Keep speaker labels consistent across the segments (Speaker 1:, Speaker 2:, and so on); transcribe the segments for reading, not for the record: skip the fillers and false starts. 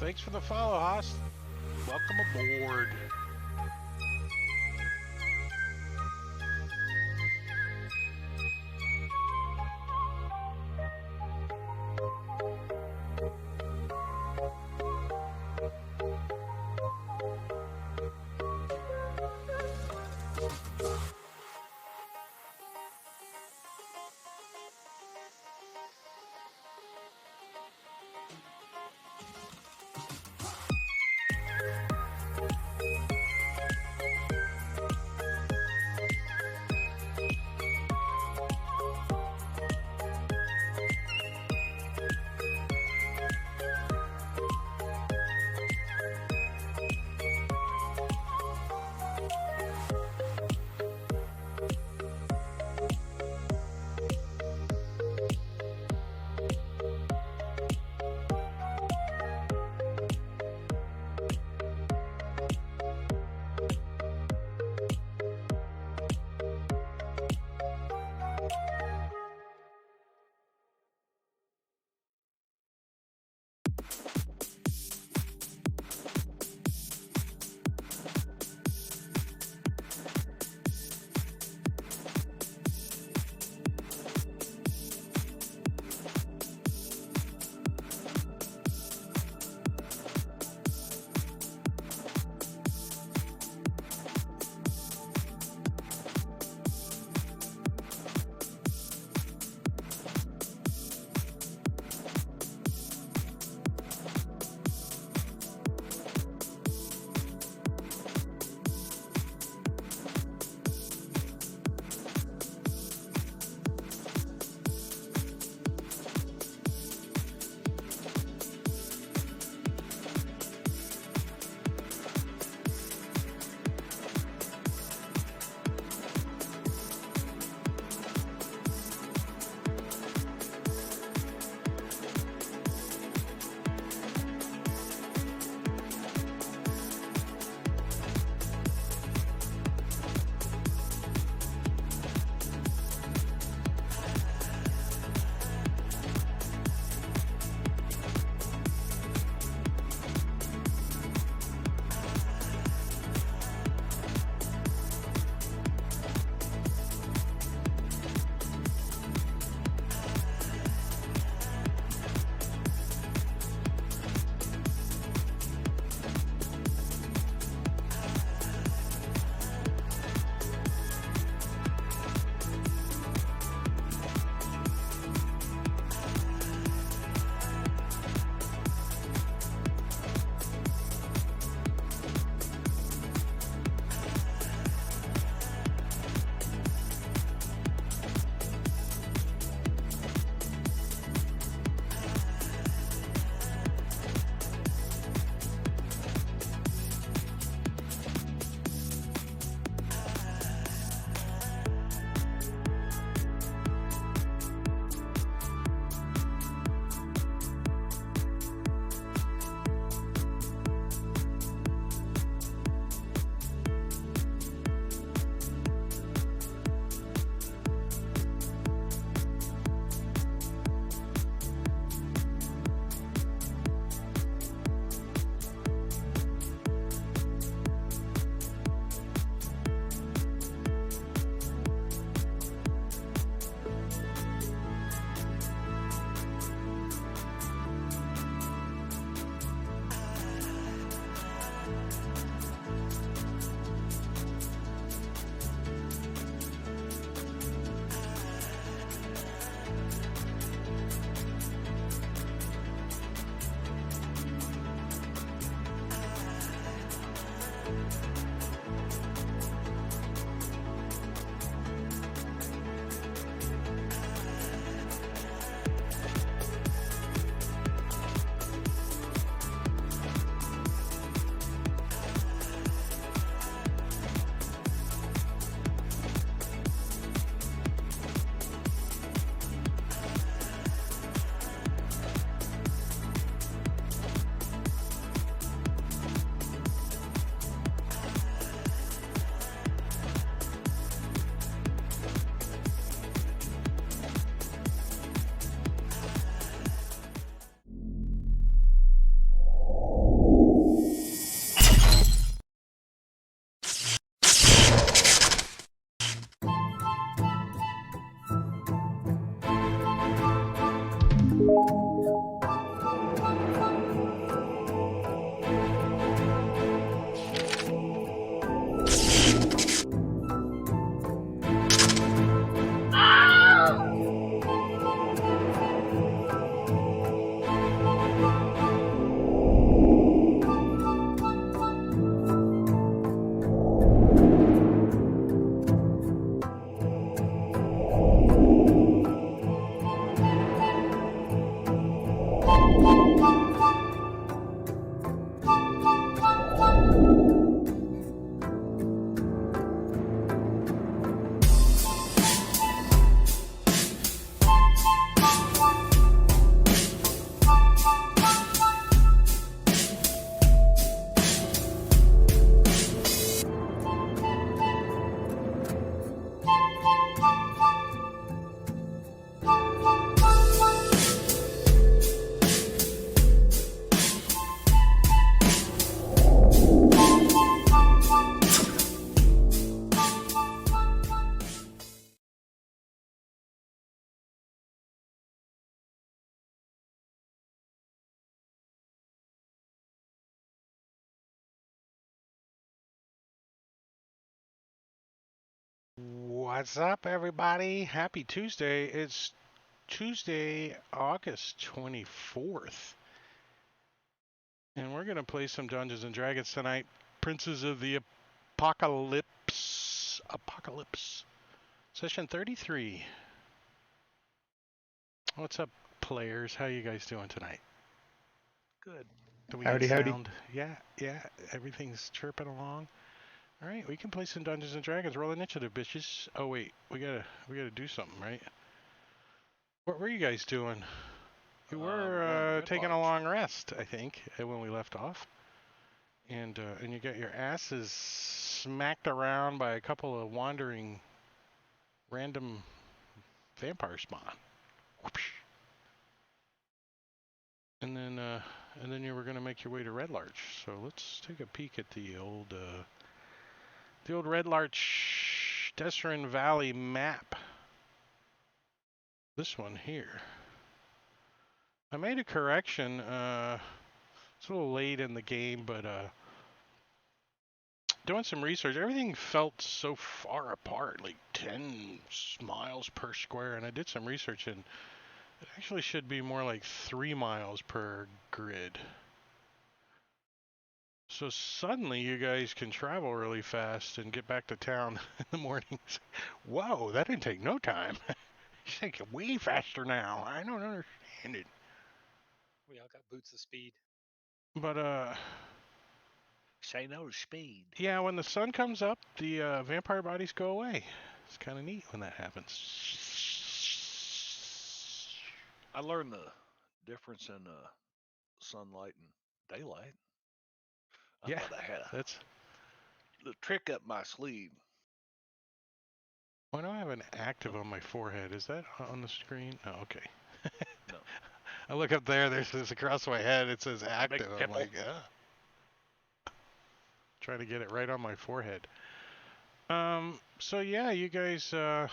Speaker 1: Thanks for the follow, Haas. Welcome aboard. What's up, everybody? Happy Tuesday. It's Tuesday, August 24th. And we're going to play some Dungeons and Dragons tonight. Princes of the Apocalypse. Session 33. What's up, players? How you guys doing tonight?
Speaker 2: Good.
Speaker 1: Do we
Speaker 3: Howdy,
Speaker 1: get
Speaker 3: howdy.
Speaker 1: sound? Yeah. Everything's chirping along. All right, we can play some Dungeons and Dragons. Roll initiative, bitches. Oh wait, we gotta do something, right? What were you guys doing? You were taking a long rest, I think, when we left off, and you got your asses smacked around by a couple of wandering, random vampire spawn. Whoopsh. And then you were gonna make your way to Red Larch. So let's take a peek at the old Red Larch Desrin Valley map. This one here. I made a correction. It's a little late in the game, but doing some research, everything felt so far apart, like 10 miles per square, and I did some research, and it actually should be more like 3 miles per grid. So suddenly you guys can travel really fast and get back to town in the mornings. Whoa, that didn't take no time. You think it way faster now. I don't understand it.
Speaker 2: We all got boots of speed.
Speaker 1: But
Speaker 2: Say no to speed.
Speaker 1: yeah, when the sun comes up, the vampire bodies go away. It's kind of neat when that happens.
Speaker 2: I learned the difference in sunlight and daylight. I thought I had a trick up my sleeve.
Speaker 1: Why do I have an active on my forehead? Is that on the screen? Oh, okay.
Speaker 2: No.
Speaker 1: I look up there. There's this across my head. It says active. I'm
Speaker 2: pimple.
Speaker 1: like, trying to get it right on my forehead. So yeah, you guys, I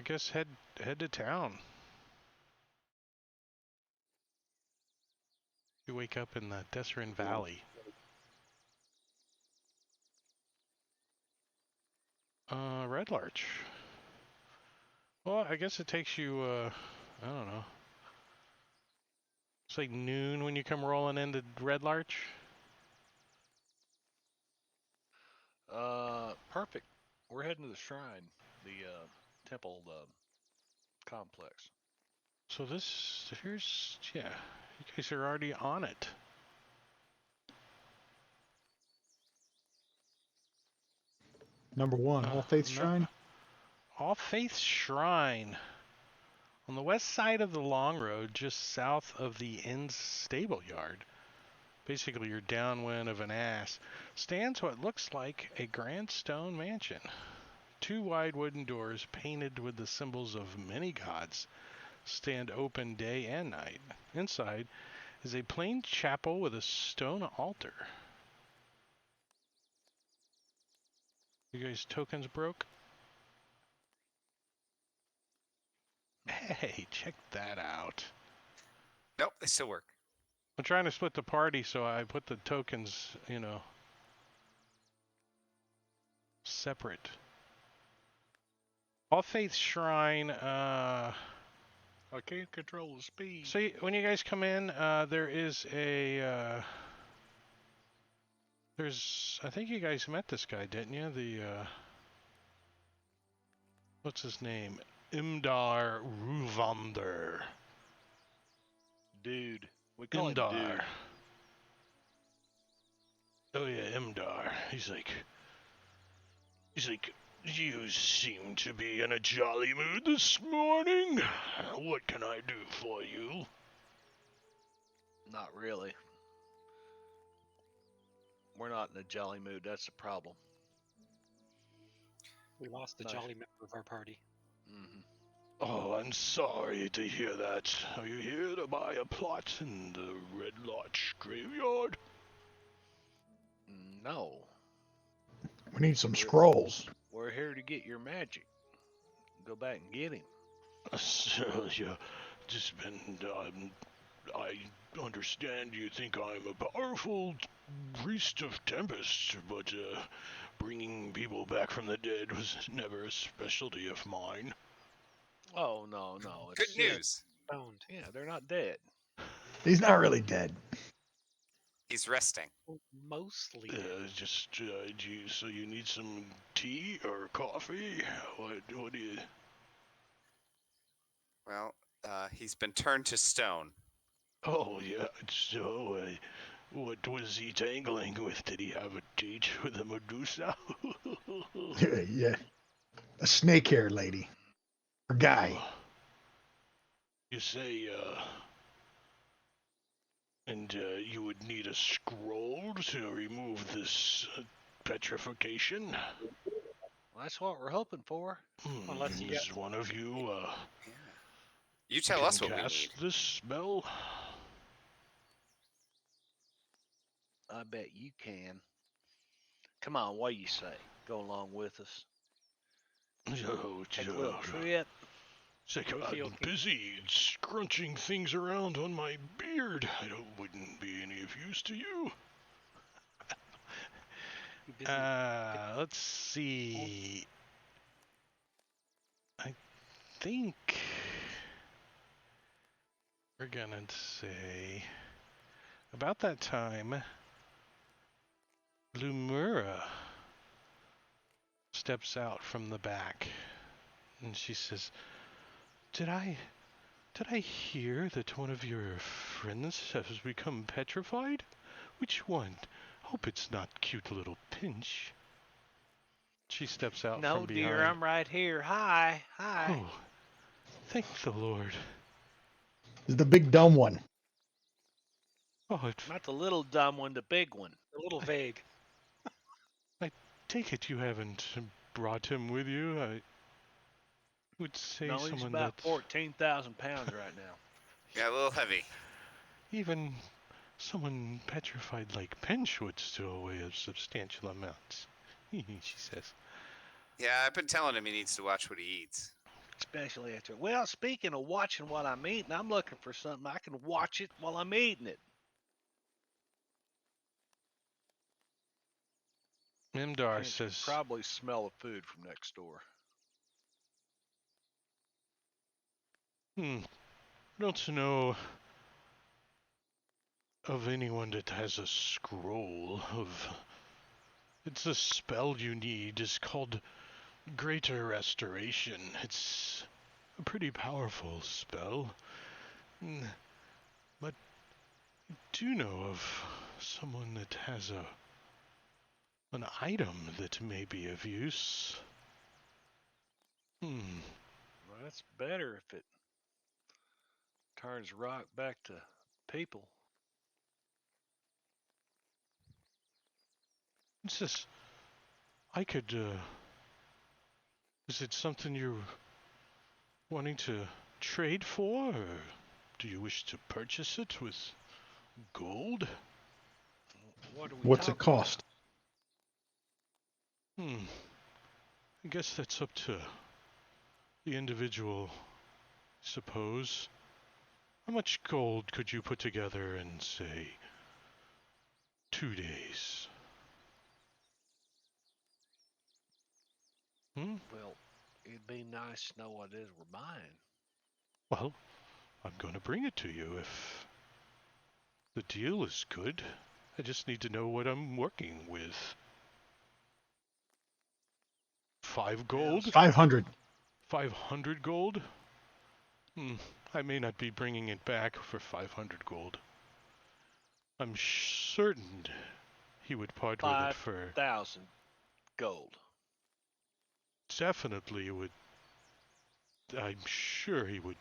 Speaker 1: guess head to town. You wake up in the Desrin Valley. Red Larch. Well, I guess it takes you, I don't know. It's like noon when you come rolling into Red Larch.
Speaker 2: Perfect. We're heading to the shrine, the temple complex.
Speaker 1: So here's, yeah, you guys are already on it.
Speaker 3: Number one, All Faith Shrine.
Speaker 1: All Faith Shrine. On the west side of the long road, just south of the inn's stable yard, basically you're downwind of an ass, stands what looks like a grand stone mansion. 2 wide wooden doors painted with the symbols of many gods stand open day and night. Inside is a plain chapel with a stone altar. You guys tokens broke? Hey, check that out.
Speaker 4: Nope, they still work.
Speaker 1: I'm trying to split the party, so I put the tokens, separate. All Faith Shrine,
Speaker 2: I can't control the speed.
Speaker 1: so when you guys come in, there is a, I think you guys met this guy, didn't you? The, what's his name? Imdar Ruvander.
Speaker 2: Dude. We call him dude.
Speaker 1: Oh yeah, Imdar. He's like, you seem to be in a jolly mood this morning. What can I do for you?
Speaker 2: Not really. We're not in a jolly mood. That's the problem.
Speaker 5: We lost the jolly member of our party.
Speaker 2: Mm-hmm.
Speaker 1: Oh, I'm sorry to hear that. Are you here to buy a plot in the Red Larch graveyard?
Speaker 2: No.
Speaker 3: We need some scrolls.
Speaker 2: We're here to get your magic. Go back and get him.
Speaker 1: So, you just been, I understand you think I'm a powerful priest of Tempest, but bringing people back from the dead was never a specialty of mine.
Speaker 2: Oh, no.
Speaker 4: Good news.
Speaker 5: Stoned.
Speaker 2: Yeah, they're not dead.
Speaker 3: He's not really dead.
Speaker 4: He's resting.
Speaker 5: Mostly.
Speaker 1: So you need some tea or coffee? What do you...
Speaker 4: Well, he's been turned to stone.
Speaker 1: Oh, yeah, so, what was he tangling with? Did he have a date with a Medusa?
Speaker 3: Yeah. A snake-haired lady. Or guy.
Speaker 1: You say, and you would need a scroll to remove this petrification?
Speaker 2: Well, that's what we're hoping for.
Speaker 5: Unless you
Speaker 1: Is one of you,
Speaker 4: Yeah. You tell us what we
Speaker 1: cast
Speaker 4: need.
Speaker 1: this spell?
Speaker 2: I bet you can. Come on, what do you say? Go along with us. Take a little trip.
Speaker 1: I'm busy scrunching things around on my beard. Wouldn't be any of use to you. Let's see. I think we're gonna say about that time Lumura steps out from the back and she says, Did I hear that one of your friends has become petrified? Which one? Hope it's not cute little Pinch. She steps out from behind.
Speaker 2: No, dear, I'm right here. Hi.
Speaker 1: Oh, thank the Lord.
Speaker 3: The big dumb one.
Speaker 1: Oh,
Speaker 2: Not the little dumb one, the big one.
Speaker 5: A little vague.
Speaker 1: I take it you haven't brought him with you. I would say
Speaker 2: No,
Speaker 1: someone
Speaker 2: he's about
Speaker 1: that's
Speaker 2: 14,000 pounds right now.
Speaker 4: Yeah, a little heavy.
Speaker 1: even someone petrified like Pinch would stow away a substantial amounts. She says.
Speaker 4: Yeah, I've been telling him he needs to watch what he eats.
Speaker 2: Especially after. Well, speaking of watching what I'm eating, I'm looking for something I can watch it while I'm eating it.
Speaker 1: Mimdar
Speaker 2: Pinch
Speaker 1: says.
Speaker 2: can probably smell the food from next door.
Speaker 1: I don't know of anyone that has a scroll of... It's a spell you need. It's called Greater Restoration. It's a pretty powerful spell. But I do know of someone that has an item that may be of use.
Speaker 2: Well, that's better if it turns rock back to people.
Speaker 1: It's just, I could, is it something you're wanting to trade for, or do you wish to purchase it with gold?
Speaker 3: What's it cost?
Speaker 1: I guess that's up to the individual, I suppose. How much gold could you put together in, say, 2 days?
Speaker 2: Well, it'd be nice to know what it is we're buying.
Speaker 1: Well, I'm going to bring it to you if the deal is good. I just need to know what I'm working with. 5 gold?
Speaker 3: 500.
Speaker 1: 500 gold? I may not be bringing it back for 500 gold. I'm certain he would part with it for...
Speaker 2: 5,000 gold.
Speaker 1: Definitely would... I'm sure he would...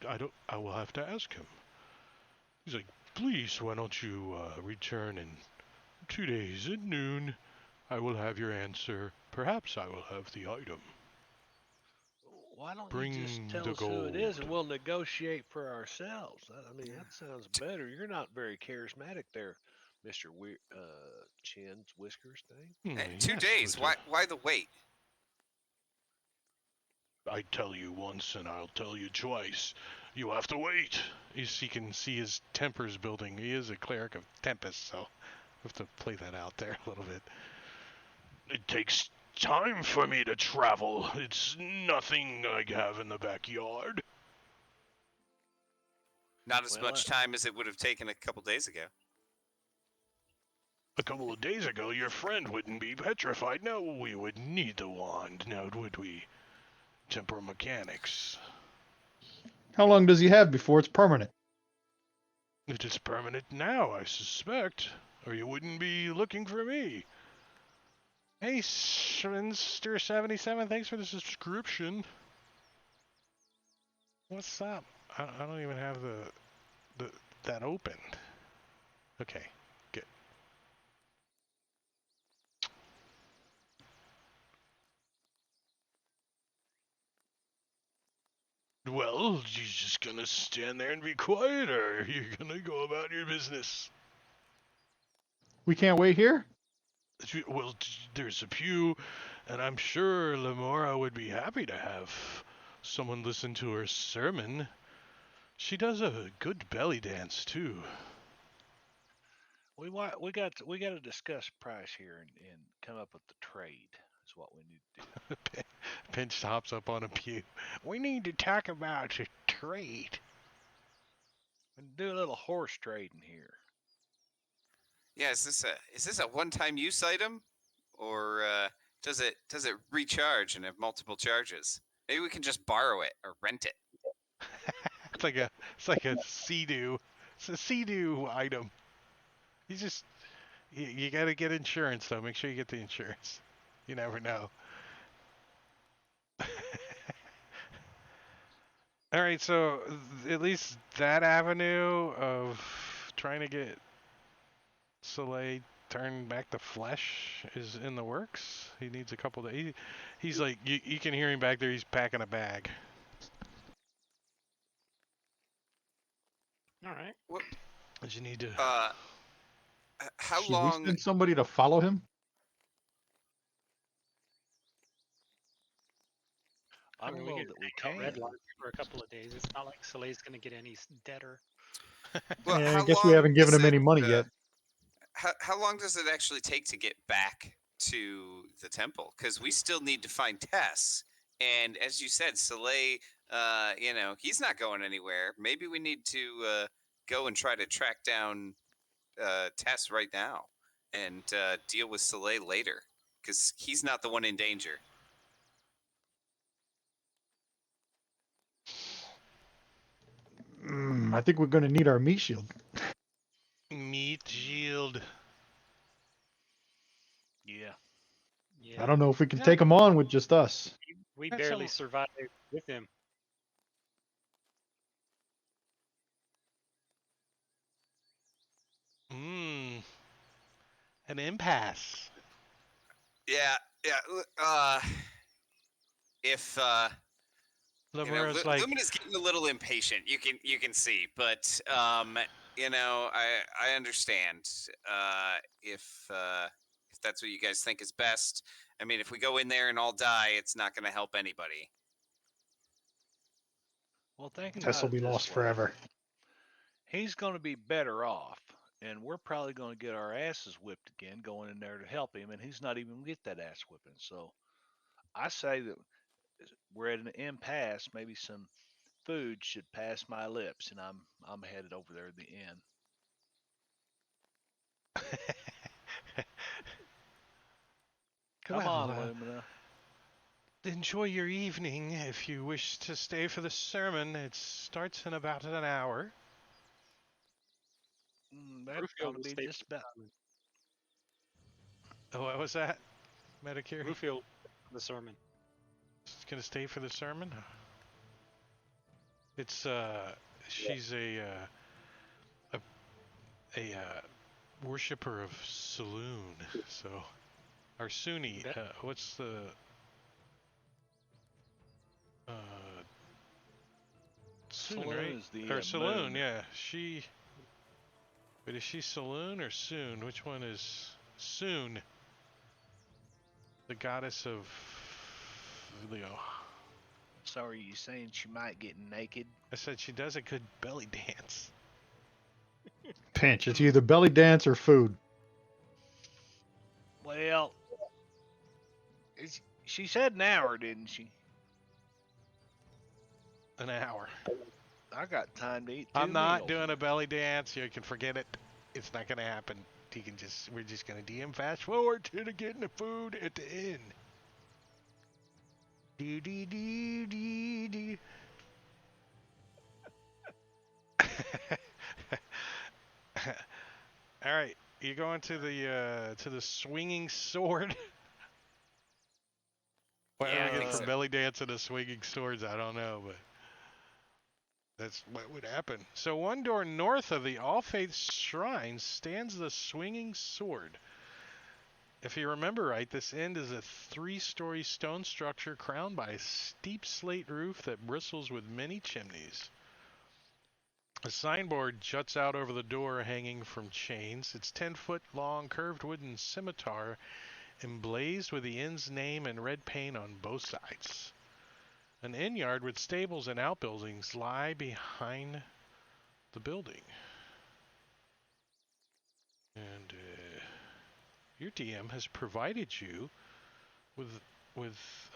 Speaker 1: I will have to ask him. He's like, please, why don't you return in 2 days at noon? I will have your answer. Perhaps I will have the item.
Speaker 2: Why don't
Speaker 1: Bring
Speaker 2: you just tell
Speaker 1: the
Speaker 2: us who it is
Speaker 1: gold.
Speaker 2: and we'll negotiate for ourselves? I mean, that sounds better. You're not very charismatic there, Mr. Chin's Whiskers thing.
Speaker 4: 2
Speaker 1: Yes,
Speaker 4: days.
Speaker 1: but,
Speaker 4: Why the wait?
Speaker 1: I tell you once and I'll tell you twice. You have to wait. He can see his tempers building. He is a cleric of Tempest, so I have to play that out there a little bit. It takes time for me to travel. It's nothing I have in the backyard.
Speaker 4: Not as much time as it would have taken a couple days ago.
Speaker 1: A couple of days ago, your friend wouldn't be petrified. Now we would need the wand, now would we? Temporal mechanics.
Speaker 3: How long does he have before it's permanent?
Speaker 1: It is permanent now, I suspect, or you wouldn't be looking for me. Hey, Shrinster77, thanks for the subscription. What's up? I don't even have that open. Okay, good. Well, you're just gonna stand there and be quiet, or you're gonna go about your business?
Speaker 3: We can't wait here?
Speaker 1: Well, there's a pew, and I'm sure Lamora would be happy to have someone listen to her sermon. She does a good belly dance, too.
Speaker 2: We got to discuss price here and come up with the trade. Is what we need to do.
Speaker 1: Pinch hops up on a pew. We need to talk about a trade.
Speaker 2: And do a little horse trading here.
Speaker 4: Yeah, is this a one-time use item, or does it recharge and have multiple charges? Maybe we can just borrow it or rent it.
Speaker 1: It's like a Sea-Doo. It's a Sea-Doo item. You gotta get insurance though. Make sure you get the insurance. You never know. All right, so at least that avenue of trying to get Soleil turned back to flesh is in the works. He needs a couple days. He's like, you can hear him back there. He's packing a bag.
Speaker 5: All right.
Speaker 4: What?
Speaker 1: You need to.
Speaker 4: How
Speaker 3: Should
Speaker 4: long?
Speaker 3: we send somebody to follow him?
Speaker 2: I don't know that we can.
Speaker 5: Red line for a couple of days. It's not like Soleil's going to get any deader.
Speaker 4: Well,
Speaker 3: Yeah,
Speaker 4: how
Speaker 3: I guess we
Speaker 4: long
Speaker 3: haven't given
Speaker 4: does
Speaker 3: him any
Speaker 4: it,
Speaker 3: money yet.
Speaker 4: How long does it actually take to get back to the temple? Because we still need to find Tess. And as you said, Soleil, he's not going anywhere. Maybe we need to go and try to track down Tess right now and deal with Soleil later, because he's not the one in danger.
Speaker 3: I think we're going to need our meat shield.
Speaker 1: Meat shield.
Speaker 2: Yeah.
Speaker 5: Yeah.
Speaker 3: I don't know if we can take him on with just us.
Speaker 5: We
Speaker 1: That's
Speaker 5: barely
Speaker 1: some-
Speaker 5: survived with him.
Speaker 1: An impasse.
Speaker 4: Yeah. If Lumina's getting a little impatient. You can see, but I understand. If that's what you guys think is best. I mean, if we go in there and all die, it's not going to help anybody.
Speaker 2: Well, think
Speaker 3: Tess will
Speaker 2: about
Speaker 3: be
Speaker 2: it this
Speaker 3: lost
Speaker 2: way.
Speaker 3: forever.
Speaker 2: He's going to be better off, and we're probably going to get our asses whipped again going in there to help him, and he's not even going to get that ass whipping. So I say that we're at an impasse. Maybe some food should pass my lips, and I'm headed over there to the inn. Come on, Lumina.
Speaker 1: Enjoy your evening. If you wish to stay for the sermon, it starts in about an hour.
Speaker 2: That'd probably be just about.
Speaker 1: Oh, what was that? Medicare?
Speaker 5: Rufield, the sermon.
Speaker 1: She's gonna stay for the sermon? It's she's a worshiper of Saloon, so or Sunni. What's the Soon, right?
Speaker 2: Is the
Speaker 1: or Saloon,
Speaker 2: moon.
Speaker 1: yeah. Wait, is she Saloon or Soon? Which one is Soon? The goddess of Leo.
Speaker 2: So are you saying she might get naked?
Speaker 1: I said she does a good belly dance.
Speaker 3: Pinch. It's either belly dance or food.
Speaker 2: Well, She said an hour, didn't she?
Speaker 1: An hour.
Speaker 2: I got time to eat 2
Speaker 1: I'm not
Speaker 2: meals.
Speaker 1: doing a belly dance. You can forget it. It's not gonna happen. We're just gonna DM fast forward to getting the food at the end. Do do do do do. All right, you going to the swinging sword? Why do
Speaker 4: Yeah,
Speaker 1: we
Speaker 4: I
Speaker 1: get
Speaker 4: think
Speaker 1: from
Speaker 4: so.
Speaker 1: belly dance to the swinging swords? I don't know, but that's what would happen. So one door north of the All Faiths Shrine stands the swinging sword. If you remember right, this inn is a 3-story stone structure crowned by a steep slate roof that bristles with many chimneys. A signboard juts out over the door hanging from chains. Its 10-foot long curved wooden scimitar emblazed with the inn's name in red paint on both sides. An inn yard with stables and outbuildings lie behind the building. And your DM has provided you with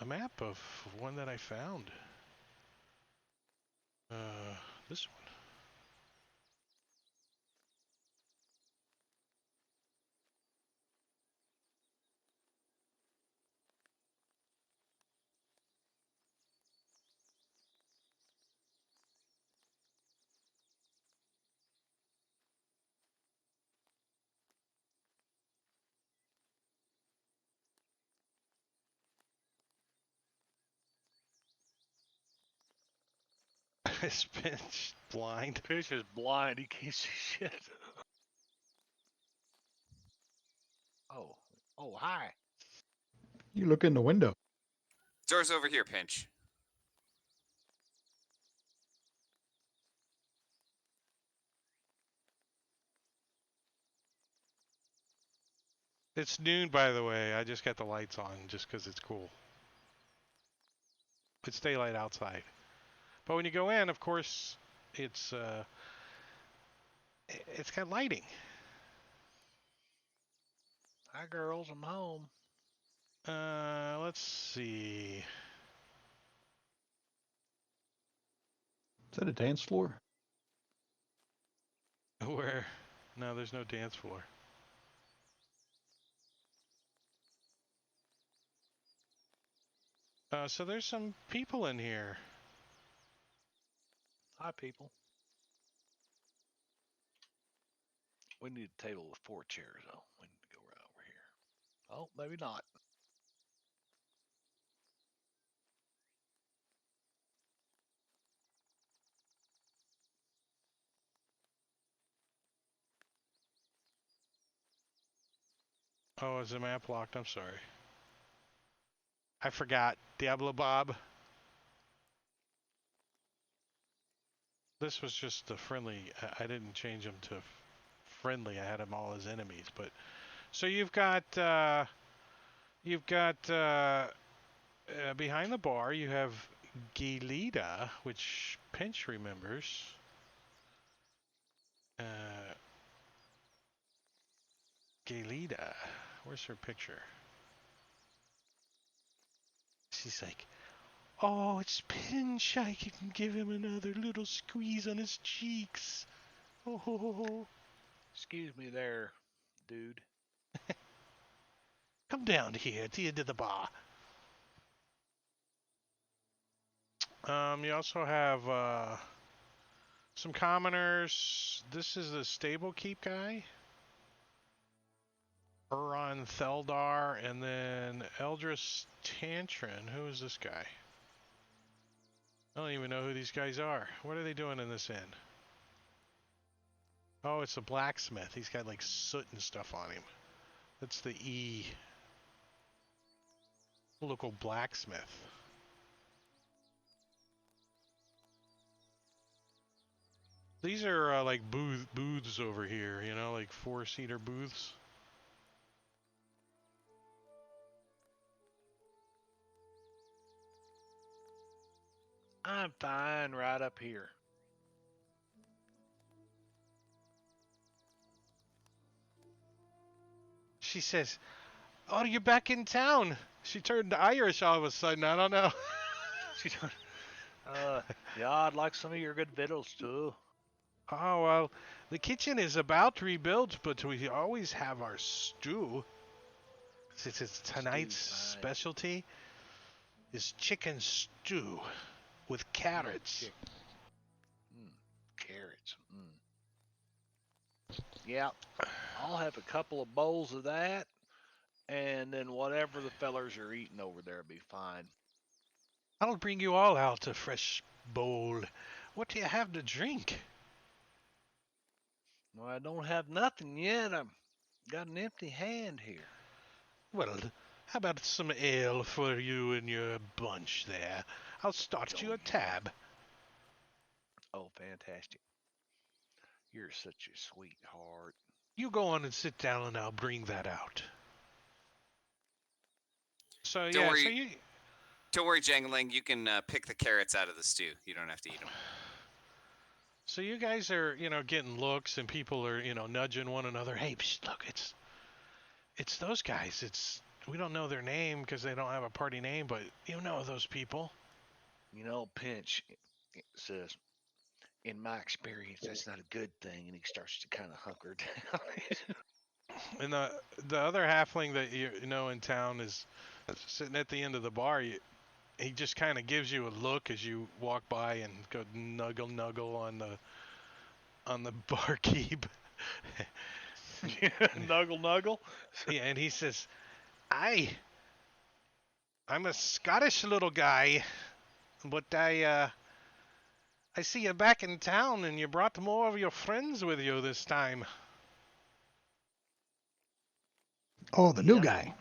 Speaker 1: a map of one that I found. This one. Is Pinch blind?
Speaker 2: Fish is blind. He can't see shit. Oh. Oh, hi.
Speaker 3: You look in the window.
Speaker 4: Door's over here, Pinch.
Speaker 1: It's noon, by the way. I just got the lights on just because it's cool. It's daylight outside. But when you go in, of course, it's got lighting.
Speaker 2: Hi, girls. I'm home.
Speaker 1: Let's see.
Speaker 3: Is that a dance floor?
Speaker 1: Where? No, there's no dance floor. So there's some people in here.
Speaker 2: Hi, people. We need a table with 4 chairs, though. We need to go right over here. Oh, maybe not.
Speaker 1: Oh, is the map locked? I'm sorry. I forgot. Diablo Bob. This was just a friendly. I didn't change them to friendly. I had them all as enemies. But so you've got behind the bar. You have Gelida, which Pinch remembers. Gelida. Where's her picture? She's like, oh, it's Pinch. I can give him another little squeeze on his cheeks. Oh,
Speaker 2: Excuse me there, dude.
Speaker 1: come down here at the end of the bar. You also have some commoners. This is the stable keep guy. Uron Theldar, and then Eldris Tantrin. Who is this guy? I don't even know who these guys are. What are they doing in this inn? Oh, it's a blacksmith. He's got like soot and stuff on him. That's the E. Local blacksmith. These are like booths over here, you know, like 4-seater booths.
Speaker 2: I'm fine right up here.
Speaker 1: She says, oh, you're back in town. She turned Irish all of a sudden. I don't know.
Speaker 2: She don't- yeah, I'd like some of your good victuals too.
Speaker 1: Oh, well, the kitchen is about rebuilt, but we always have our stew. It's tonight's
Speaker 2: Stew's fine.
Speaker 1: specialty is chicken stew with carrots.
Speaker 2: Chick- Carrots. Yeah, I'll have a couple of bowls of that, and then whatever the fellers are eating over there will be fine.
Speaker 1: I'll bring you all out a fresh bowl. What do you have to drink?
Speaker 2: Well, I don't have nothing yet. I've got an empty hand here.
Speaker 1: Well, how about some ale for you and your bunch there? I'll start you a tab.
Speaker 2: Oh, fantastic. You're such a sweetheart.
Speaker 1: You go on and sit down, and I'll bring that out. So
Speaker 4: Don't
Speaker 1: yeah,
Speaker 4: worry.
Speaker 1: so you.
Speaker 4: Don't worry, Jangling. You can pick the carrots out of the stew. You don't have to eat them.
Speaker 1: So you guys are, getting looks, and people are, nudging one another. Hey, psst, look, it's those guys. We don't know their name because they don't have a party name, but you know those people.
Speaker 2: You know, Pinch says, in my experience, that's not a good thing, and he starts to kind of hunker down.
Speaker 1: And the other halfling that you know in town is sitting at the end of the bar. He just kind of gives you a look as you walk by and go nuggle on the barkeep.
Speaker 2: Nuggle.
Speaker 1: Yeah, and he says, I'm a Scottish little guy, but I see you back in town, and you brought more of your friends with you this time."
Speaker 3: Oh, the new
Speaker 2: Yeah.
Speaker 3: guy.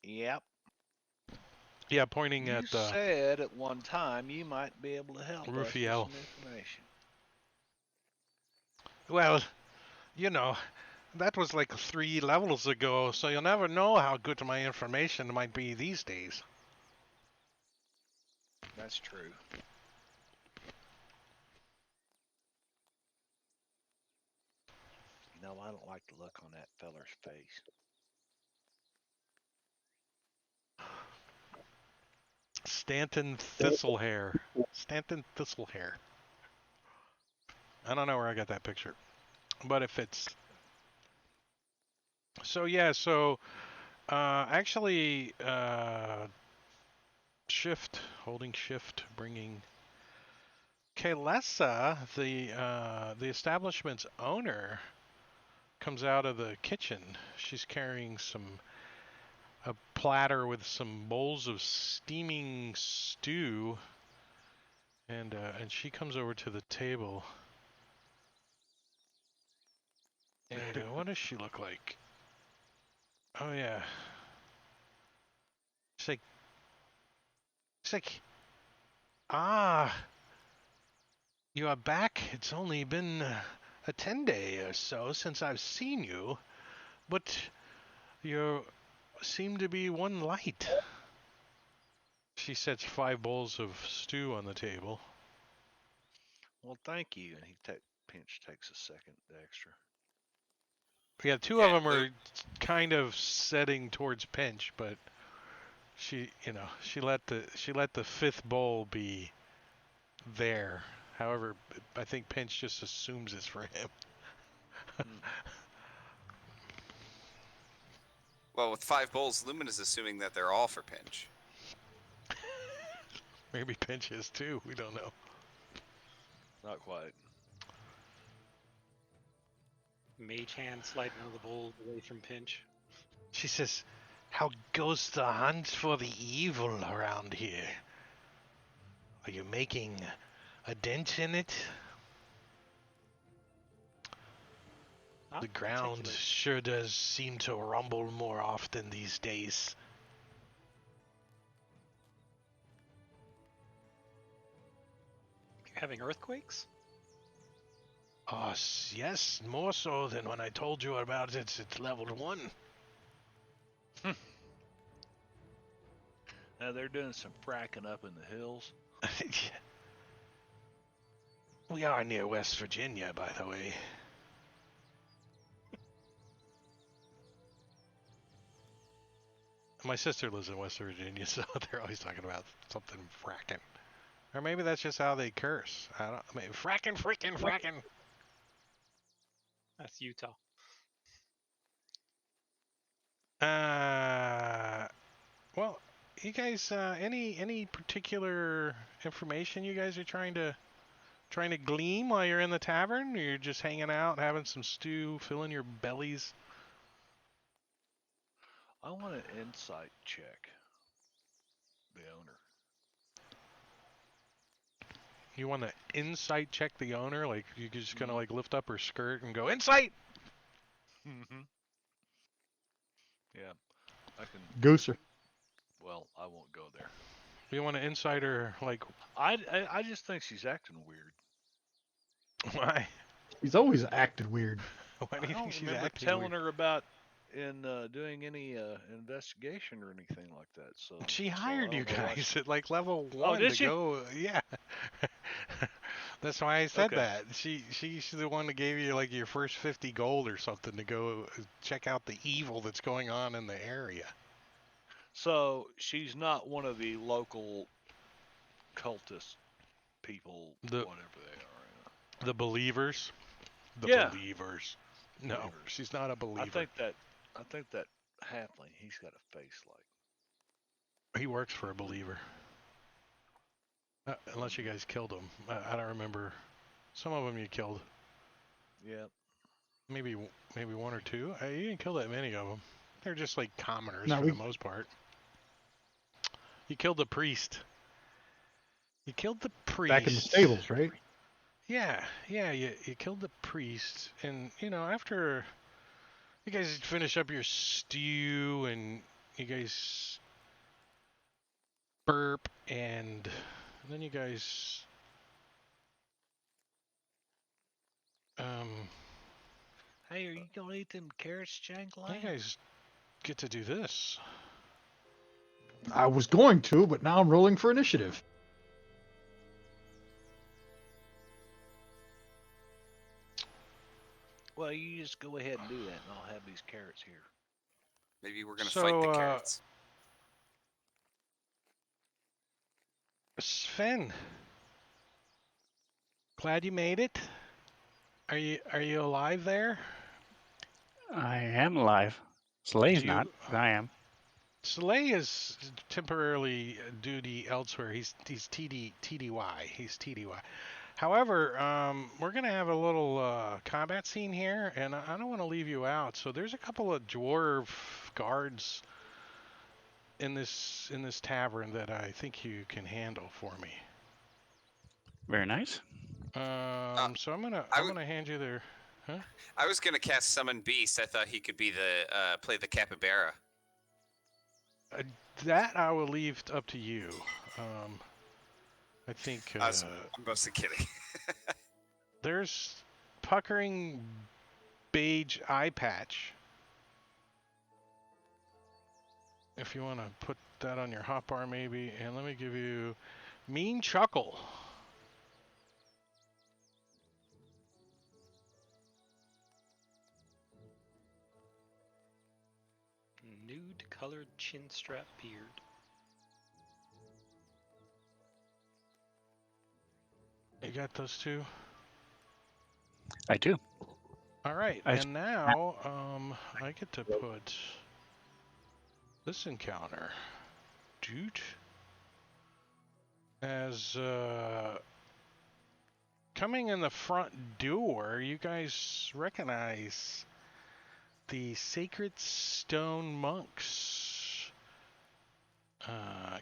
Speaker 2: Yep.
Speaker 1: Yeah, pointing
Speaker 2: You
Speaker 1: at
Speaker 2: said at one time you might be able to help us with
Speaker 1: Rufiel.
Speaker 2: some information.
Speaker 1: Well, that was like 3 levels ago, so you'll never know how good my information might be these days.
Speaker 2: That's true. You know, I don't like the look on that feller's face.
Speaker 1: Stanton Thistlehair. Stanton Thistlehair. I don't know where I got that picture, but it fits. So yeah, actually, holding shift, bringing Kaylessa, the establishment's owner, comes out of the kitchen. She's carrying a platter with some bowls of steaming stew, and she comes over to the table. And what does she look like? Oh yeah. It's like, you are back. It's only been a 10-day or so since I've seen you, but you seem to be one light. She sets 5 bowls of stew on the table.
Speaker 2: Well, thank you. And Pinch takes a second extra.
Speaker 1: Yeah, 2
Speaker 4: Yeah,
Speaker 1: of them are kind of setting towards Pinch, but she let the 5th bowl be there. However, I think Pinch just assumes it's for him.
Speaker 4: Well, with 5 bowls, Lumina's assuming that they're all for Pinch.
Speaker 1: Maybe Pinch is too. We don't know.
Speaker 2: Not quite.
Speaker 5: Mage hand sliding out of the bowl away from Pinch.
Speaker 1: She says, "How goes the hunt for the evil around here? Are you making a dent in it?
Speaker 5: Not
Speaker 1: The ground
Speaker 5: particularly.
Speaker 1: sure does seem to rumble more often these days."
Speaker 5: Having earthquakes?
Speaker 1: Oh, yes, more so than when I told you about it. It's level 1.
Speaker 2: Now they're doing some fracking up in the hills.
Speaker 1: We are near West Virginia, by the way. My sister lives in West Virginia, so they're always talking about something fracking. Or maybe that's just how they curse. I don't. I mean, fracking, freaking, fracking.
Speaker 5: That's Utah.
Speaker 1: Well, you guys, any particular information you guys are trying to glean while you're in the tavern? Or you're just hanging out, having some stew, filling your bellies.
Speaker 2: I want an insight check. The owner.
Speaker 1: You want to insight check the owner? Like you're just gonna like lift up her skirt and go insight.
Speaker 2: Mm-hmm. Yeah, I can.
Speaker 3: Gooser.
Speaker 2: Well, I won't go there.
Speaker 1: You want to insight her? Like
Speaker 2: I just think she's acting weird.
Speaker 1: why?
Speaker 3: He's always acted weird.
Speaker 1: Why do
Speaker 2: I
Speaker 1: you think
Speaker 2: don't
Speaker 1: she's
Speaker 2: remember
Speaker 1: acting
Speaker 2: telling
Speaker 1: weird?
Speaker 2: her about doing any investigation or anything like that. So
Speaker 1: She
Speaker 2: I
Speaker 1: hired
Speaker 2: don't
Speaker 1: you
Speaker 2: know why
Speaker 1: guys
Speaker 2: she.
Speaker 1: at like level
Speaker 2: Oh,
Speaker 1: 1
Speaker 2: did
Speaker 1: to
Speaker 2: she?
Speaker 1: go. Yeah. That's why I said
Speaker 2: Okay.
Speaker 1: that. She's the one that gave you like your first 50 gold or something to go check out the evil that's going on in the area.
Speaker 2: So she's not one of the local cultist people,
Speaker 1: The
Speaker 2: whatever they are.
Speaker 1: the believers. The
Speaker 2: Yeah.
Speaker 1: believers. No,
Speaker 2: Believers.
Speaker 1: she's not a believer.
Speaker 2: I think that halfling, he's got a face like.
Speaker 1: He works for a believer. Unless you guys killed him. I don't remember. Some of them you killed.
Speaker 2: Yeah.
Speaker 1: Maybe one or two. You didn't kill that many of them. They're just like commoners
Speaker 3: No,
Speaker 1: for the most part. You killed the priest. You killed the priest.
Speaker 3: Back in the stables, right?
Speaker 1: Yeah. You killed the priest, and after you guys finish up your stew and you guys burp, and then you guys
Speaker 2: Hey, are you gonna eat them carrots,
Speaker 1: you
Speaker 2: Jangling?
Speaker 1: guys get to do this.
Speaker 3: I was going to, but now I'm rolling for initiative.
Speaker 2: Well, you just go ahead and do that, and I'll have these carrots here.
Speaker 4: Maybe we're gonna fight the carrots.
Speaker 1: Sven, glad you made it. Are you alive there?
Speaker 6: I am alive. Slay's not, but I am.
Speaker 1: Soleil is temporarily duty elsewhere. He's TDY. He's TDY. However, we're gonna have a little combat scene here, and I don't want to leave you out. So there's a couple of dwarf guards in this tavern that I think you can handle for me.
Speaker 6: Very nice.
Speaker 1: So I'm gonna hand you their. Huh?
Speaker 4: I was gonna cast Summon Beast. I thought he could be the play the capybara.
Speaker 1: That I will leave up to you. I think
Speaker 4: I'm mostly kidding.
Speaker 1: there's puckering beige eye patch. If you want to put that on your hotbar maybe, and let me give you mean chuckle.
Speaker 5: Nude colored chin strap beard.
Speaker 1: You got those two?
Speaker 6: I do.
Speaker 1: All right, and now I get to put this encounter, dude, as coming in the front door. You guys recognize the Sacred Stone monks.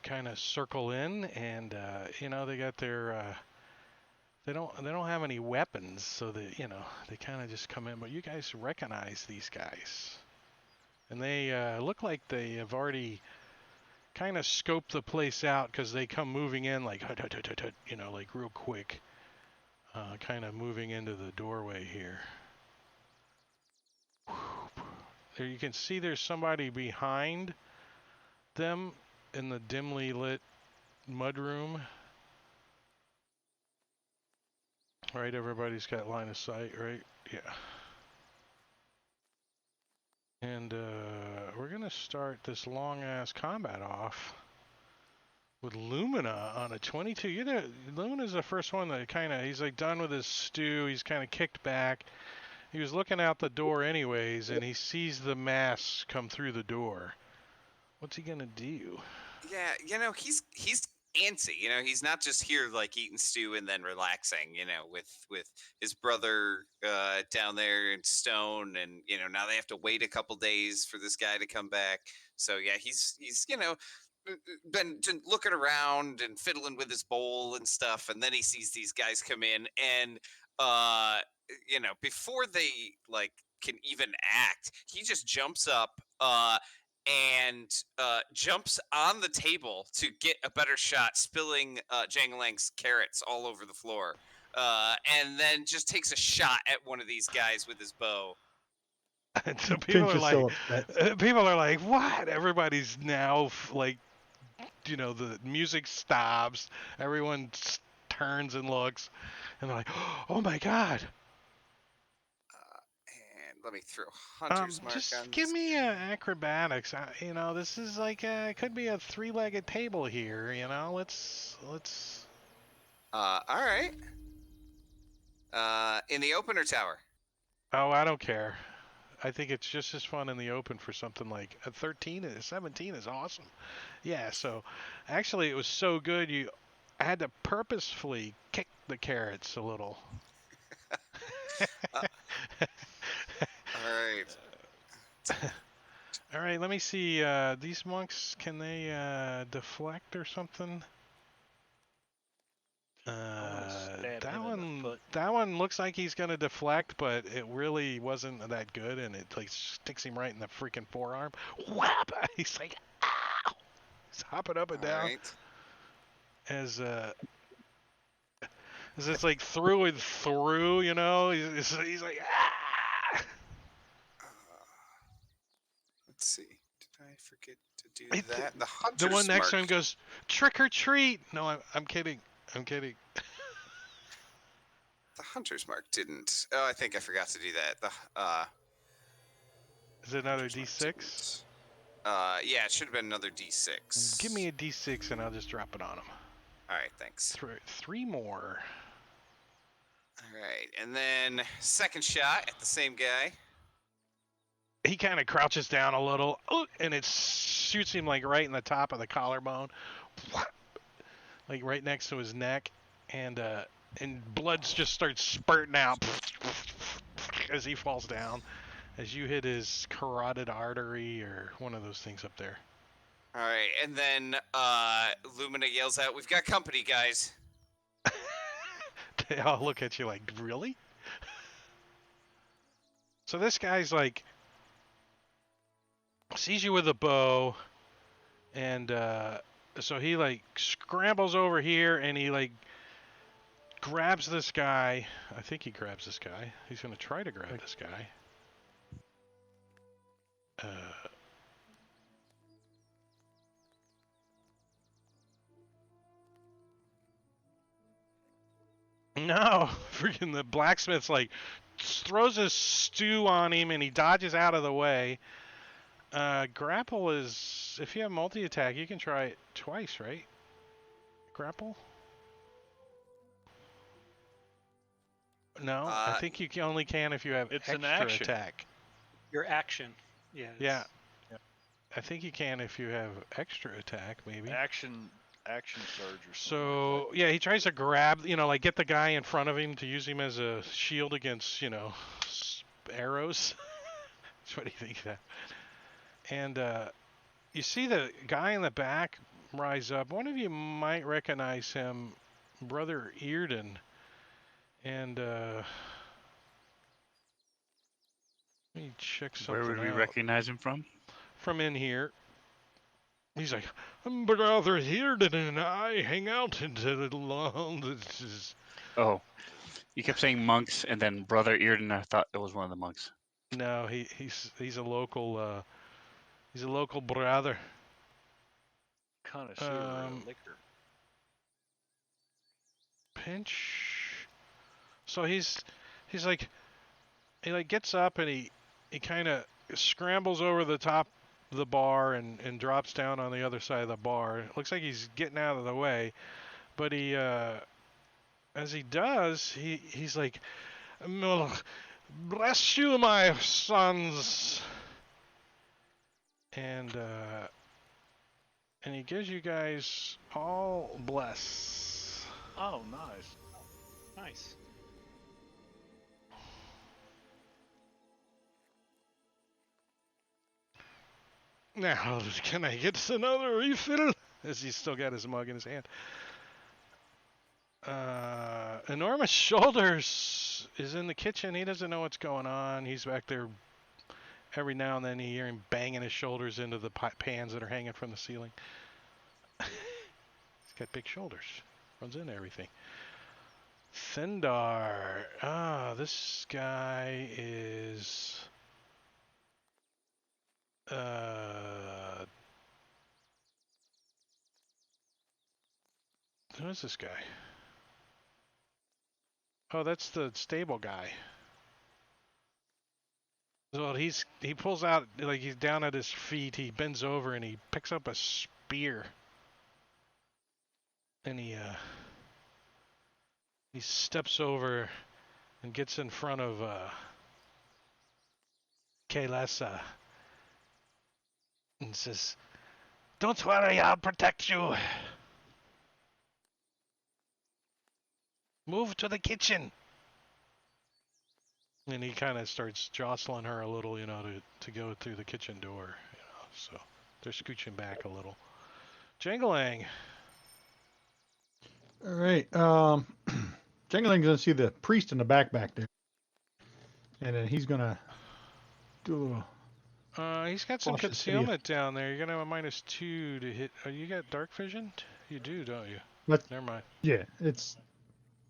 Speaker 1: Kind of circle in, and they got their. They don't have any weapons, so they kind of just come in. But you guys recognize these guys, and they look like they have already kind of scoped the place out, because they come moving in like like real quick, kind of moving into the doorway here. There you can see there's somebody behind them in the dimly lit mudroom. Right, everybody's got line of sight, right? Yeah. And we're gonna start this long-ass combat off with Lumina on a 22. Lumina's the first one that he's like done with his stew. He's kind of kicked back. He was looking out the door anyways, and he sees the mass come through the door. What's he gonna do?
Speaker 4: Yeah, he's antsy. He's not just here like eating stew and then relaxing. With his brother down there in Stone, and now they have to wait a couple days for this guy to come back. So yeah, he's been looking around and fiddling with his bowl and stuff, and then he sees these guys come in, and before they can even act, he just jumps up and jumps on the table to get a better shot, spilling Jangalang's carrots all over the floor, and then just takes a shot at one of these guys with his bow.
Speaker 1: And so
Speaker 3: Pinch is so upset.
Speaker 1: people are like, what? Everybody's now the music stops. Everyone turns and looks, and they're like, oh my god.
Speaker 4: And let me throw Hunter's Mark
Speaker 1: Just
Speaker 4: on
Speaker 1: give
Speaker 4: this.
Speaker 1: me acrobatics. This is like it could be a three-legged table here. Let's.
Speaker 4: All right. In the open or tower?
Speaker 1: Oh, I don't care. I think it's just as fun in the open for something like a 13 and a 17 is awesome. Yeah, so actually it was so good I had to purposefully kick the carrots a little.
Speaker 4: All right.
Speaker 1: All right, let me see. These monks, can they deflect or something? That one looks like he's gonna deflect, but it really wasn't that good, and it sticks him right in the freaking forearm. Whap! He's like, ow! He's hopping up and down.
Speaker 4: Right.
Speaker 1: As it's like through and through, he's like, ah!
Speaker 4: Let's see. Did I forget to do that? The Hunter's
Speaker 1: The one next to him
Speaker 4: Mark.
Speaker 1: goes, trick or treat! No, I'm kidding. I'm kidding.
Speaker 4: The Hunter's Mark didn't. Oh, I think I forgot to do that.
Speaker 1: Is it another
Speaker 4: Hunter's Mark
Speaker 1: D6?
Speaker 4: didn't. Yeah, it should have been another D6.
Speaker 1: Give me a D6 and I'll just drop it on him.
Speaker 4: All right, thanks.
Speaker 1: Three more.
Speaker 4: All right, and then second shot at the same guy.
Speaker 1: He kind of crouches down a little, and it shoots him like right in the top of the collarbone, like right next to his neck, and blood just starts spurting out as he falls down, as you hit his carotid artery or one of those things up there.
Speaker 4: All right, and then Lumina yells out, "We've got company, guys!"
Speaker 1: They all look at you like, really? So this guy's like, sees you with a bow, and so he like scrambles over here, and he like grabs this guy. I think he grabs this guy. He's gonna try to grab this guy. No, freaking the blacksmith's like throws his stew on him, and he dodges out of the way. Grapple is, if you have multi-attack, you can try it twice, right? Grapple? No, I think you only can if you have
Speaker 2: It's
Speaker 1: extra
Speaker 2: an action.
Speaker 1: attack.
Speaker 5: Your action. Yeah.
Speaker 1: Yeah. I think you can if you have extra attack, maybe.
Speaker 2: Action surge or something.
Speaker 1: So, yeah, he tries to grab, like get the guy in front of him to use him as a shield against, arrows. That's what he thinks that. And you see the guy in the back rise up. One of you might recognize him, Brother Earden. And let me check something
Speaker 6: Where would we
Speaker 1: out.
Speaker 6: recognize him from?
Speaker 1: From in here. He's like, Brother Earden and I hang out into the long.
Speaker 6: Oh, you kept saying monks, and then Brother Earden. I thought it was one of the monks.
Speaker 1: No, he's a local. He's a local brother.
Speaker 2: Connoisseur of liquor.
Speaker 1: Pinch. So he's like, he like gets up and he kind of scrambles over the top the bar and drops down on the other side of the bar. It looks like he's getting out of the way, but he as he does, he's like, bless you, my sons, and he gives you guys all bless.
Speaker 2: Oh, nice.
Speaker 5: Nice.
Speaker 1: Now, can I get another refill? As he's still got his mug in his hand. Enormous Shoulders is in the kitchen. He doesn't know what's going on. He's back there. Every now and then you hear him banging his shoulders into the pans that are hanging from the ceiling. He's got big shoulders. Runs into everything. Thindar. This guy is... who is this guy? Oh, that's the stable guy. So he pulls out, like he's down at his feet, he bends over and he picks up a spear. And he steps over and gets in front of Kaylasa and says, "Don't worry, I'll protect you. Move to the kitchen." And he kind of starts jostling her a little, to go through the kitchen door, so they're scooching back a little. Jangling.
Speaker 3: All right. Jangling's gonna see the priest in the back there, and then he's gonna do a little.
Speaker 1: He's got some
Speaker 3: Cautious
Speaker 1: concealment down there. You're gonna have a -2 to hit. Oh, you got dark vision? You do, don't you?
Speaker 3: Let's,
Speaker 1: Never mind.
Speaker 3: yeah, it's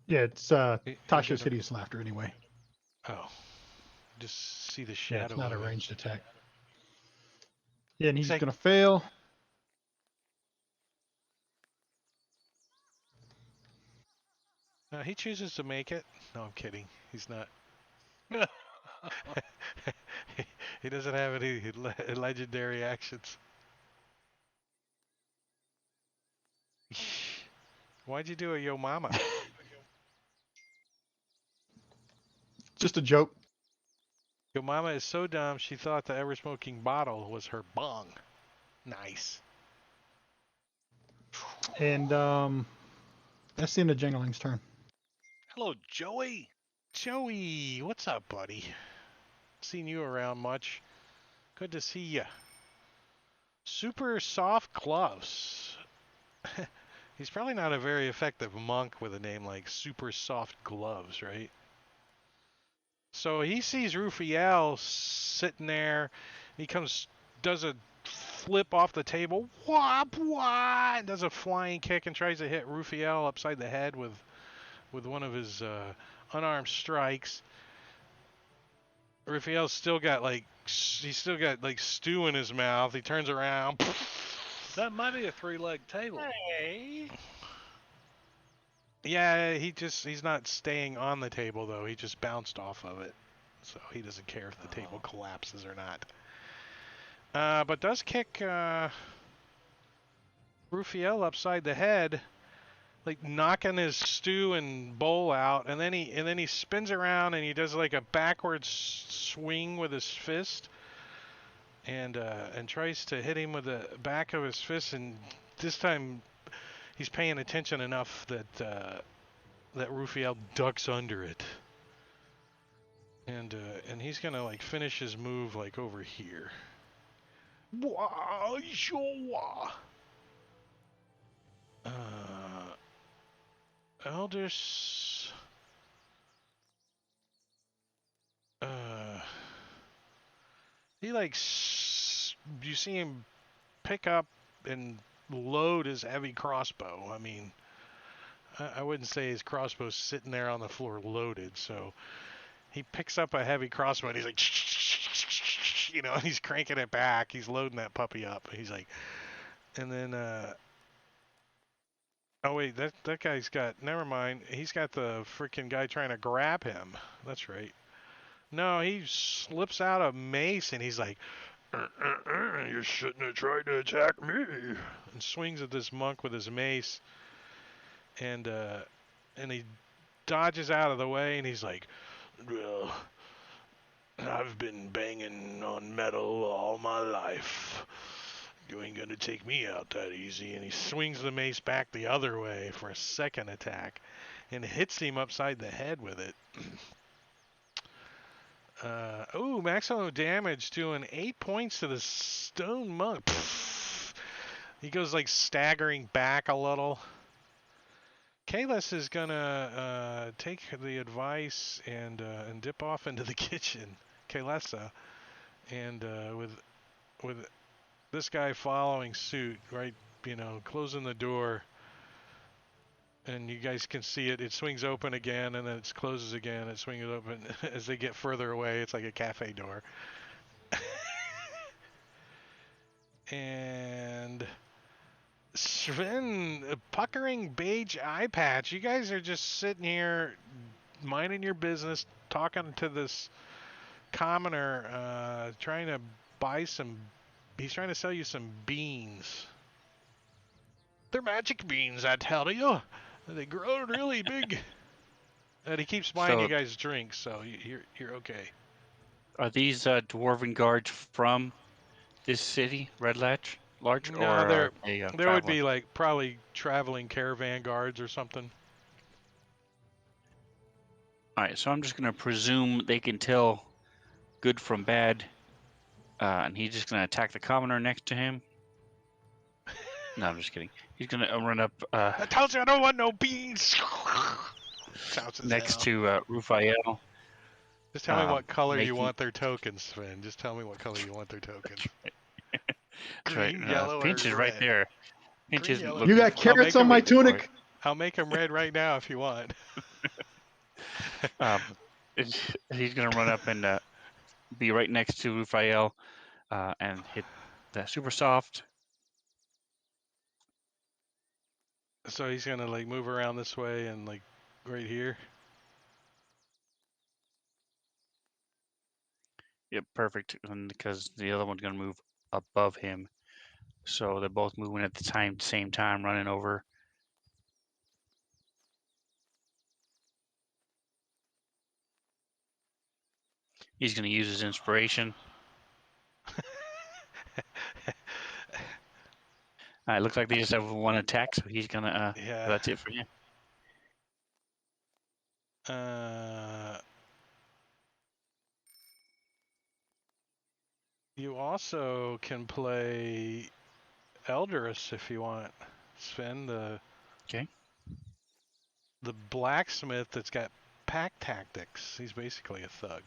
Speaker 1: He
Speaker 3: Tasha's
Speaker 1: doesn't-
Speaker 3: hideous laughter anyway.
Speaker 1: Oh, just see the
Speaker 3: Yeah,
Speaker 1: shadow.
Speaker 3: it's not a
Speaker 1: of it.
Speaker 3: ranged attack. Yeah, and he's
Speaker 1: like-
Speaker 3: gonna fail.
Speaker 1: He chooses to make it. No, I'm kidding. He's not. He doesn't have any legendary actions. Why'd you do a yo mama?
Speaker 3: Just a joke.
Speaker 1: Yo mama is so dumb she thought the ever smoking bottle was her bong. Nice.
Speaker 3: And that's the end of Jangling's turn.
Speaker 2: Hello, Joey.
Speaker 1: Joey, what's up, buddy? Seen you around much. Good to see ya. Super soft gloves. He's probably not a very effective monk with a name like Super Soft Gloves, right? So he sees Rufiel sitting there. He does a flip off the table, whop, whop, and does a flying kick and tries to hit Rufiel upside the head with one of his unarmed strikes. Rufiel's still got stew in his mouth. He turns around.
Speaker 2: That might be a 3-leg table.
Speaker 5: Hey.
Speaker 1: Yeah, he's not staying on the table though. He just bounced off of it, so he doesn't care if the table collapses or not. But does kick Rufiel upside the head, like knocking his stew and bowl out, and then he spins around and he does like a backwards swing with his fist, and tries to hit him with the back of his fist, and this time he's paying attention enough that Rufiel ducks under it, and he's gonna like finish his move like over here. Elders. He you see him pick up and load his heavy crossbow. I mean, I wouldn't say his crossbow's sitting there on the floor loaded, so he picks up a heavy crossbow and he's like, he's cranking it back. He's loading that puppy up. He's like, and then, oh wait, that guy's got, never mind. He's got the freaking guy trying to grab him. That's right. No, he slips out a mace and he's like, You shouldn't have tried to attack me. And swings at this monk with his mace. And he dodges out of the way, and he's like, well, I've been banging on metal all my life. You ain't gonna take me out that easy. And he swings the mace back the other way for a second attack and hits him upside the head with it. Maximum damage doing 8 points to the stone monk. He goes like staggering back a little. Kalis is gonna take the advice and dip off into the kitchen. Kalesa, and with this guy following suit, right? Closing the door, and you guys can see it. It swings open again, and then it closes again. It swings open as they get further away. It's like a cafe door. And Sven, puckering beige eye patch. You guys are just sitting here minding your business, talking to this commoner, trying to buy some. He's trying to sell you some beans. They're magic beans, I tell you. They grow really big. And he keeps buying you guys drinks, so you're okay.
Speaker 6: Are these dwarven guards from this city, Red Larch,
Speaker 1: No,
Speaker 6: or
Speaker 1: there would
Speaker 6: traveling?
Speaker 1: be like probably traveling caravan guards or something.
Speaker 6: All right, so I'm just gonna presume they can tell good from bad, and he's just gonna attack the commoner next to him. No, I'm just kidding. He's gonna run up
Speaker 1: I told you I don't want no beans.
Speaker 6: next to Raphael.
Speaker 1: Just tell me what color you
Speaker 6: making-
Speaker 1: want their tokens, Sven. Just tell me what color you want their tokens.
Speaker 6: That's
Speaker 1: Green,
Speaker 6: right.
Speaker 1: yellow,
Speaker 6: Pinch
Speaker 1: or
Speaker 6: is right
Speaker 1: red?
Speaker 6: there. Pinch
Speaker 1: Green,
Speaker 6: isn't
Speaker 1: yellow,
Speaker 6: looking.
Speaker 3: You got carrots on my tunic?
Speaker 1: I'll make them red right now if you want.
Speaker 6: He's gonna run up and be right next to Raphael and hit that super soft.
Speaker 1: So he's gonna like move around this way and like right here.
Speaker 6: Yep, perfect. And because the other one's gonna move above him, so they're both moving at the same time, running over. He's gonna use his inspiration. It looks like they just have one attack, so he's gonna.
Speaker 1: Yeah.
Speaker 6: That's it for him.
Speaker 1: You also can play Eldris if you want, Sven. The blacksmith that's got pack tactics. He's basically a thug.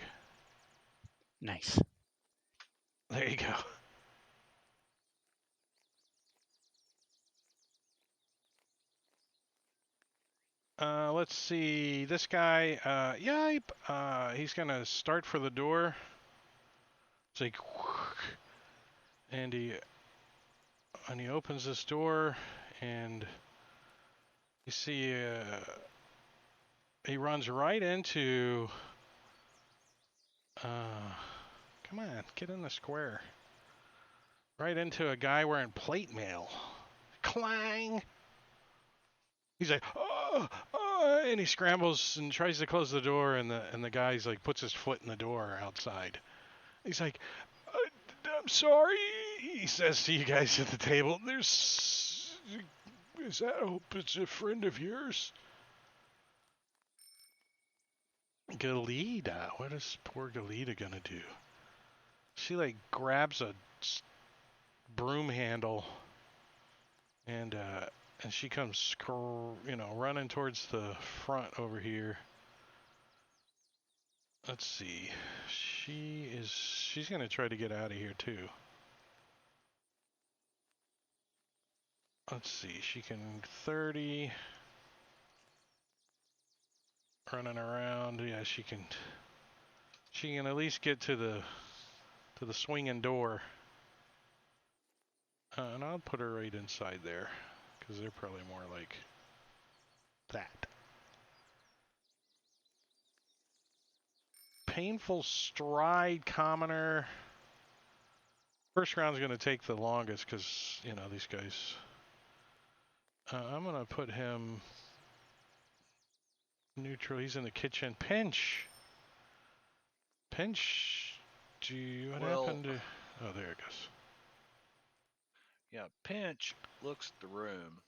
Speaker 6: Nice.
Speaker 1: There you go. Let's see. This guy, he's gonna start for the door. It's like, and he opens this door, and you see he runs right into. Come on, get in the square. Right into a guy wearing plate mail. Clang! He's like, oh, and he scrambles and tries to close the door, and the guy's like puts his foot in the door outside. He's like, I'm sorry, he says to you guys at the table. Is that, I hope it's a friend of yours? Galida, what is poor Galida gonna do? She like grabs a broom handle and she comes running towards the front over here. Let's see. She's gonna try to get out of here too. Let's see, she can 30 running around. Yeah, she can at least get to the swinging door. And I'll put her right inside there, because they're probably more like that. Painful stride, commoner. First round's going to take the longest because, you know, these guys. I'm going to put him neutral. He's in the kitchen. Pinch. Pinch. What happened to... Oh, there it goes.
Speaker 2: Yeah, Pinch looks at the room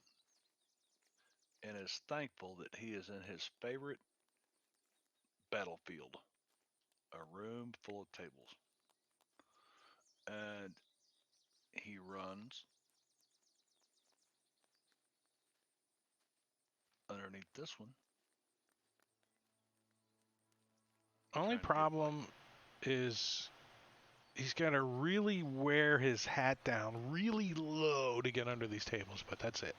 Speaker 2: and is thankful that he is in his favorite battlefield, a room full of tables. And he runs underneath this one.
Speaker 1: Only
Speaker 2: Trying to get
Speaker 1: problem is he's got to really wear his hat down really low to get under these tables, but that's it.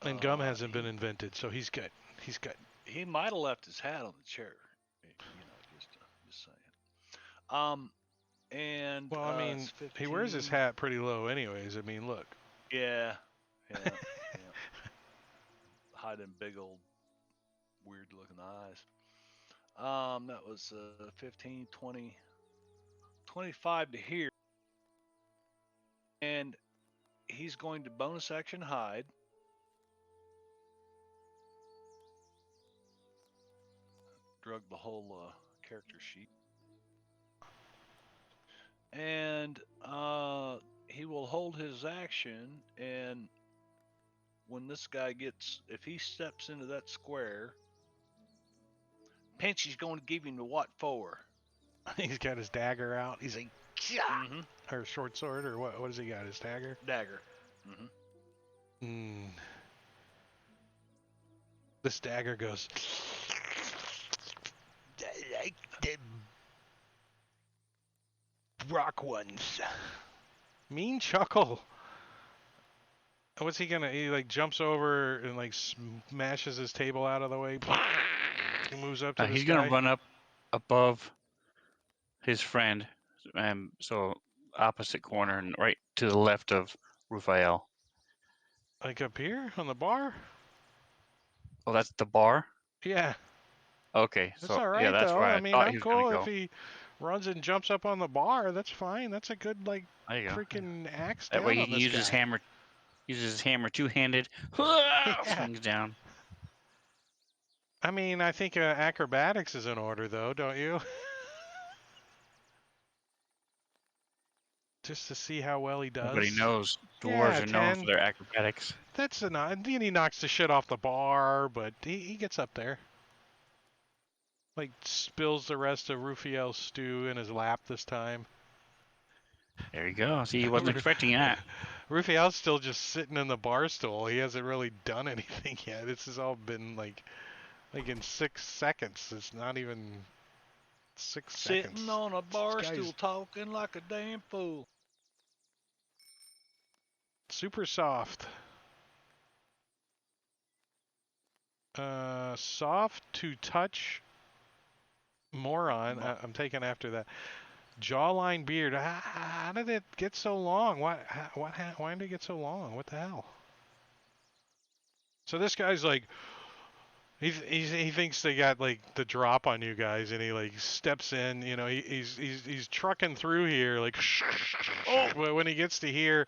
Speaker 1: And gum hasn't been invented, so he's good. He's good.
Speaker 2: He might have left his hat on the chair. You know, just saying. And
Speaker 1: Well, I mean,
Speaker 2: it's
Speaker 1: he wears his
Speaker 2: 15.
Speaker 1: hat pretty low, anyways. I mean, look.
Speaker 2: Yeah. Yeah. Hiding big old weird looking eyes. That was 15, 20, 25 to here. And he's going to bonus action hide. Drug the whole character sheet. And he will hold his action, and when this guy if he steps into that square, Pinchy's going to give him the what for?
Speaker 1: He's got his dagger out. He's like,
Speaker 2: Mm-hmm.
Speaker 1: or short sword, or what? What does he got? His dagger?
Speaker 2: Dagger. Mm-hmm.
Speaker 1: This dagger goes. I like the rock ones. Mean chuckle. What's he gonna? He like jumps over and like smashes his table out of the way. He moves up to this
Speaker 6: He's
Speaker 1: guy.
Speaker 6: gonna run up above his friend, so opposite corner and right to the left of Raphael.
Speaker 1: Like up here on the bar?
Speaker 6: Oh, that's the bar?
Speaker 1: Yeah.
Speaker 6: Okay,
Speaker 1: That's
Speaker 6: so
Speaker 1: all right,
Speaker 6: yeah, that's
Speaker 1: though.
Speaker 6: where
Speaker 1: I
Speaker 6: I
Speaker 1: mean,
Speaker 6: thought
Speaker 1: I'm
Speaker 6: he was
Speaker 1: cool
Speaker 6: gonna
Speaker 1: if
Speaker 6: go.
Speaker 1: he runs and jumps up on the bar. That's fine. That's a good, like,
Speaker 6: There you go.
Speaker 1: freaking axe
Speaker 6: That
Speaker 1: down
Speaker 6: way he
Speaker 1: on
Speaker 6: can
Speaker 1: this
Speaker 6: use his
Speaker 1: guy.
Speaker 6: hammer. Uses his hammer two-handed.
Speaker 1: Yeah.
Speaker 6: Swings down.
Speaker 1: I mean, I think acrobatics is in order, though, don't you? Just to see how well he does.
Speaker 6: Everybody knows
Speaker 1: Yeah,
Speaker 6: dwarves are known
Speaker 1: 10.
Speaker 6: for their acrobatics.
Speaker 1: That's enough. And then he knocks the shit off the bar, but he gets up there. Like, spills the rest of Raphael's stew in his lap this time.
Speaker 6: There you go. See, he wasn't expecting that.
Speaker 1: Raphael's still just sitting in the bar stool. He hasn't really done anything yet. This has all been like in 6 seconds. It's not even 6 seconds.
Speaker 2: Sitting on a bar
Speaker 1: This guy's
Speaker 2: stool talking like a damn fool.
Speaker 1: super soft. Soft to touch. Moron. I'm taking after that. Jawline beard. How did it get so long? Why did it get so long? What the hell? So this guy's like, he thinks they got like the drop on you guys, and he like steps in. You know, he's trucking through here like. But when he gets to here,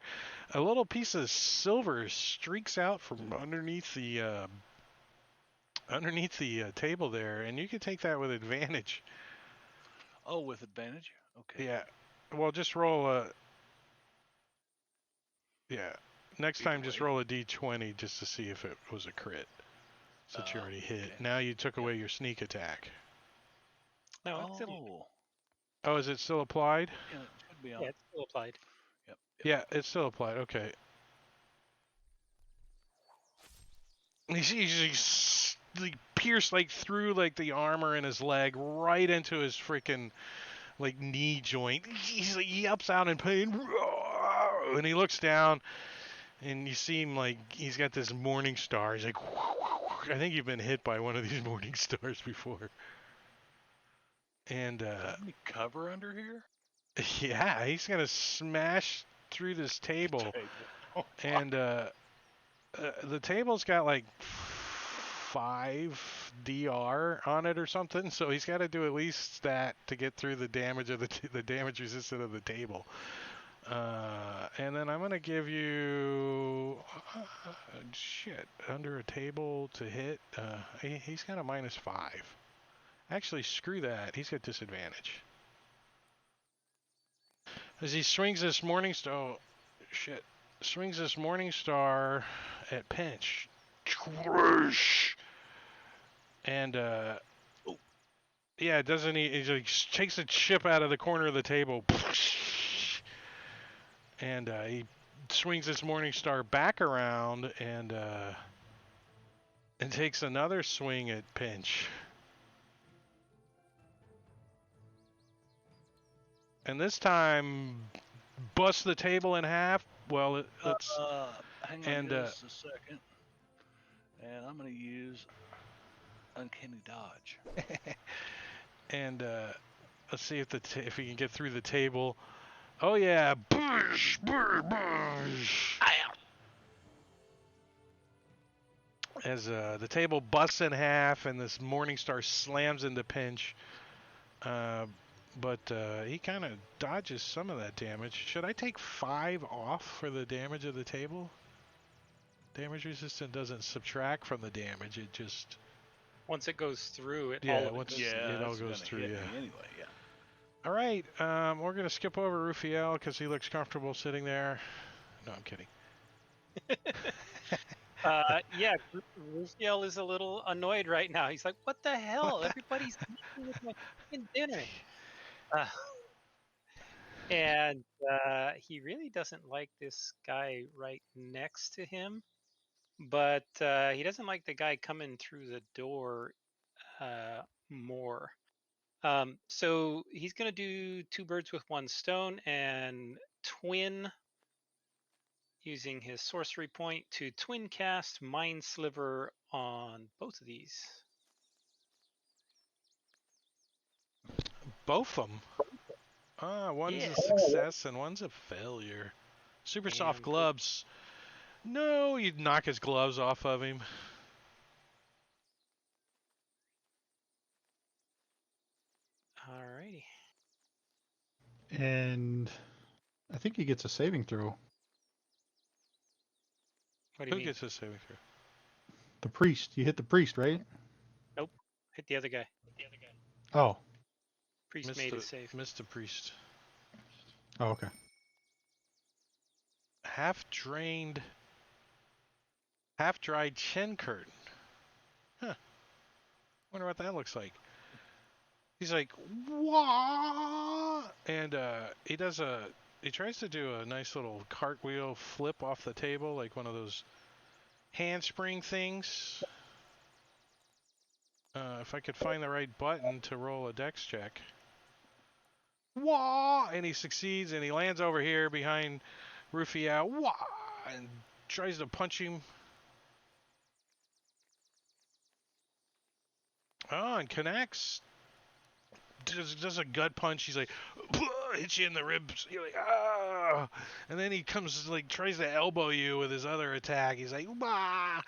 Speaker 1: a little piece of silver streaks out from underneath the table there, and you can take that with advantage.
Speaker 2: Oh, with advantage? Okay.
Speaker 1: Yeah. Well, just roll a. Yeah. Next time, just roll a d20 just to see if it was a crit. Since you already hit.
Speaker 2: Okay.
Speaker 1: Now you took away your sneak attack.
Speaker 5: No, it's still,
Speaker 1: Oh, is it still applied?
Speaker 2: Yeah, it should be on.
Speaker 5: yeah, it's still applied.
Speaker 2: Yep.
Speaker 1: Yeah, it's still applied. Okay. He's like pierced like through like the armor in his leg right into his freaking like knee joint. He's like, he yelps out in pain, and he looks down, and you see him like he's got this morning star. He's like, I think you've been hit by one of these morning stars before. And
Speaker 2: Any cover under here?
Speaker 1: yeah, he's gonna smash through this table, and the table's got like 5 DR on it or something. So he's got to do at least that to get through the damage of the damage resistant of the table. And then I'm gonna give you shit under a table to hit. He's got a -5. Actually, screw that. He's got disadvantage. As he swings this Morningstar, oh, shit. Swings this Morningstar at pinch. And, yeah, doesn't he like, takes a chip out of the corner of the table. And he swings this Morningstar back around and takes another swing at pinch. And this time, bust the table in half. Well, let's.
Speaker 2: Hang on just a second. And I'm going to use Uncanny Dodge.
Speaker 1: And let's see if he can get through the table. Oh yeah! Bush, bush, bush. As the table busts in half and this Morningstar slams into pinch. But he kind of dodges some of that damage. Should I take 5 off for the damage of the table? Damage resistant doesn't subtract from the damage. It just...
Speaker 5: Once it goes through, it
Speaker 1: Yeah,
Speaker 5: all
Speaker 1: once
Speaker 2: Yeah,
Speaker 1: it all
Speaker 2: that's
Speaker 1: goes
Speaker 2: gonna
Speaker 1: through,
Speaker 2: hit
Speaker 1: yeah.
Speaker 2: me anyway, yeah.
Speaker 1: All right, we're going to skip over Rufiel because he looks comfortable sitting there. No, I'm kidding.
Speaker 5: Yeah, Rufiel is a little annoyed right now. He's like, "What the hell? Everybody's eating with my fucking dinner." And he really doesn't like this guy right next to him, but he doesn't like the guy coming through the door more. So he's going to do 2 birds with 1 stone and twin, using his sorcery point to twin cast Mind Sliver on both of these.
Speaker 1: Both of them? One's
Speaker 5: Yeah.
Speaker 1: a success and one's a failure. Super soft
Speaker 5: And-
Speaker 1: gloves. No, you'd knock his gloves off of him.
Speaker 5: Alrighty.
Speaker 3: And I think he gets a saving throw.
Speaker 5: What do you
Speaker 1: Who
Speaker 5: mean?
Speaker 1: gets his saving throw?
Speaker 3: The priest. You hit the priest, right?
Speaker 5: Hit the other guy.
Speaker 3: Oh.
Speaker 5: Priest
Speaker 1: Missed
Speaker 5: made
Speaker 1: the,
Speaker 5: a save.
Speaker 1: missed the priest.
Speaker 3: Oh, okay.
Speaker 1: Half-dried chin curtain. Huh. Wonder what that looks like. He's like, wah! And he tries to do a nice little cartwheel flip off the table, like one of those handspring things. If I could find the right button to roll a dex check. Wah! And he succeeds, and he lands over here behind Rufiel. Wah! And tries to punch him. Oh, and connects. Does a gut punch. He's like, hits you in the ribs. You're like, ah! And then he comes, like, tries to elbow you with his other attack. He's like, bah!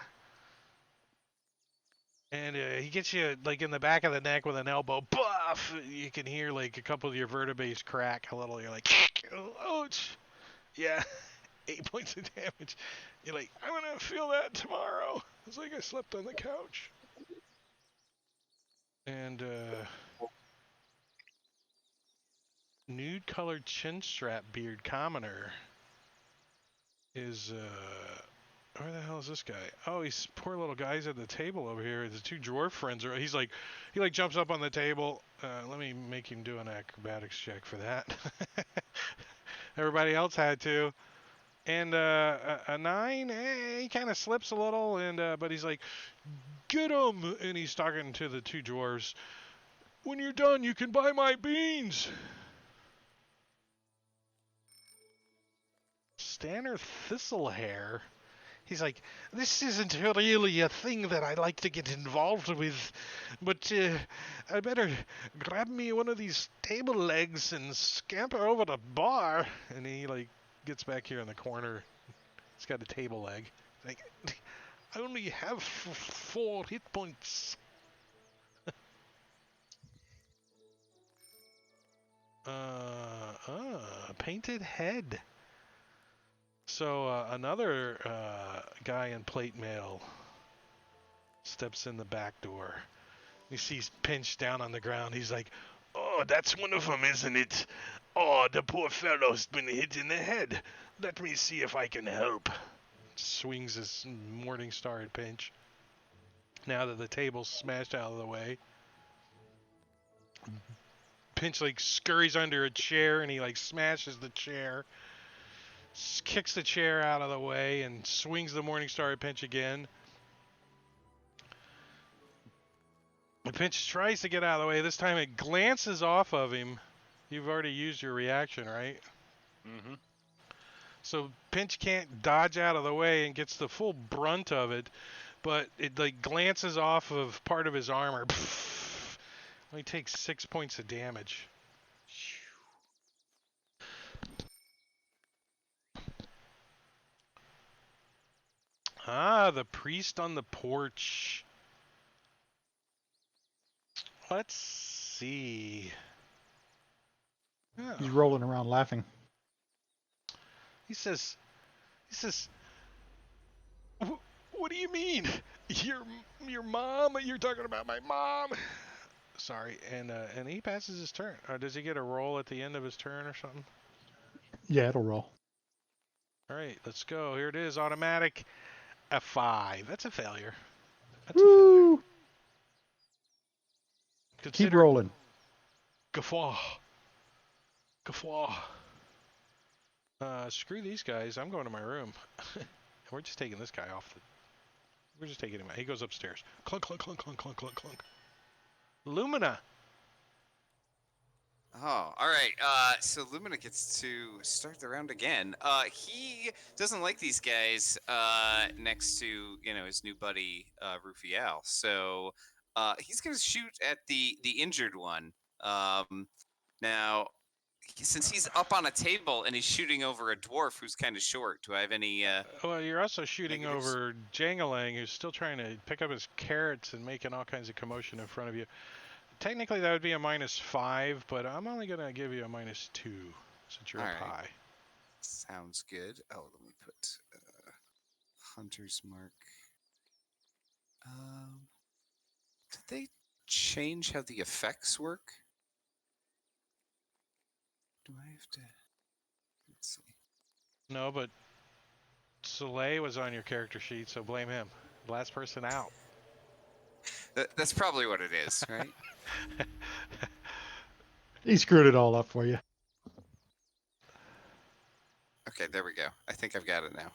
Speaker 1: And he gets you, like, in the back of the neck with an elbow. Buff! You can hear, like, a couple of your vertebrae crack a little. You're like, ouch! Yeah, 8 points of damage. You're like, I'm gonna feel that tomorrow. It's like I slept on the couch. And, nude colored chin strap beard commoner is where the hell is this guy? Oh, he's poor little guy's at the table over here. The 2 dwarf friends are. He jumps up on the table. Let me make him do an acrobatics check for that. Everybody else had to. And a 9, he kind of slips a little, and but he's like, get him! And he's talking to the 2 dwarves. When you're done, you can buy my beans. Stanner Thistlehair. He's like, this isn't really a thing that I like to get involved with, but I better grab me one of these table legs and scamper over the bar. And he, like, gets back here in the corner. He's got a table leg. Like, I only have 4 hit points. Painted head. So another guy in plate mail steps in the back door. He sees Pinch down on the ground. He's like, "Oh, that's one of them, isn't it? Oh, the poor fellow's been hit in the head. Let me see if I can help." Swings his Morning Star at Pinch. Now that the table's smashed out of the way, Pinch like scurries under a chair and he like smashes the chair, kicks the chair out of the way, and swings the Morning Star at Pinch again. The Pinch tries to get out of the way. This time it glances off of him. You've already used your reaction, right?
Speaker 2: Mm-hmm.
Speaker 1: So Pinch can't dodge out of the way and gets the full brunt of it, but it like glances off of part of his armor. Only takes 6 points of damage. Ah, the priest on the porch. Let's see. Oh.
Speaker 3: He's rolling around laughing.
Speaker 1: He says, what do you mean? Your mom? You're talking about my mom? Sorry, and he passes his turn. Does he get a roll at the end of his turn or something?
Speaker 3: Yeah, it'll roll.
Speaker 1: All right, let's go. Here it is, automatic. A 5. That's a failure. That's
Speaker 3: Woo!
Speaker 1: a failure.
Speaker 3: Keep rolling.
Speaker 1: Guffaw. Screw these guys. I'm going to my room. We're just taking this guy off. We're just taking him out. He goes upstairs. Clunk, clunk, clunk, clunk, clunk, clunk, clunk. Lumina.
Speaker 4: Oh, all right. So Lumina gets to start the round again. He doesn't like these guys next to his new buddy Rufiel. So he's gonna shoot at the injured one. Now, since he's up on a table and he's shooting over a dwarf who's kind of short, do I have any?
Speaker 1: Well, you're also shooting
Speaker 4: negatives?
Speaker 1: over Jangalang, who's still trying to pick up his carrots and making all kinds of commotion in front of you. Technically, that would be a -5, but I'm only going to give you a -2 since you're
Speaker 4: All
Speaker 1: up
Speaker 4: right.
Speaker 1: high.
Speaker 4: Sounds good. Oh, let me put Hunter's Mark. Did they change how the effects work? Do I have to? Let's see.
Speaker 1: No, but Soleil was on your character sheet, so blame him. Last person out.
Speaker 4: That's probably what it is, right?
Speaker 3: He screwed it all up for you.
Speaker 4: Okay, there we go. I think I've got it now.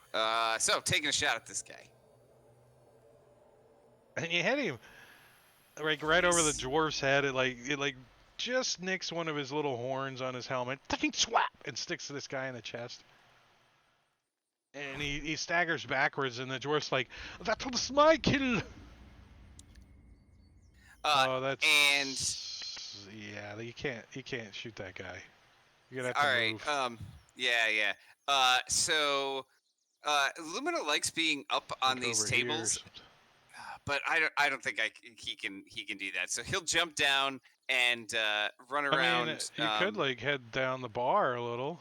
Speaker 4: So taking a shot at this guy.
Speaker 1: And you hit him like right over the dwarf's head. It like just nicks one of his little horns on his helmet. Fucking swap! And sticks to this guy in the chest. And he staggers backwards, and the dwarf's like, "That was my kill." Oh, that's yeah. You can't shoot that guy. You're gonna have to move.
Speaker 4: All right. Yeah. So Lumina likes being up on
Speaker 1: Look
Speaker 4: these
Speaker 1: over here or
Speaker 4: tables,
Speaker 1: something.
Speaker 4: but I don't think he can do that. So he'll jump down and run around.
Speaker 1: I mean, you could like head down the bar a little.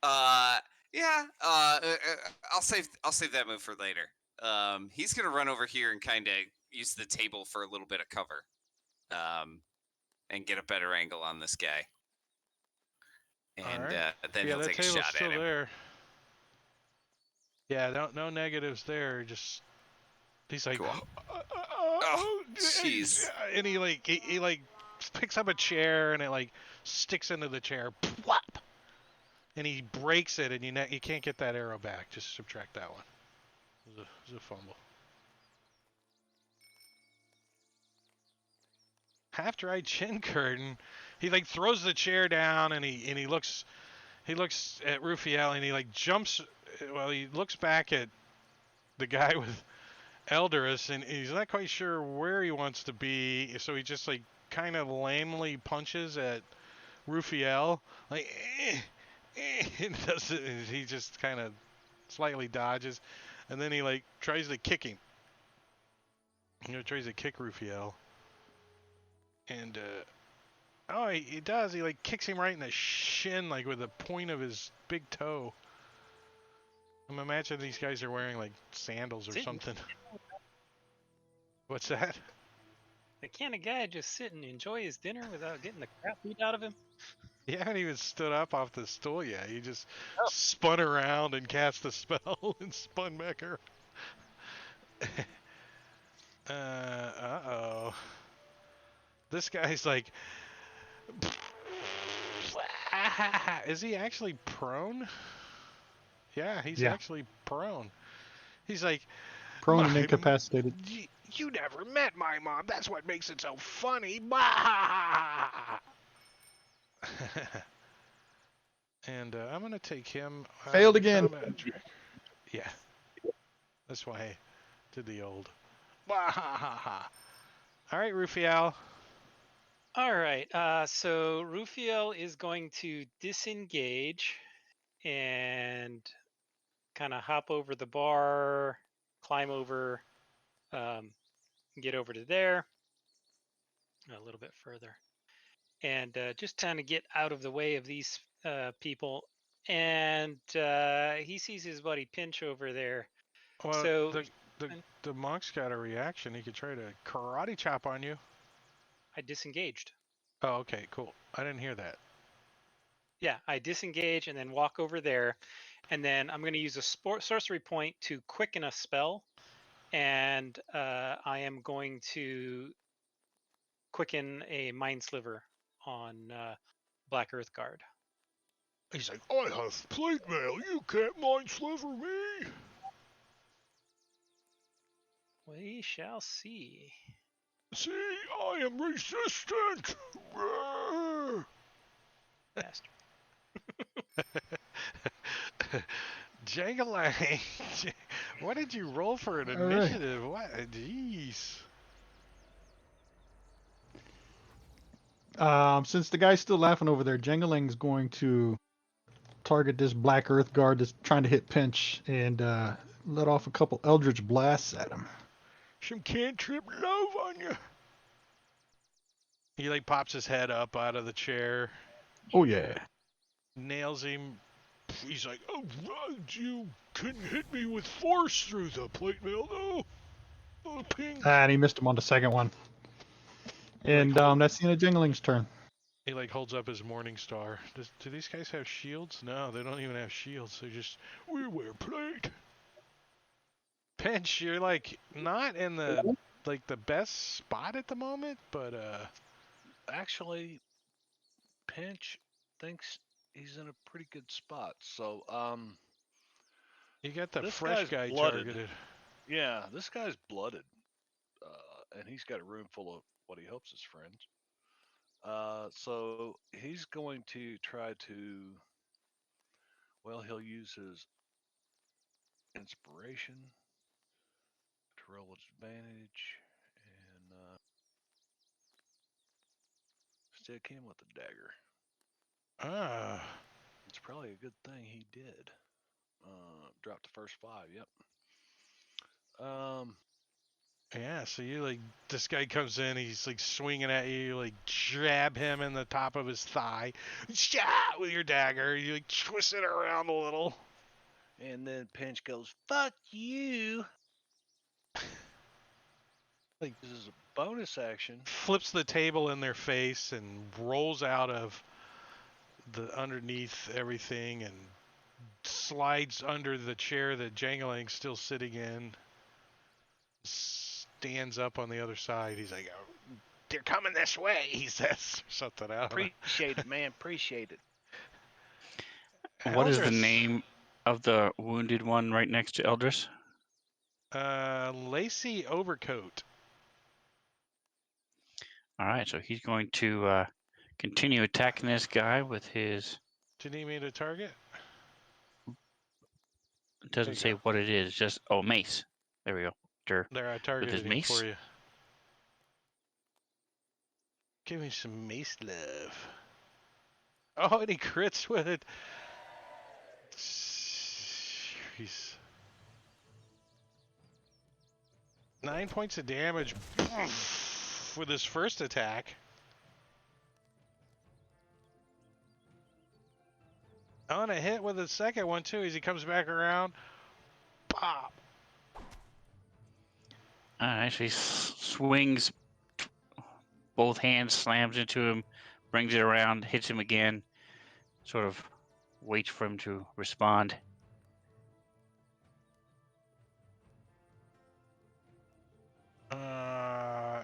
Speaker 4: Yeah. I'll save that move for later. He's gonna run over here and kind of use the table for a little bit of cover, and get a better angle on this guy. And
Speaker 1: right.
Speaker 4: then
Speaker 1: Yeah,
Speaker 4: he'll
Speaker 1: that
Speaker 4: take a
Speaker 1: table's
Speaker 4: shot
Speaker 1: still
Speaker 4: at him.
Speaker 1: there. Yeah, no negatives there. Just he's like,
Speaker 4: Cool. Oh, jeez.
Speaker 1: and he like picks up a chair and it like sticks into the chair. Plop! And he breaks it, and you can't get that arrow back. Just subtract that one. It was a fumble. Half-dry chin curtain. He like throws the chair down, and he looks at Rufiel, and he like jumps. Well, he looks back at the guy with Elderus, and he's not quite sure where he wants to be. So he just like kind of lamely punches at Rufiel, like. He just kind of slightly dodges. and then he like tries to kick him. Tries to kick Rufiel, and oh, he does. He like kicks him right in the shin, like with the point of his big toe. I'm imagining these guys are wearing like sandals or something. What's that?
Speaker 5: The kind of guy just sit and enjoy his dinner without getting the crap beat out of him.
Speaker 1: He hadn't even stood up off the stool yet. He just spun around and cast a spell and spun back around. Uh-oh. This guy's like... Is he actually prone? Yeah, he's actually prone. He's like...
Speaker 3: Prone and incapacitated.
Speaker 1: You never met my mom. That's what makes it so funny. And I'm going to take him...
Speaker 3: Failed again.
Speaker 1: Yeah. That's why I did the old... All right, Rufiel.
Speaker 5: All right. So Rufiel is going to disengage and kind of hop over the bar, climb over, get over to there, a little bit further, and just kind of get out of the way of these people. And he sees his buddy Pinch over there.
Speaker 1: Well,
Speaker 5: So
Speaker 1: the monk's got a reaction. He could try to karate chop on you.
Speaker 5: I disengaged.
Speaker 1: Oh, okay, cool. I didn't hear that.
Speaker 5: Yeah, I disengage and then walk over there, and then I'm going to use a sorcery point to quicken a spell, and I am going to quicken a Mind Sliver on Black Earth Guard.
Speaker 1: He's like, I have plate mail. You can't mind sliver me.
Speaker 5: We shall see.
Speaker 1: See, I am resistant.
Speaker 5: Bastard.
Speaker 1: Jangalang, what did you roll for an initiative? What? Jeez.
Speaker 3: Since the guy's still laughing over there, Jangaling's going to target this Black Earth Guard that's trying to hit Pinch and let off a couple Eldritch Blasts at him.
Speaker 1: Some cantrip love on you. He like pops his head up out of the chair.
Speaker 3: Oh yeah.
Speaker 1: Nails him. He's like, oh, you couldn't hit me with force through the plate mail, though. Oh, ping.
Speaker 3: And he missed him on the second one. And that's the end of Jangaling's turn.
Speaker 1: He like holds up his morning star. Do these guys have shields? No, they don't even have shields. They just, we wear plate. Pinch, you're like not in the like the best spot at the moment, but
Speaker 2: Actually, Pinch thinks he's in a pretty good spot. So,
Speaker 1: you got the
Speaker 2: this
Speaker 1: fresh
Speaker 2: guy's
Speaker 1: guy
Speaker 2: blooded.
Speaker 1: targeted.
Speaker 2: Yeah, this guy's blooded, and he's got a room full of what he hopes is friends. So he's going to try to. Well, he'll use his inspiration to roll advantage, and stick him with the dagger.
Speaker 1: Ah.
Speaker 2: It's probably a good thing he did. Dropped the first 5. Yep.
Speaker 1: Yeah, so you like, this guy comes in, he's like swinging at you, like jab him in the top of his thigh, shot with your dagger, you like twist it around a little.
Speaker 2: And then Pinch goes, fuck you.
Speaker 1: Like,
Speaker 2: this is a bonus action.
Speaker 1: Flips the table in their face and rolls out of the underneath everything and slides under the chair that Jangaling's still sitting in. Stands up on the other side. He's like, oh, they're coming this way, he says. Something out.
Speaker 2: Appreciate it, man. Appreciate it.
Speaker 6: What is the name of the wounded one right next to Eldris?
Speaker 1: Lacey Overcoat.
Speaker 6: All right, so he's going to continue attacking this guy with his...
Speaker 1: Do you need me to target?
Speaker 6: It doesn't say what it is, just... Oh, mace. There we go.
Speaker 1: There, I targeted him
Speaker 6: mace?
Speaker 1: for you. Give me some mace love. Oh, and he crits with it. He's... 9 points of damage with his first attack. On a hit with his second one, too, as he comes back around. Pop!
Speaker 6: Alright, so he swings, both hands, slams into him, brings it around, hits him again, sort of waits for him to respond.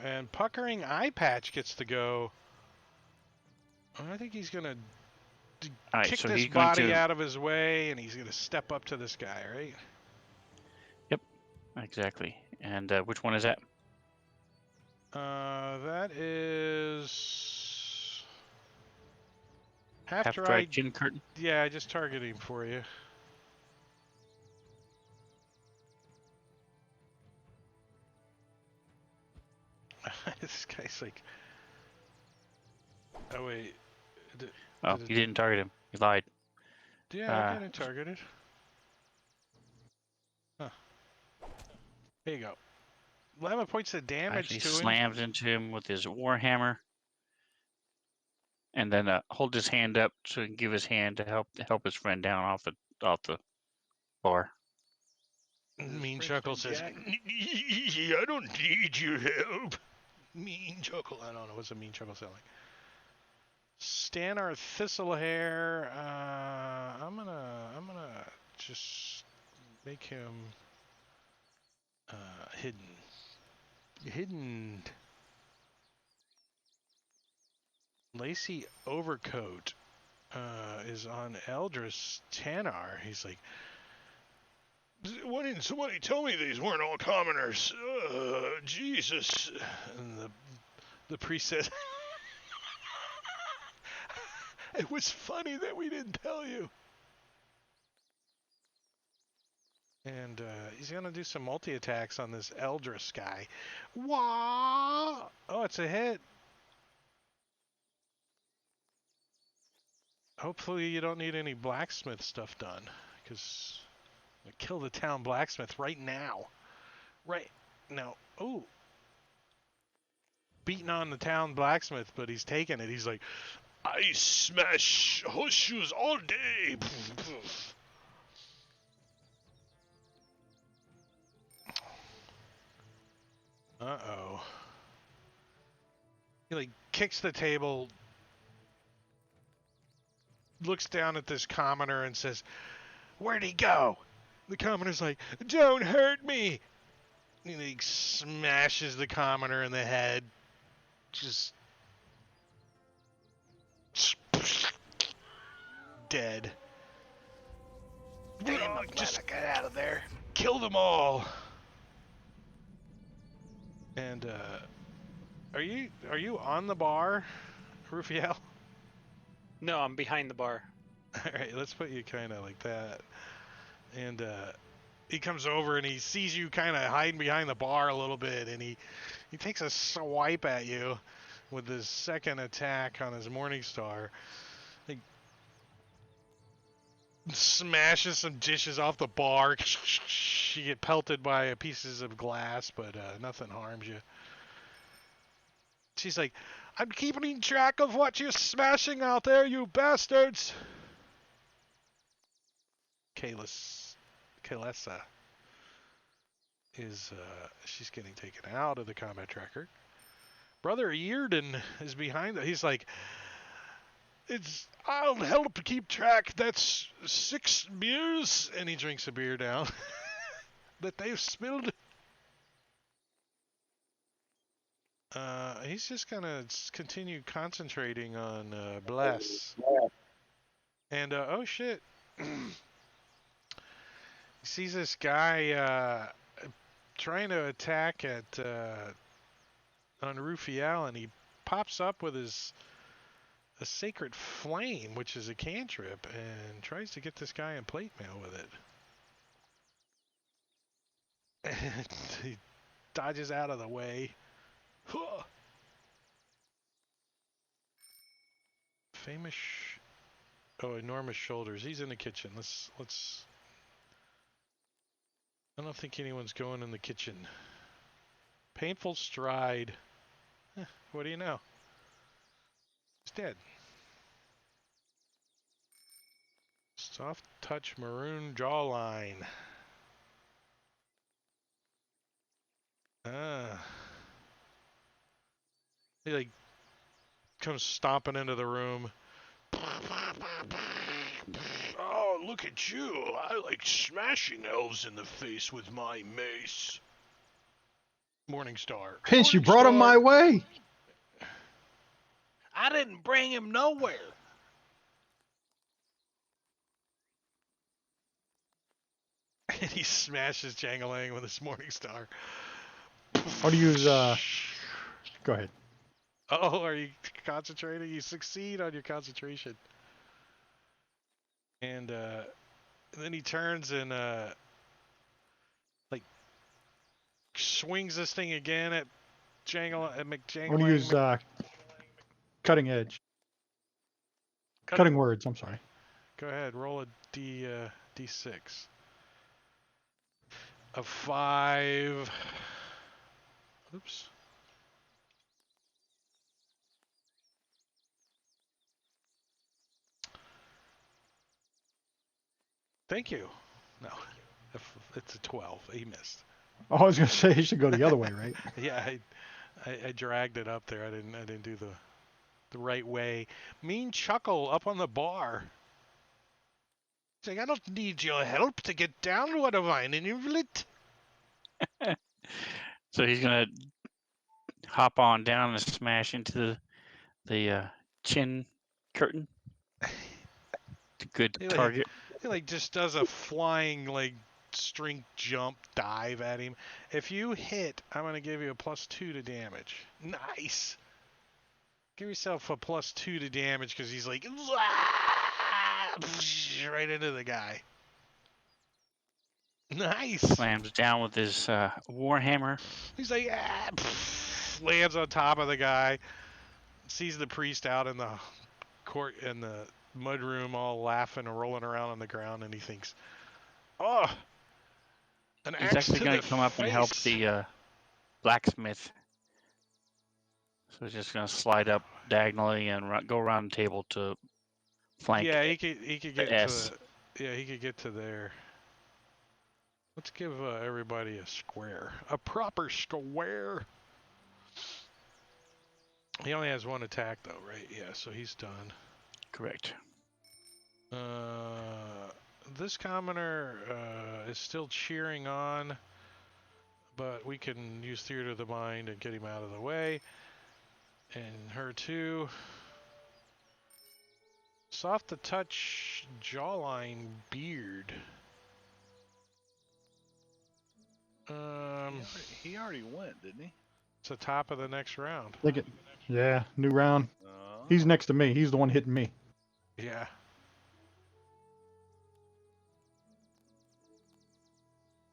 Speaker 1: And Puckering Eye Patch gets to go. I think he's going to
Speaker 6: Alright,
Speaker 1: kick
Speaker 6: so
Speaker 1: this
Speaker 6: he's going
Speaker 1: body
Speaker 6: to...
Speaker 1: out of his way, and he's going to step up to this guy, right?
Speaker 6: Yep, exactly. And which one is that?
Speaker 1: That is...
Speaker 6: Half dry gin curtain?
Speaker 1: Yeah, I just targeted him for you. This guy's like... Oh, wait.
Speaker 6: Oh, you didn't target him. You lied.
Speaker 1: Yeah, I got him targeted. Huh. There you go. 11 points of damage
Speaker 6: He
Speaker 1: to him.
Speaker 6: slams into him with his warhammer. And then hold his hand up so he can give his hand to help his friend down off the bar.
Speaker 1: Mean Chuckle says, I don't need your help. Mean Chuckle. I don't know. What's a Mean Chuckle sound like? Stannar Thistlehair. I'm gonna just make him hidden. Hidden. Lacy Overcoat is on Eldris Tannar. He's like, why didn't somebody tell me these weren't all commoners? Jesus. And the priest says, it was funny that we didn't tell you. And he's going to do some multi-attacks on this Eldris guy. Wah! Oh, it's a hit. Hopefully you don't need any blacksmith stuff done, because I'm going to kill the town blacksmith right now. Right now. Ooh. Beating on the town blacksmith, but he's taking it. He's like, I smash horseshoes all day. Uh-oh. He, like, kicks the table, looks down at this commoner and says, where'd he go? The commoner's like, don't hurt me. And he smashes the commoner in the head. Just dead. Damn, I'm glad I got out of there. Kill them all. And are you on the bar, Rufiel?
Speaker 5: No, I'm behind the bar.
Speaker 1: All right, let's put you kind of like that. And he comes over and he sees you kind of hiding behind the bar a little bit, and he takes a swipe at you with his second attack on his Morningstar. He smashes some dishes off the bar. You get pelted by pieces of glass, but nothing harms you. She's like, I'm keeping track of what you're smashing out there, you bastards. Kaelessa is, she's getting taken out of the combat tracker. Brother Earden is behind it. He's like, I'll help keep track. That's 6 beers. And he drinks a beer down that they've spilled. He's just gonna continue concentrating on Bless. And oh shit, he sees this guy trying to attack at on Rufiel, and he pops up with a Sacred Flame, which is a cantrip, and tries to get this guy in plate mail with it. And he dodges out of the way. Famous. Enormous shoulders. He's in the kitchen. Let's. I don't think anyone's going in the kitchen. Painful stride. What do you know? He's dead. Soft touch maroon jawline. He like comes stomping into the room. Oh, look at you. I like smashing elves in the face with my mace. Morningstar.
Speaker 3: Pinch, you brought him my way.
Speaker 2: I didn't bring him nowhere.
Speaker 1: And he smashes Jangalang with his Morningstar.
Speaker 3: How do you use, go ahead.
Speaker 1: Oh, are you concentrating? You succeed on your concentration. And then he turns and like swings this thing again at McJangalang.
Speaker 3: How do you use, cutting edge? Cutting words, I'm sorry.
Speaker 1: Go ahead, roll a D6. A 5. Oops. Thank you. No, it's a 12. He missed.
Speaker 3: Oh, I was gonna say you should go the other way, right?
Speaker 1: Yeah, I dragged it up there. I didn't do the right way. Mean chuckle up on the bar. He's like, I don't need your help to get down. What am I, an invalid?
Speaker 6: So he's gonna hop on down and smash into the chin curtain. It's a good target.
Speaker 1: He like just does a flying like string jump dive at him. If you hit, I'm gonna give you a +2 to damage. Nice. Give yourself a +2 to damage because he's like right into the guy. Nice.
Speaker 6: Slams down with his warhammer.
Speaker 1: He's like lands on top of the guy. Sees the priest out in the court in the mud room all laughing and rolling around on the ground, and he thinks, oh, an
Speaker 6: He's
Speaker 1: axe
Speaker 6: actually
Speaker 1: to
Speaker 6: going
Speaker 1: the
Speaker 6: to come up and help
Speaker 1: face.
Speaker 6: the blacksmith. So he's just going to slide up diagonally and go around the table to flank.
Speaker 1: Yeah, he could get
Speaker 6: S.
Speaker 1: he could get to there. Let's give everybody a square, a proper square. He only has one attack though, right? Yeah, so he's done.
Speaker 6: Correct.
Speaker 1: This commoner is still cheering on, but we can use theater of the mind and get him out of the way. And her too. Soft to touch jawline beard.
Speaker 2: He already went, didn't he?
Speaker 1: It's the top of the next round.
Speaker 3: Yeah, new round.
Speaker 2: Oh.
Speaker 3: He's next to me. He's the one hitting me.
Speaker 1: Yeah.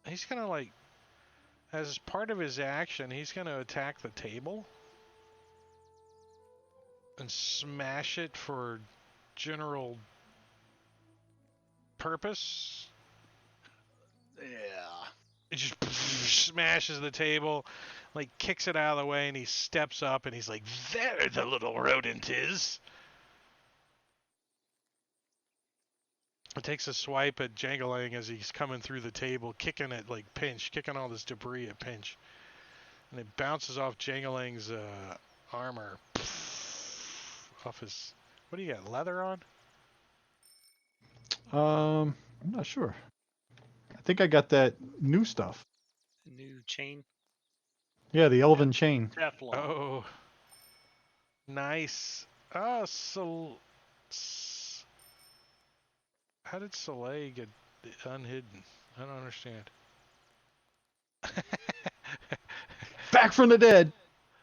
Speaker 1: He's gonna like, as part of his action, he's gonna attack the table and smash it for general purpose.
Speaker 2: Yeah.
Speaker 1: It just smashes the table, like kicks it out of the way, and he steps up and he's like, there the little rodent is. It takes a swipe at Jangalang as he's coming through the table, kicking it like Pinch, kicking all this debris at Pinch. And it bounces off Jangalang's armor. Off his... What do you got, leather on?
Speaker 3: I'm not sure. I think I got that new stuff.
Speaker 5: New chain.
Speaker 3: Yeah, the elven chain.
Speaker 2: Teflon.
Speaker 1: Oh. Nice. Oh, so... How did Soleil get unhidden? I don't understand.
Speaker 3: Back from the dead.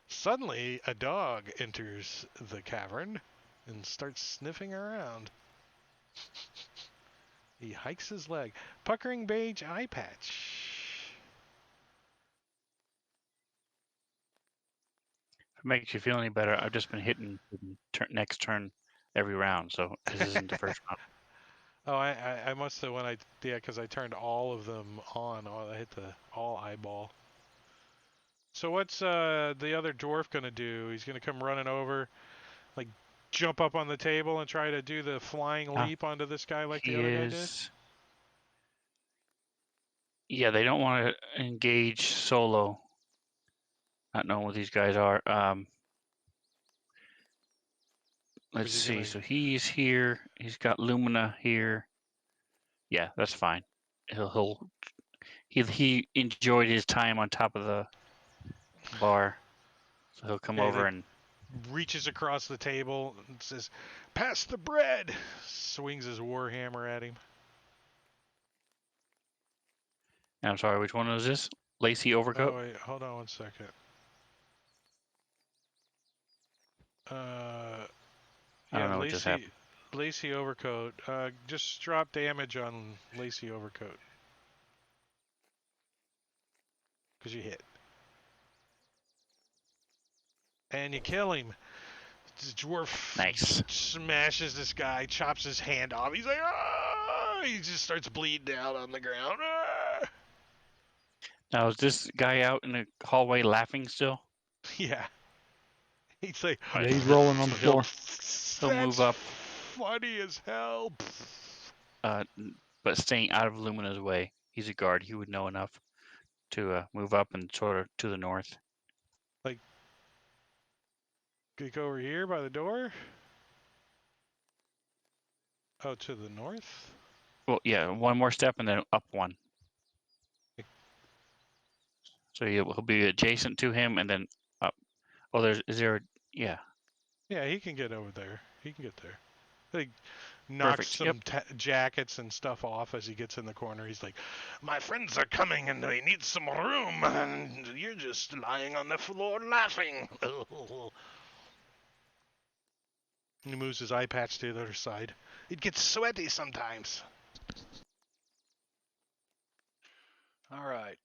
Speaker 1: Suddenly, a dog enters the cavern and starts sniffing around. He hikes his leg. Puckering beige eye patch.
Speaker 6: If it makes you feel any better, I've just been hitting next turn every round, so this isn't the first round.
Speaker 1: Oh, I must have because I turned all of them on. I hit the all eyeball. So what's the other dwarf gonna do? He's gonna come running over, like jump up on the table and try to do the flying leap onto this guy like the
Speaker 6: He
Speaker 1: other guy did?
Speaker 6: is. Yeah, they don't want to engage solo. Not knowing what these guys are. Let's
Speaker 1: he
Speaker 6: see.
Speaker 1: gonna-
Speaker 6: So he's here. He's got Lumina here. Yeah, that's fine. He enjoyed his time on top of the bar, so he'll come
Speaker 1: Okay,
Speaker 6: over
Speaker 1: like
Speaker 6: and
Speaker 1: reaches across the table and says, "Pass the bread!" Swings his warhammer at him.
Speaker 6: I'm sorry, which one was this? Lacy overcoat?
Speaker 1: Oh wait, hold on 1 second.
Speaker 6: I don't
Speaker 1: Yeah,
Speaker 6: know what just happened.
Speaker 1: Lacy overcoat. Just drop damage on Lacy overcoat. Because you hit. And you kill him. This dwarf
Speaker 6: Nice.
Speaker 1: smashes this guy, chops his hand off. He's like, ah! He just starts bleeding out on the ground. Ah!
Speaker 6: Now, is this guy out in the hallway laughing still?
Speaker 1: Yeah. He's like,
Speaker 3: Yeah, he's rolling on the
Speaker 6: He'll-
Speaker 3: floor.
Speaker 6: he'll move
Speaker 1: "That's
Speaker 6: up.
Speaker 1: funny as hell."
Speaker 6: But staying out of Lumina's way. He's a guard. He would know enough to move up and sort of to the north.
Speaker 1: Like, go over here by the door? Oh, to the north?
Speaker 6: Well, yeah, one more step and then up one. So he'll be adjacent to him and then up. Oh, is there? Yeah.
Speaker 1: Yeah, he can get over there. He can get there. Like, knocks
Speaker 6: Perfect.
Speaker 1: some jackets and stuff off as he gets in the corner. He's like, "My friends are coming and they need some room, and you're just lying on the floor laughing." He moves his eye patch to the other side. It gets sweaty sometimes.
Speaker 2: All right.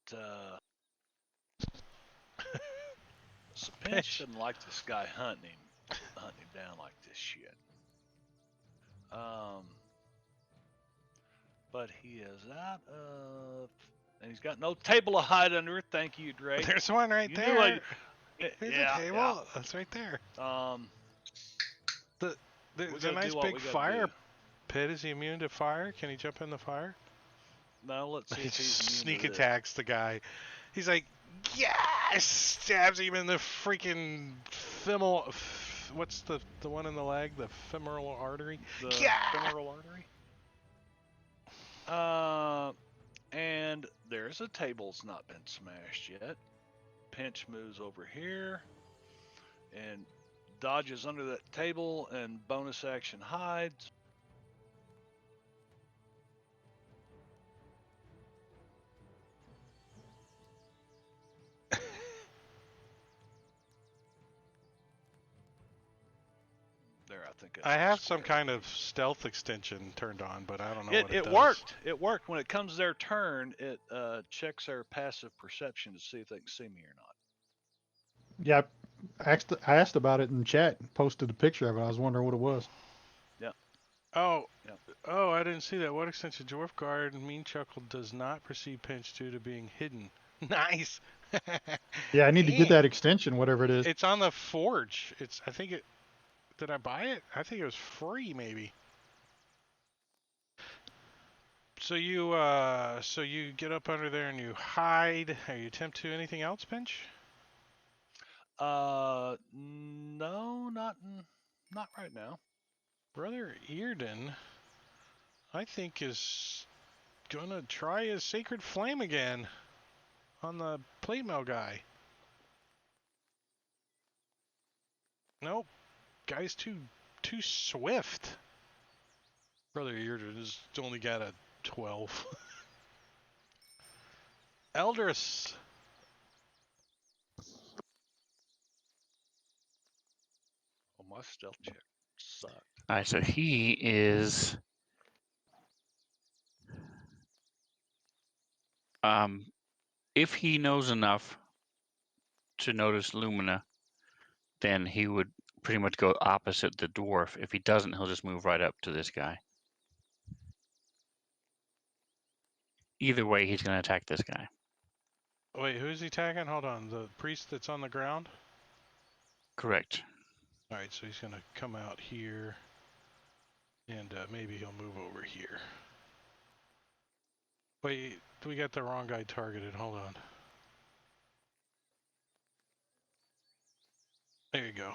Speaker 2: So Pinch
Speaker 1: Pinch.
Speaker 2: doesn't like this guy hunting him down like this shit. But he is out of, and he's got no table to hide under it. Thank you, Drake.
Speaker 1: There's one right
Speaker 2: You
Speaker 1: there.
Speaker 2: knew I-
Speaker 1: There's
Speaker 2: yeah,
Speaker 1: a table. That's right there.
Speaker 2: yeah.
Speaker 1: There's
Speaker 2: We
Speaker 1: a
Speaker 2: gotta
Speaker 1: nice
Speaker 2: do what
Speaker 1: big
Speaker 2: we gotta
Speaker 1: fire
Speaker 2: do.
Speaker 1: pit. Is he immune to fire? Can he jump in the fire?
Speaker 2: Now let's see
Speaker 1: He
Speaker 2: if he's
Speaker 1: just
Speaker 2: immune
Speaker 1: sneak
Speaker 2: to this.
Speaker 1: attacks the guy. He's like, yes! Stabs him in the freaking femoral. What's the one in the leg? The femoral artery.
Speaker 2: The
Speaker 1: Yeah!
Speaker 2: femoral artery. And there's a table's not been smashed yet. Pinch moves over here and dodges under that table and bonus action hides. There, I think
Speaker 1: I have some
Speaker 2: square.
Speaker 1: kind of stealth extension turned on, but I don't know what it
Speaker 2: It
Speaker 1: does.
Speaker 2: worked. It worked. When it comes their turn, it checks their passive perception to see if they can see me or not.
Speaker 3: Yeah, I asked about it in chat, posted a picture of it. I was wondering what it was.
Speaker 1: Oh,
Speaker 2: Yep.
Speaker 1: oh, I didn't see that. What extension? Dwarf Guard Mean Chuckle does not perceive pinch due to being hidden. Nice.
Speaker 3: Yeah, I need to get
Speaker 1: Damn.
Speaker 3: that extension, whatever it is.
Speaker 1: It's on the Forge. I think it. Did I buy it? I think it was free, maybe. So you get up under there and you hide. Or you attempt to anything else, Pinch?
Speaker 2: No, not right now.
Speaker 1: Brother Earden, I think, is gonna try his Sacred Flame again on the plate mill guy. Nope, guy's too swift. Brother Earden has only got a 12. Eldris.
Speaker 2: Oh, my stealth check sucked.
Speaker 6: All right, so he is. If he knows enough to notice Lumina, then he would pretty much go opposite the dwarf. If he doesn't, he'll just move right up to this guy. Either way, he's going to attack this guy.
Speaker 1: Wait, who's he attacking? Hold on, the priest that's on the ground?
Speaker 6: Correct.
Speaker 1: Alright, so he's gonna come out here, and maybe he'll move over here. Wait, we got the wrong guy targeted. Hold on. There you go.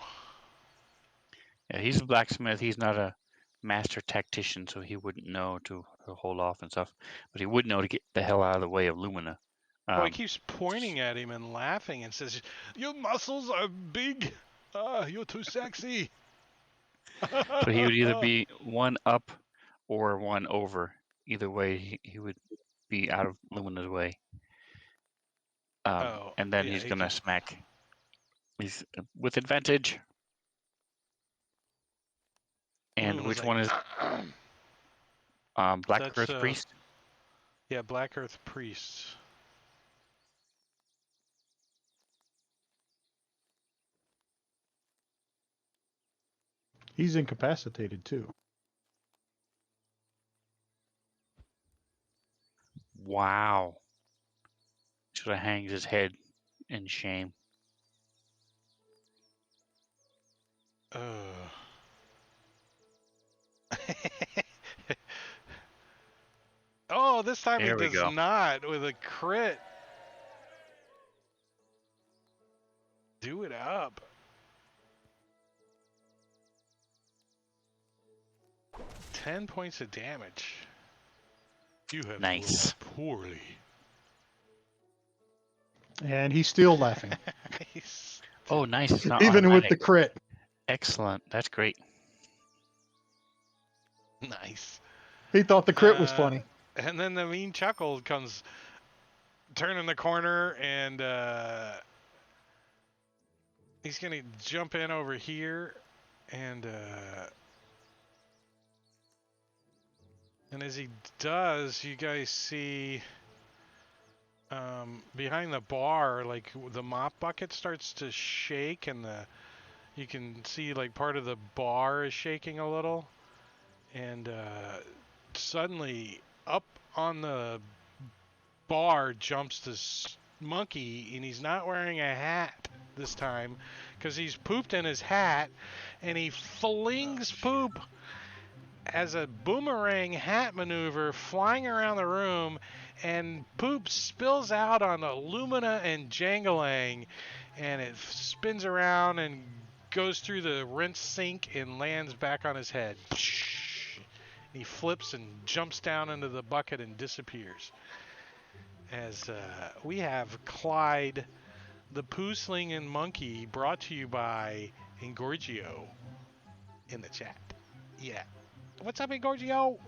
Speaker 6: Yeah, he's a blacksmith. He's not a master tactician, so he wouldn't know to hold off and stuff. But he would know to get the hell out of the way of Lumina.
Speaker 1: Well, he keeps pointing at him and laughing and says, "Your muscles are big. Ah, you're too sexy."
Speaker 6: So he would either be one up or one over. Either way, he would be out of Lumina's way.
Speaker 1: Oh,
Speaker 6: And then
Speaker 1: yeah,
Speaker 6: he's
Speaker 1: he
Speaker 6: gonna
Speaker 1: can-
Speaker 6: smack. He's with advantage. And
Speaker 1: Lumina's
Speaker 6: which
Speaker 1: like,
Speaker 6: one is Black
Speaker 1: That's,
Speaker 6: Earth Priest?
Speaker 1: Yeah, Black Earth Priests.
Speaker 3: He's incapacitated too.
Speaker 6: Wow. Should have hanged his head in shame.
Speaker 1: Oh, this time
Speaker 6: There
Speaker 1: he
Speaker 6: we
Speaker 1: does
Speaker 6: go.
Speaker 1: not with a crit. Do it up. 10 points of damage. You have
Speaker 6: Nice.
Speaker 1: rolled poorly.
Speaker 3: And he's still laughing.
Speaker 1: Nice.
Speaker 6: Oh, nice. It's not
Speaker 3: Even with the
Speaker 6: automatic.
Speaker 3: crit.
Speaker 6: Excellent. That's great.
Speaker 1: Nice.
Speaker 3: He thought the crit was funny.
Speaker 1: And then the mean chuckle comes turning the corner, and he's going to jump in over here, and as he does, you guys see behind the bar, like the mop bucket starts to shake, and you can see like part of the bar is shaking a little, and suddenly up on the bar jumps this monkey, and he's not wearing a hat this time because he's pooped in his hat, and he flings poop as a boomerang hat maneuver flying around the room, and poop spills out on Illumina and Jangalang, and it spins around and goes through the rinse sink and lands back on his head. He flips and jumps down into the bucket and disappears. As we have Clyde, the poo-slinging monkey, brought to you by Engorgio in the chat. Yeah. What's up, Engorgio?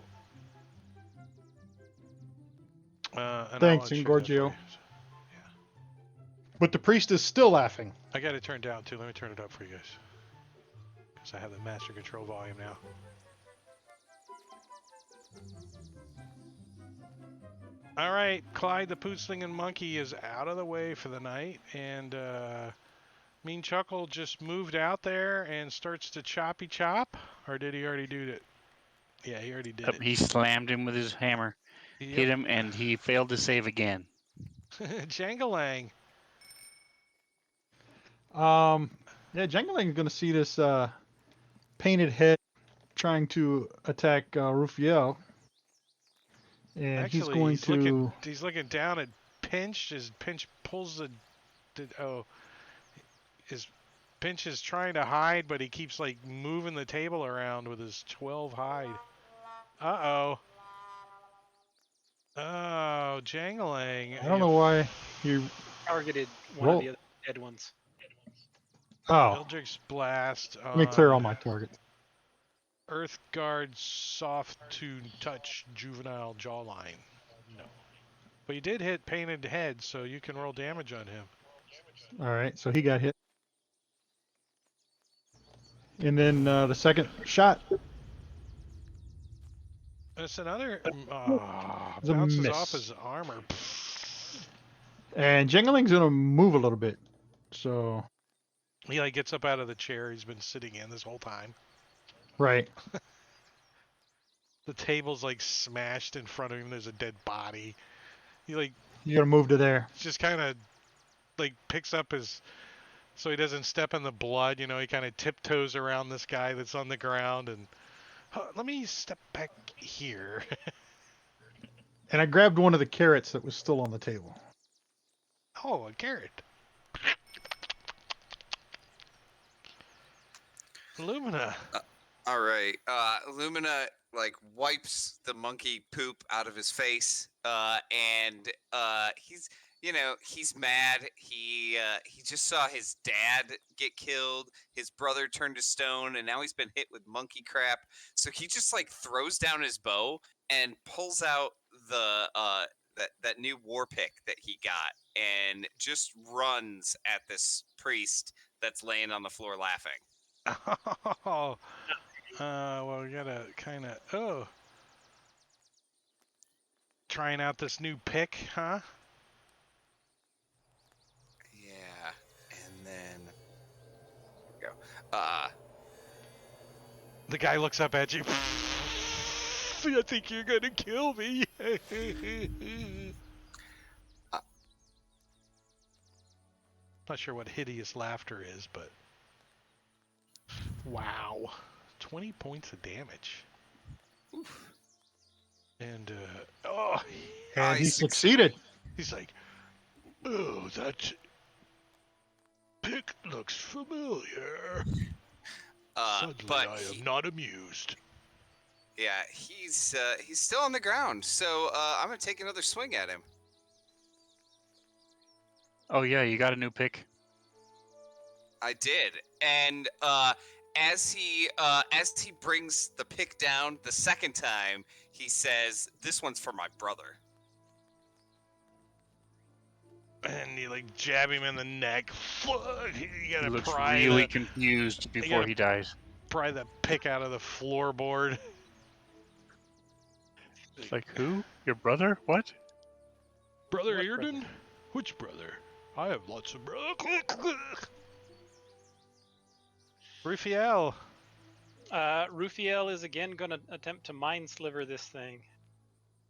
Speaker 1: And
Speaker 3: Thanks,
Speaker 1: I'll insert that for
Speaker 3: Engorgio.
Speaker 1: you.
Speaker 3: But the priest is still laughing.
Speaker 1: I got it turned down too. Let me turn it up for you guys. Because I have the master control volume now. All right, Clyde the poo-slinging monkey is out of the way for the night, and Mean Chuckle just moved out there and starts to choppy chop, or did he already do it? Yeah, he already did it.
Speaker 6: He slammed him with his hammer, hit him, and he failed to save again.
Speaker 1: Jangalang.
Speaker 3: Yeah, Jangalang's gonna see this painted head trying to attack Rufiel. And
Speaker 1: Actually,
Speaker 3: he's
Speaker 1: he's looking down at Pinch. As Pinch pulls his Pinch is trying to hide, but he keeps like moving the table around with his 12 hide. Uh-oh. Oh, Jangalang.
Speaker 3: I don't know why he
Speaker 5: Targeted one of the other dead ones.
Speaker 3: Oh,
Speaker 1: Eldritch Blast.
Speaker 3: let me clear all my targets.
Speaker 1: Earth Guard Soft to Touch Juvenile Jawline. No. But you did hit Painted Head, so you can roll damage on him.
Speaker 3: All right, so he got hit. And then the second shot.
Speaker 1: That's another.
Speaker 3: It's a
Speaker 1: Bounces
Speaker 3: miss.
Speaker 1: off his armor.
Speaker 3: And Jangalang's gonna move a little bit. So.
Speaker 1: He like gets up out of the chair he's been sitting in this whole time.
Speaker 3: Right.
Speaker 1: The table's like smashed in front of him. There's a dead body. He like
Speaker 3: You gotta move to there.
Speaker 1: Just kind of like picks up his, so he doesn't step in the blood. You know, he kind of tiptoes around this guy that's on the ground and let me step back here.
Speaker 3: And I grabbed one of the carrots that was still on the table.
Speaker 1: Oh, a carrot. Lumina.
Speaker 4: All right. Lumina like wipes the monkey poop out of his face, and he's mad. He just saw his dad get killed. His brother turned to stone, and now he's been hit with monkey crap. So he just like throws down his bow and pulls out the that new war pick that he got, and just runs at this priest that's laying on the floor laughing.
Speaker 1: Oh, well, we gotta kind of, trying out this new pick, huh?
Speaker 4: Yeah, and then here we go.
Speaker 1: The guy looks up at you. I think you're gonna kill me. Not sure what hideous laughter is, but wow, 20 points of damage.
Speaker 4: Oof.
Speaker 1: And
Speaker 3: And he
Speaker 4: Nice.
Speaker 3: succeeded.
Speaker 1: he's like, oh, that pick looks familiar. Suddenly,
Speaker 4: But
Speaker 1: I am not amused.
Speaker 4: yeah, he's still on the ground, so I'm gonna take another swing at him.
Speaker 6: Oh yeah, you got a new pick.
Speaker 4: I did, and as he brings the pick down the second time, he says, "This one's for my brother."
Speaker 1: And you like jab him in the neck. Fuck! You
Speaker 6: He
Speaker 1: gotta
Speaker 6: looks
Speaker 1: pry
Speaker 6: really
Speaker 1: the,
Speaker 6: confused before
Speaker 1: gotta-
Speaker 6: he dies.
Speaker 1: pry the pick out of the floorboard.
Speaker 6: It's like, who? Your brother? What?
Speaker 1: Brother
Speaker 5: What
Speaker 1: Earden?
Speaker 5: brother?
Speaker 1: Which brother? I have lots of brothers. Rufiel.
Speaker 5: Rufiel is again going to attempt to mind sliver this thing,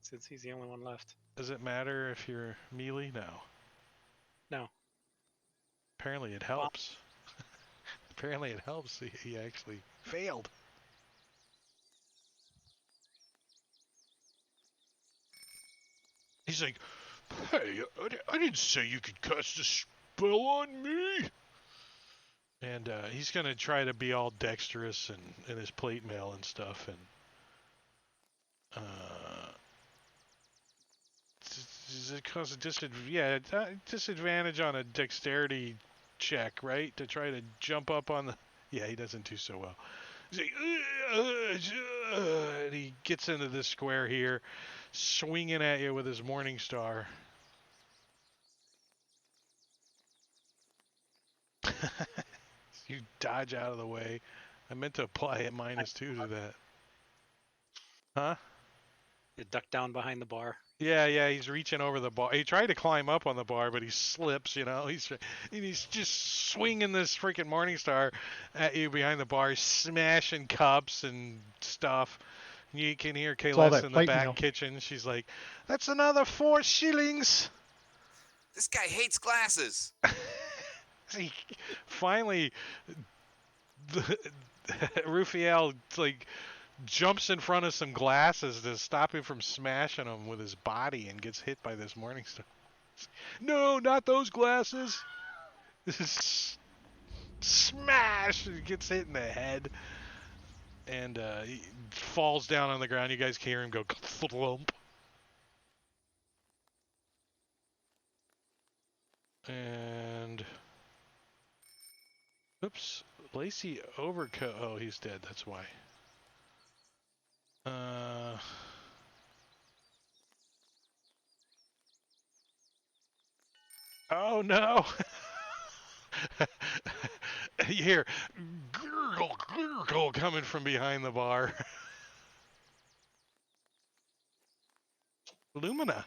Speaker 5: since he's the only one left.
Speaker 1: Does it matter if you're melee? No.
Speaker 5: No.
Speaker 1: Apparently it helps. Apparently it helps. He actually failed. He's like, hey, I didn't say you could cast a spell on me. And he's going to try to be all dexterous and in his plate mail and stuff. And does it cause a disadvantage on a dexterity check, right? To try to jump up on the... Yeah, he doesn't do so well. He's like, and he gets into this square here, swinging at you with his Morning Star. You dodge out of the way. I meant to apply a -2 to that. Huh?
Speaker 5: You duck down behind the bar.
Speaker 1: Yeah, he's reaching over the bar. He tried to climb up on the bar, but he slips, you know. He's just swinging this freaking Morningstar at you behind the bar, smashing cups and stuff. You can hear
Speaker 3: It's all
Speaker 1: Kayles
Speaker 3: that
Speaker 1: in the
Speaker 3: plate
Speaker 1: back
Speaker 3: mail.
Speaker 1: kitchen. She's like, that's another 4 shillings.
Speaker 4: This guy hates glasses.
Speaker 1: See, finally, Rufiel, like, jumps in front of some glasses to stop him from smashing them with his body and gets hit by this Morningstar. No, not those glasses. This is smash. He gets hit in the head and he falls down on the ground. You guys can hear him go thump. And oops, Lacey overcoat. Oh, he's dead. That's why. Oh no! You hear gurgle, gurgle coming from behind the bar. Lumina.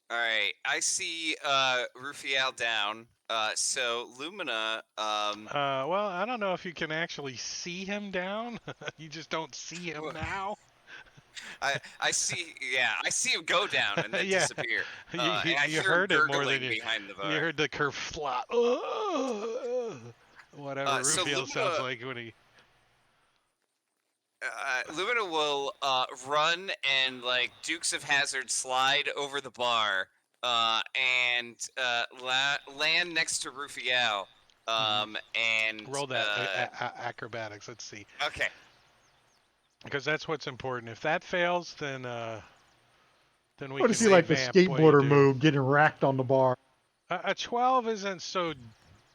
Speaker 4: All right, I see Rufiel down. So Lumina,
Speaker 1: Well, I don't know if you can actually see him down. You just don't see him
Speaker 4: Well-
Speaker 1: now.
Speaker 4: I see. Yeah, I see him go down and then
Speaker 1: Yeah.
Speaker 4: disappear.
Speaker 1: You,
Speaker 4: And I
Speaker 1: you
Speaker 4: hear
Speaker 1: heard
Speaker 4: him
Speaker 1: it more than
Speaker 4: gurgling behind the bar.
Speaker 1: you heard the curve flop. Whatever
Speaker 4: So
Speaker 1: Rufio sounds like when he.
Speaker 4: Lumina will run and like Dukes of Hazzard slide over the bar and land next to Rufiel. And
Speaker 1: Roll that acrobatics. Let's see.
Speaker 4: okay.
Speaker 1: Because that's what's important. If that fails, then we
Speaker 3: I
Speaker 1: can
Speaker 3: want to see like the
Speaker 1: revamp what you
Speaker 3: skateboarder
Speaker 1: do.
Speaker 3: move, getting racked on the bar.
Speaker 1: A 12 isn't so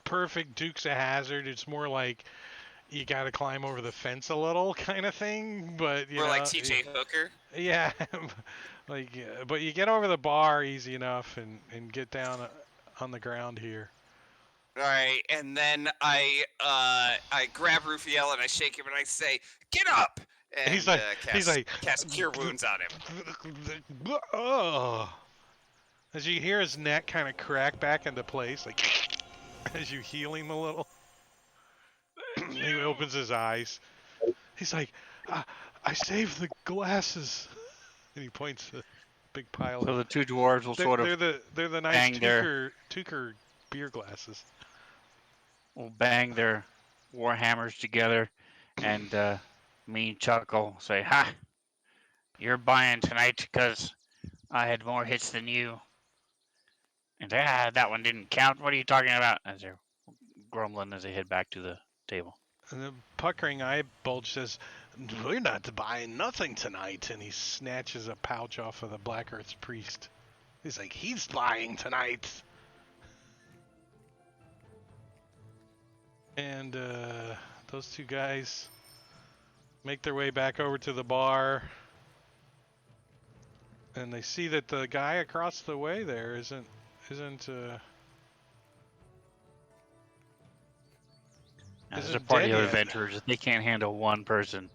Speaker 1: perfect Dukes of Hazzard. It's more like you got to climb over the fence a little kind of thing. But you
Speaker 4: We're
Speaker 1: know,
Speaker 4: like TJ Hooker.
Speaker 1: Yeah, like but you get over the bar easy enough and get down on the ground here.
Speaker 4: All right, and then I grab Rufiel and I shake him and I say, "Get up!" And
Speaker 1: He's like,
Speaker 4: cast Cure Wounds on him.
Speaker 1: Oh. As you hear his neck kind of crack back into place, like as you heal him a little. He opens his eyes. He's like, I saved the glasses. And he points to a big pile
Speaker 6: So
Speaker 1: of.
Speaker 6: the two dwarves will sort of
Speaker 1: They're the nice
Speaker 6: bang their
Speaker 1: Tucker beer glasses.
Speaker 6: bang their war hammers together, and me chuckle, say, "Ha! You're buying tonight because I had more hits than you." And that one didn't count. What are you talking about? As they're grumbling as they head back to the table.
Speaker 1: And the puckering eye bulge says, "We're not buying nothing tonight." And he snatches a pouch off of the Black Earth's priest. He's like, "He's buying tonight." And those two guys make their way back over to the bar. And they see that the guy across the way there isn't
Speaker 6: There's a party of adventurers. They can't handle one person.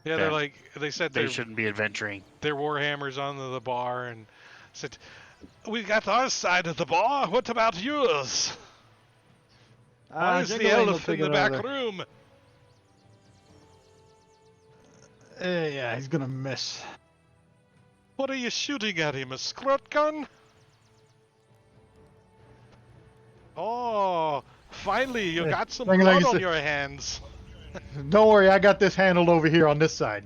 Speaker 1: Yeah, they're like, they said
Speaker 6: they shouldn't be adventuring.
Speaker 1: Their warhammers onto the bar and said, "We got our side of the bar. What about yours? Why is the elf in the back room?"
Speaker 3: Yeah, he's gonna miss.
Speaker 1: What are you shooting at him? A squirt gun? Oh, finally you got some blood on your hands.
Speaker 3: Don't worry, I got this handled over here on this side.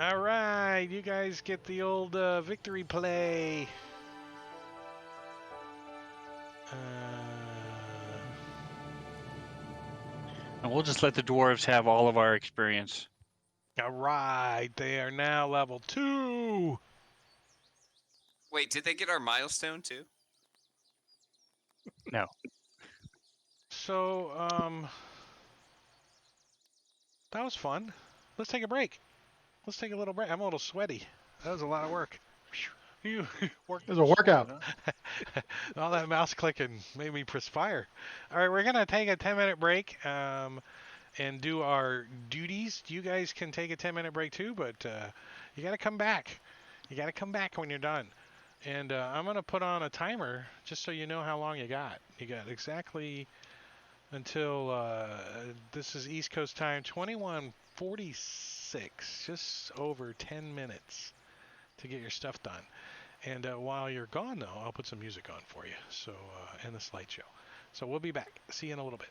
Speaker 1: All right, you guys get the old victory play.
Speaker 6: And we'll just let the dwarves have all of our experience.
Speaker 1: All right, they are now level 2.
Speaker 4: Wait, did they get our milestone too?
Speaker 6: No.
Speaker 1: So, that was fun. Let's take a break. Let's take a little break. I'm a little sweaty. That was a lot of work. You worked.
Speaker 3: It was a workout.
Speaker 1: All that mouse clicking made me perspire. All right, we're gonna take a 10-minute break and do our duties. You guys can take a 10-minute break too, but you gotta come back. You gotta come back when you're done. And I'm gonna put on a timer just so you know how long you got. You got exactly until this is East Coast time, 21:46, just over 10 minutes to get your stuff done. And while you're gone, though, I'll put some music on for you. So and the slideshow. So we'll be back. See you in a little bit.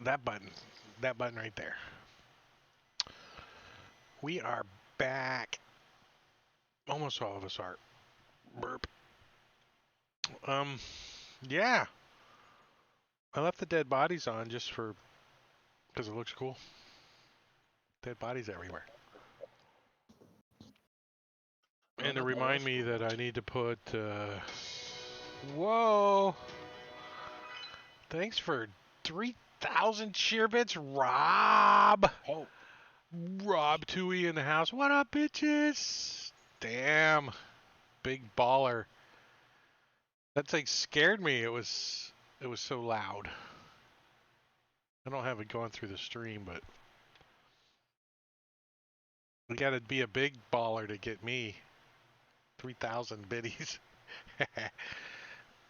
Speaker 1: That button. That button right there. We are back. Almost all of us are. Burp. Yeah. I left the dead bodies on just because it looks cool. Dead bodies everywhere. And to remind me that I need to put, whoa. Thanks for 3,000 cheer bits, Rob.
Speaker 2: Oh,
Speaker 1: Rob Toohey in the house. What up, bitches? Damn. Big baller. That's like scared me. It was so loud. I don't have it going through the stream, but we got to be a big baller to get me 3,000 biddies.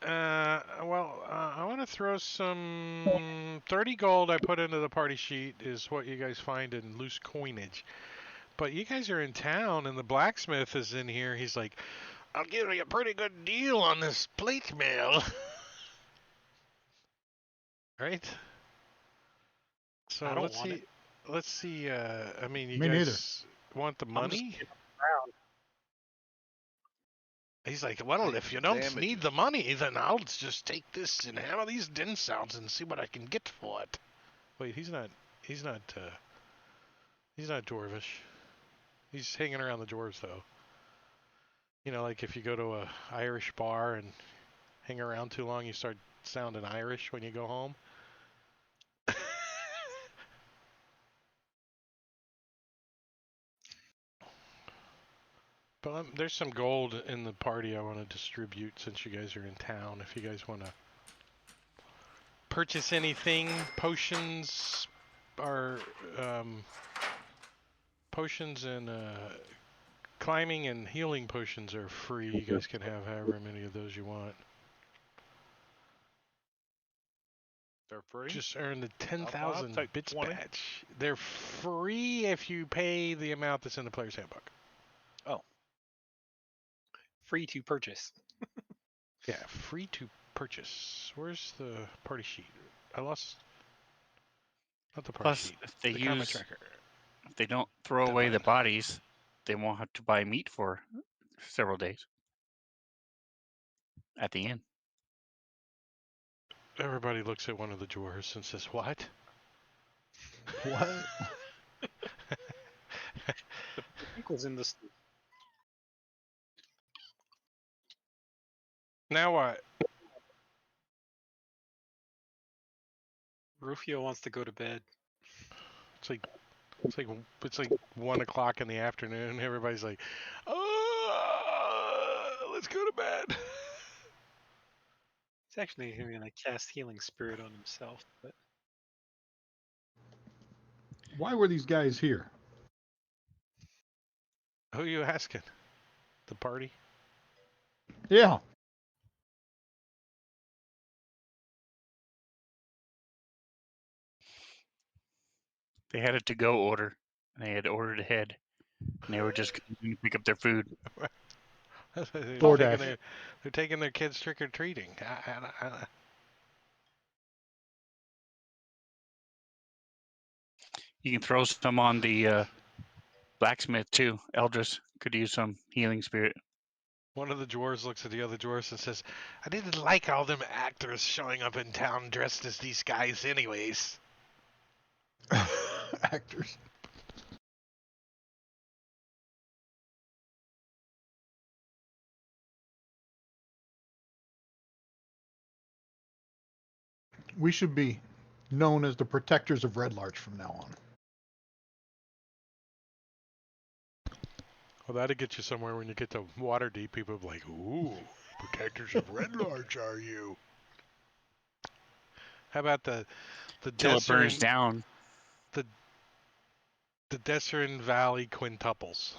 Speaker 1: I want to throw some 30 gold I put into the party sheet is what you guys find in loose coinage. But you guys are in town and the blacksmith is in here. He's like, I'll give you a pretty good deal on this plate mail. Right? So
Speaker 5: I don't want it.
Speaker 1: Let's see. I mean, you
Speaker 3: Me
Speaker 1: guys want the
Speaker 5: I'm just
Speaker 1: money?
Speaker 5: kidding around.
Speaker 1: He's like, well,
Speaker 2: Take
Speaker 1: if you
Speaker 2: the
Speaker 1: don't
Speaker 2: damages.
Speaker 1: need the money, then I'll just take this and hammer these din sounds and see what I can get for it. Wait, he's not dwarvish. He's hanging around the dwarves though. You know, like if you go to a Irish bar and hang around too long, you start sounding Irish when you go home. But there's some gold in the party I want to distribute since you guys are in town. If you guys want to purchase anything, potions potions and climbing and healing potions are free. You guys can have however many of those you want.
Speaker 2: They're free.
Speaker 1: Just earn the
Speaker 2: I'll
Speaker 1: 10,000
Speaker 2: take
Speaker 1: bits
Speaker 2: 20.
Speaker 1: badge. They're free if you pay the amount that's in the player's handbook.
Speaker 5: Free to purchase.
Speaker 1: Yeah, free to purchase. Where's the party sheet? I lost. Not the party
Speaker 6: Plus,
Speaker 1: sheet.
Speaker 6: if they
Speaker 1: The combat
Speaker 6: use,
Speaker 1: tracker.
Speaker 6: if they don't throw
Speaker 1: The
Speaker 6: away the
Speaker 1: button.
Speaker 6: bodies, they won't have to buy meat for several days at the inn.
Speaker 1: Everybody looks at one of the drawers and says, "What?"
Speaker 3: What?
Speaker 5: The pink was in the.
Speaker 1: Now what?
Speaker 5: Rufio wants to go to bed.
Speaker 1: It's like 1 o'clock in the afternoon. Everybody's like, "Oh, let's go to bed."
Speaker 5: He's actually going to cast Healing Spirit on himself, but
Speaker 3: Why were these guys here?
Speaker 1: Who are you asking? The party?
Speaker 3: Yeah.
Speaker 6: They had a to-go order, and they had ordered ahead, and they were just going to pick up their food.
Speaker 1: they're,
Speaker 3: DoorDash.
Speaker 1: they're taking their kids trick or treating.
Speaker 6: You can throw some on the blacksmith too. Eldris could use some healing spirit.
Speaker 1: One of the dwarves looks at the other dwarves and says, "I didn't like all them actors showing up in town dressed as these guys, anyways."
Speaker 3: Actors. We should be known as the protectors of Red Larch from now on.
Speaker 1: Well, that'll get you somewhere when you get to Waterdeep. People are like, "Ooh, protectors of Red Larch, are you?" How about the
Speaker 6: Till it burns
Speaker 1: Desserin,
Speaker 6: down.
Speaker 1: the Desserin Valley quintuples?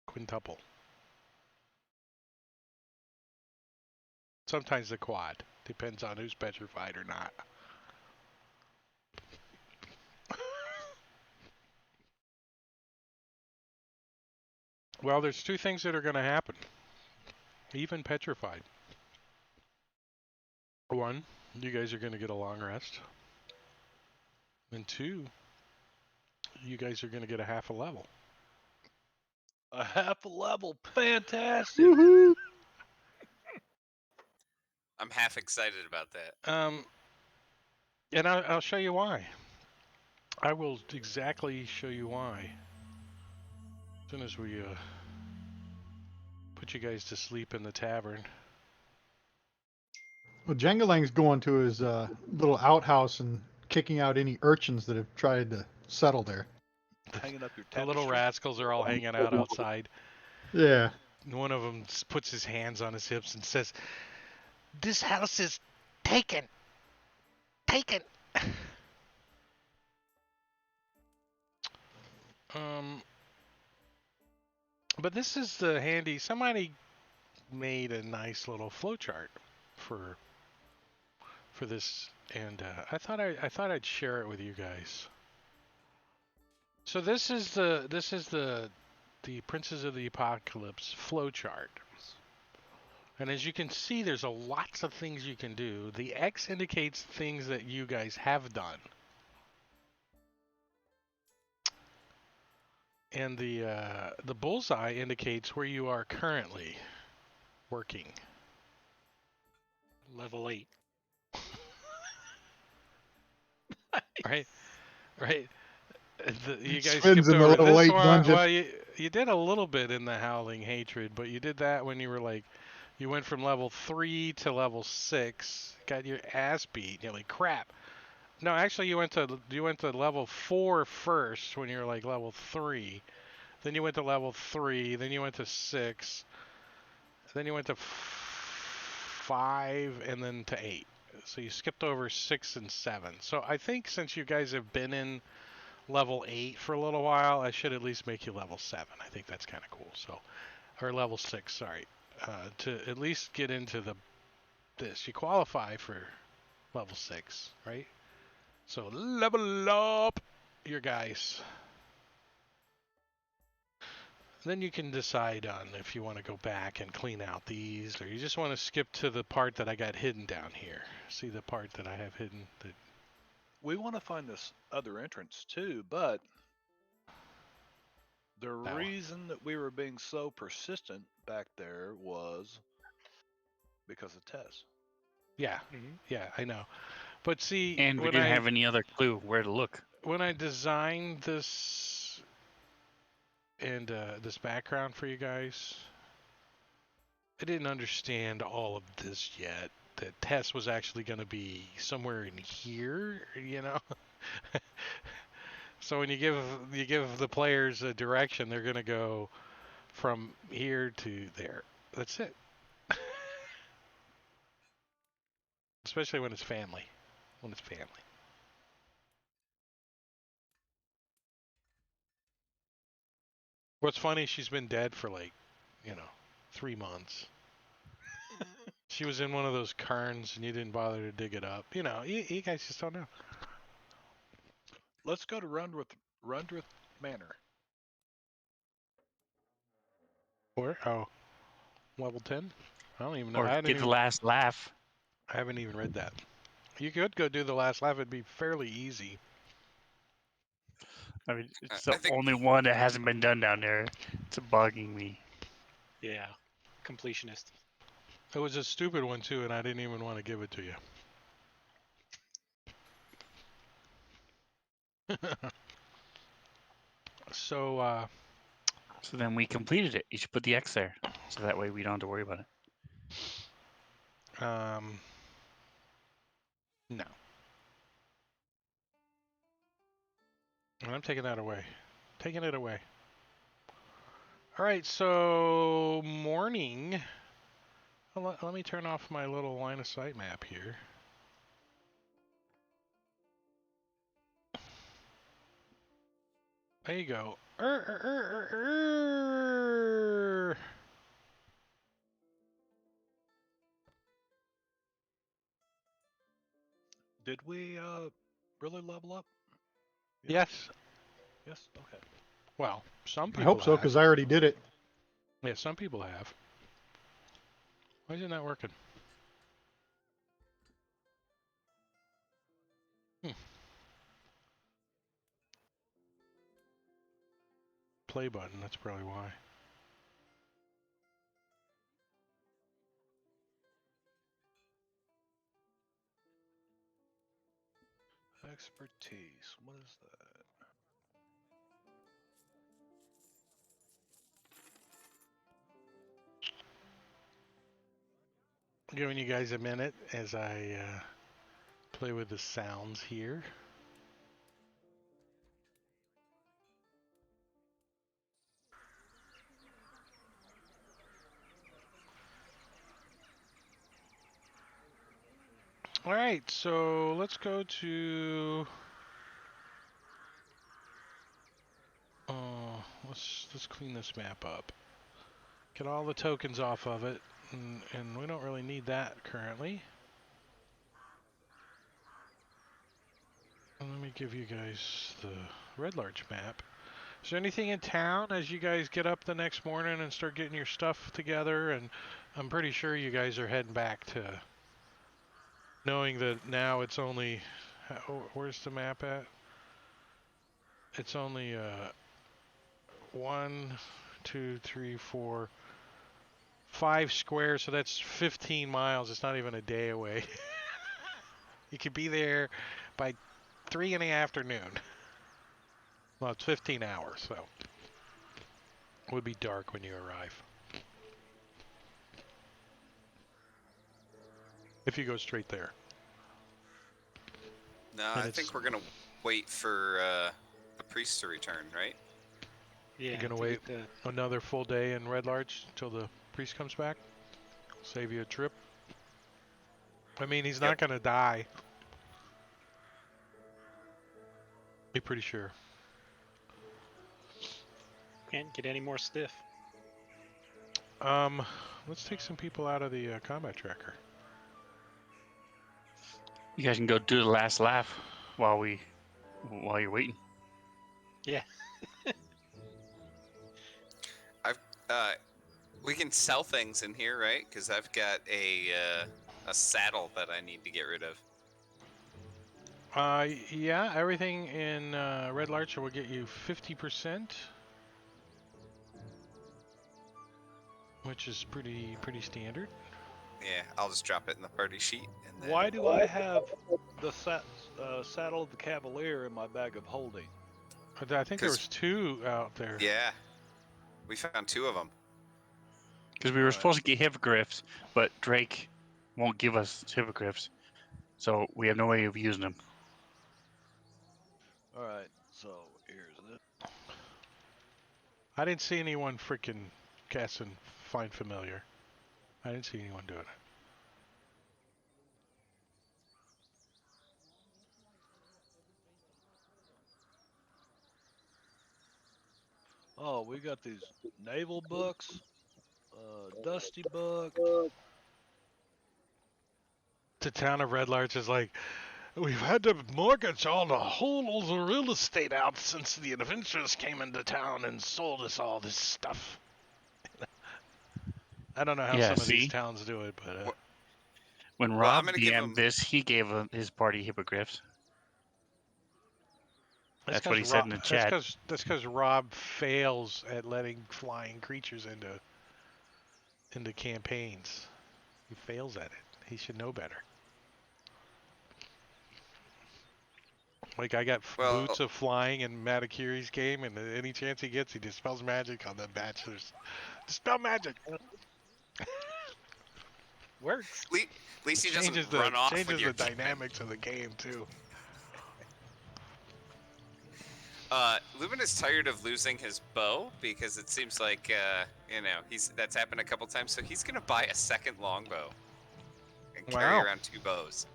Speaker 1: Quintuple. Sometimes the quad. Depends on who's petrified or not. Well, there's two things that are going to happen. even petrified. 1, you guys are going to get a long rest. And 2, you guys are going to get a half a level.
Speaker 2: A half a level. Fantastic.
Speaker 3: Woohoo!
Speaker 4: I'm half excited about that.
Speaker 1: And I'll show you why. I will exactly show you why. As soon as we put you guys to sleep in the tavern.
Speaker 3: Well, Jengalang's going to his little outhouse and kicking out any urchins that have tried to settle there.
Speaker 2: Hanging up your
Speaker 1: The little
Speaker 2: tapestry.
Speaker 1: rascals are all hanging out outside.
Speaker 3: Yeah.
Speaker 1: One of them puts his hands on his hips and says, "This house is taken. Taken." But this is the handy. Somebody made a nice little flowchart for this, and I thought I'd share it with you guys. So this is the Princes of the Apocalypse flowchart. And as you can see, there's lots of things you can do. The X indicates things that you guys have done. And the bullseye indicates where you are currently working.
Speaker 5: Level 8.
Speaker 1: Right? You guys
Speaker 3: Sven's
Speaker 1: skipped
Speaker 3: in the
Speaker 1: over
Speaker 3: level
Speaker 1: this
Speaker 3: 8
Speaker 1: one.
Speaker 3: dungeon.
Speaker 1: Well, you did a little bit in the Howling Hatred, but you did that when you were like, you went from level 3 to level 6, got your ass beat. You're like, crap. No, actually, you went to level 4 first when you were like level 3. Then you went to level 3. Then you went to 6. Then you went to 5, and then to 8. So you skipped over 6 and 7. So I think since you guys have been in level 8 for a little while, I should at least make you level 7. I think that's kind of cool. So, or level 6, sorry. To at least get into this. You qualify for level 6, right? So level up your guys. Then you can decide on if you want to go back and clean out these, or you just want to skip to the part that I got hidden down here. See the part that I have hidden?
Speaker 2: We want to find this other entrance too, but the
Speaker 1: That one.
Speaker 2: reason that we were being so persistent back there was because of Tess.
Speaker 1: Yeah, yeah, I know. But see,
Speaker 6: And we didn't have any other clue where to look.
Speaker 1: when I designed this and this background for you guys, I didn't understand all of this yet. That Tess was actually going to be somewhere in here, you know. So when you give the players a direction, they're going to go from here to there. That's it. Especially when it's family. When it's family. What's funny, she's been dead for like, 3 months. She was in one of those cairns and you didn't bother to dig it up. You guys just don't know.
Speaker 2: Let's go to Rundrith Manor.
Speaker 1: Or, level 10? I don't even know.
Speaker 6: Or get the last laugh.
Speaker 1: I haven't even read that. You could go do the last laugh. It'd be fairly easy.
Speaker 6: I mean, it's
Speaker 4: I
Speaker 6: the
Speaker 4: think-
Speaker 6: only one that hasn't been done down there. It's bugging me.
Speaker 5: Yeah. Completionist.
Speaker 1: It was a stupid one too, and I didn't even want to give it to you. So
Speaker 6: then we completed it. You should put the X there, so that way we don't have to worry about it.
Speaker 1: No. And I'm taking that away. Taking it away. All right, so morning. Let me turn off my little line of sight map here. There you go.
Speaker 2: Did we really level up?
Speaker 1: Yes.
Speaker 2: Yes. Okay.
Speaker 1: Well, some people
Speaker 3: I hope so,
Speaker 1: have.
Speaker 3: because I already did it.
Speaker 1: Yeah, some people have. Why is it not working? Play button, that's probably why.
Speaker 2: Expertise. What is that?
Speaker 1: Giving you guys a minute as I play with the sounds here. All right, so let's go to. Let's clean this map up. Get all the tokens off of it, and we don't really need that currently. And let me give you guys the Red Larch map. Is there anything in town as you guys get up the next morning and start getting your stuff together? And I'm pretty sure you guys are heading back to knowing that now it's only. Where's the map at? It's only 1, 2, 3, 4, 5 squares, so that's 15 miles. It's not even a day away. You could be there by 3 in the afternoon. Well, it's 15 hours, so it would be dark when you arrive. If you go straight there.
Speaker 4: No,
Speaker 1: And
Speaker 4: I
Speaker 1: it's-
Speaker 4: think we're gonna wait for the priest to return, right?
Speaker 5: Yeah.
Speaker 1: You're gonna
Speaker 5: to
Speaker 1: wait
Speaker 5: get
Speaker 1: another full day in Red Larch until the priest comes back? Save you a trip? I mean, he's not gonna die. Be pretty sure.
Speaker 5: Can't get any more stiff.
Speaker 1: Let's take some people out of the combat tracker.
Speaker 6: You guys can go do the last laugh while you're waiting.
Speaker 5: Yeah.
Speaker 4: We can sell things in here, right? Because I've got a saddle that I need to get rid of.
Speaker 1: Yeah, everything in Red Larch will get you 50%, which is pretty standard.
Speaker 4: Yeah, I'll just drop it in the party sheet. And then...
Speaker 2: Why do I have the saddle of the Cavalier in my bag of holding?
Speaker 1: I think there was 2 out there.
Speaker 4: Yeah, we found 2 of them.
Speaker 6: Because we were
Speaker 2: Alright.
Speaker 6: supposed to get hippogriffs, but Drake won't give us hippogriffs, so we have no way of using them.
Speaker 2: All right, so here's it.
Speaker 1: I didn't see anyone freaking casting Find Familiar. I didn't see anyone doing it.
Speaker 2: Oh, we got these naval books, Dusty book.
Speaker 1: The town of Red Larch is like, we've had to mortgage all the whole of the real estate out since the adventurers came into town and sold us all this stuff. I don't know how
Speaker 6: Yeah,
Speaker 1: some of these
Speaker 6: see?
Speaker 1: towns do it, but
Speaker 6: When
Speaker 4: Well,
Speaker 6: Rob
Speaker 4: I'm gonna give him-
Speaker 6: DM'd this, he gave his party hippogriffs. That's what he said in the chat.
Speaker 1: That's because Rob fails at letting flying creatures into campaigns. He fails at it. He should know better. Like, I got boots of flying in Matakiri's game, and any chance he gets, he dispels magic on the bachelors. Dispel magic!
Speaker 5: Works.
Speaker 4: At least he
Speaker 1: Changes
Speaker 4: doesn't
Speaker 1: the
Speaker 4: run off
Speaker 1: changes
Speaker 4: when you're
Speaker 1: the dynamics of the game too.
Speaker 4: Lubin is tired of losing his bow because it seems like that's happened a couple times. So he's gonna buy a second longbow and carry
Speaker 1: Wow.
Speaker 4: around 2 bows.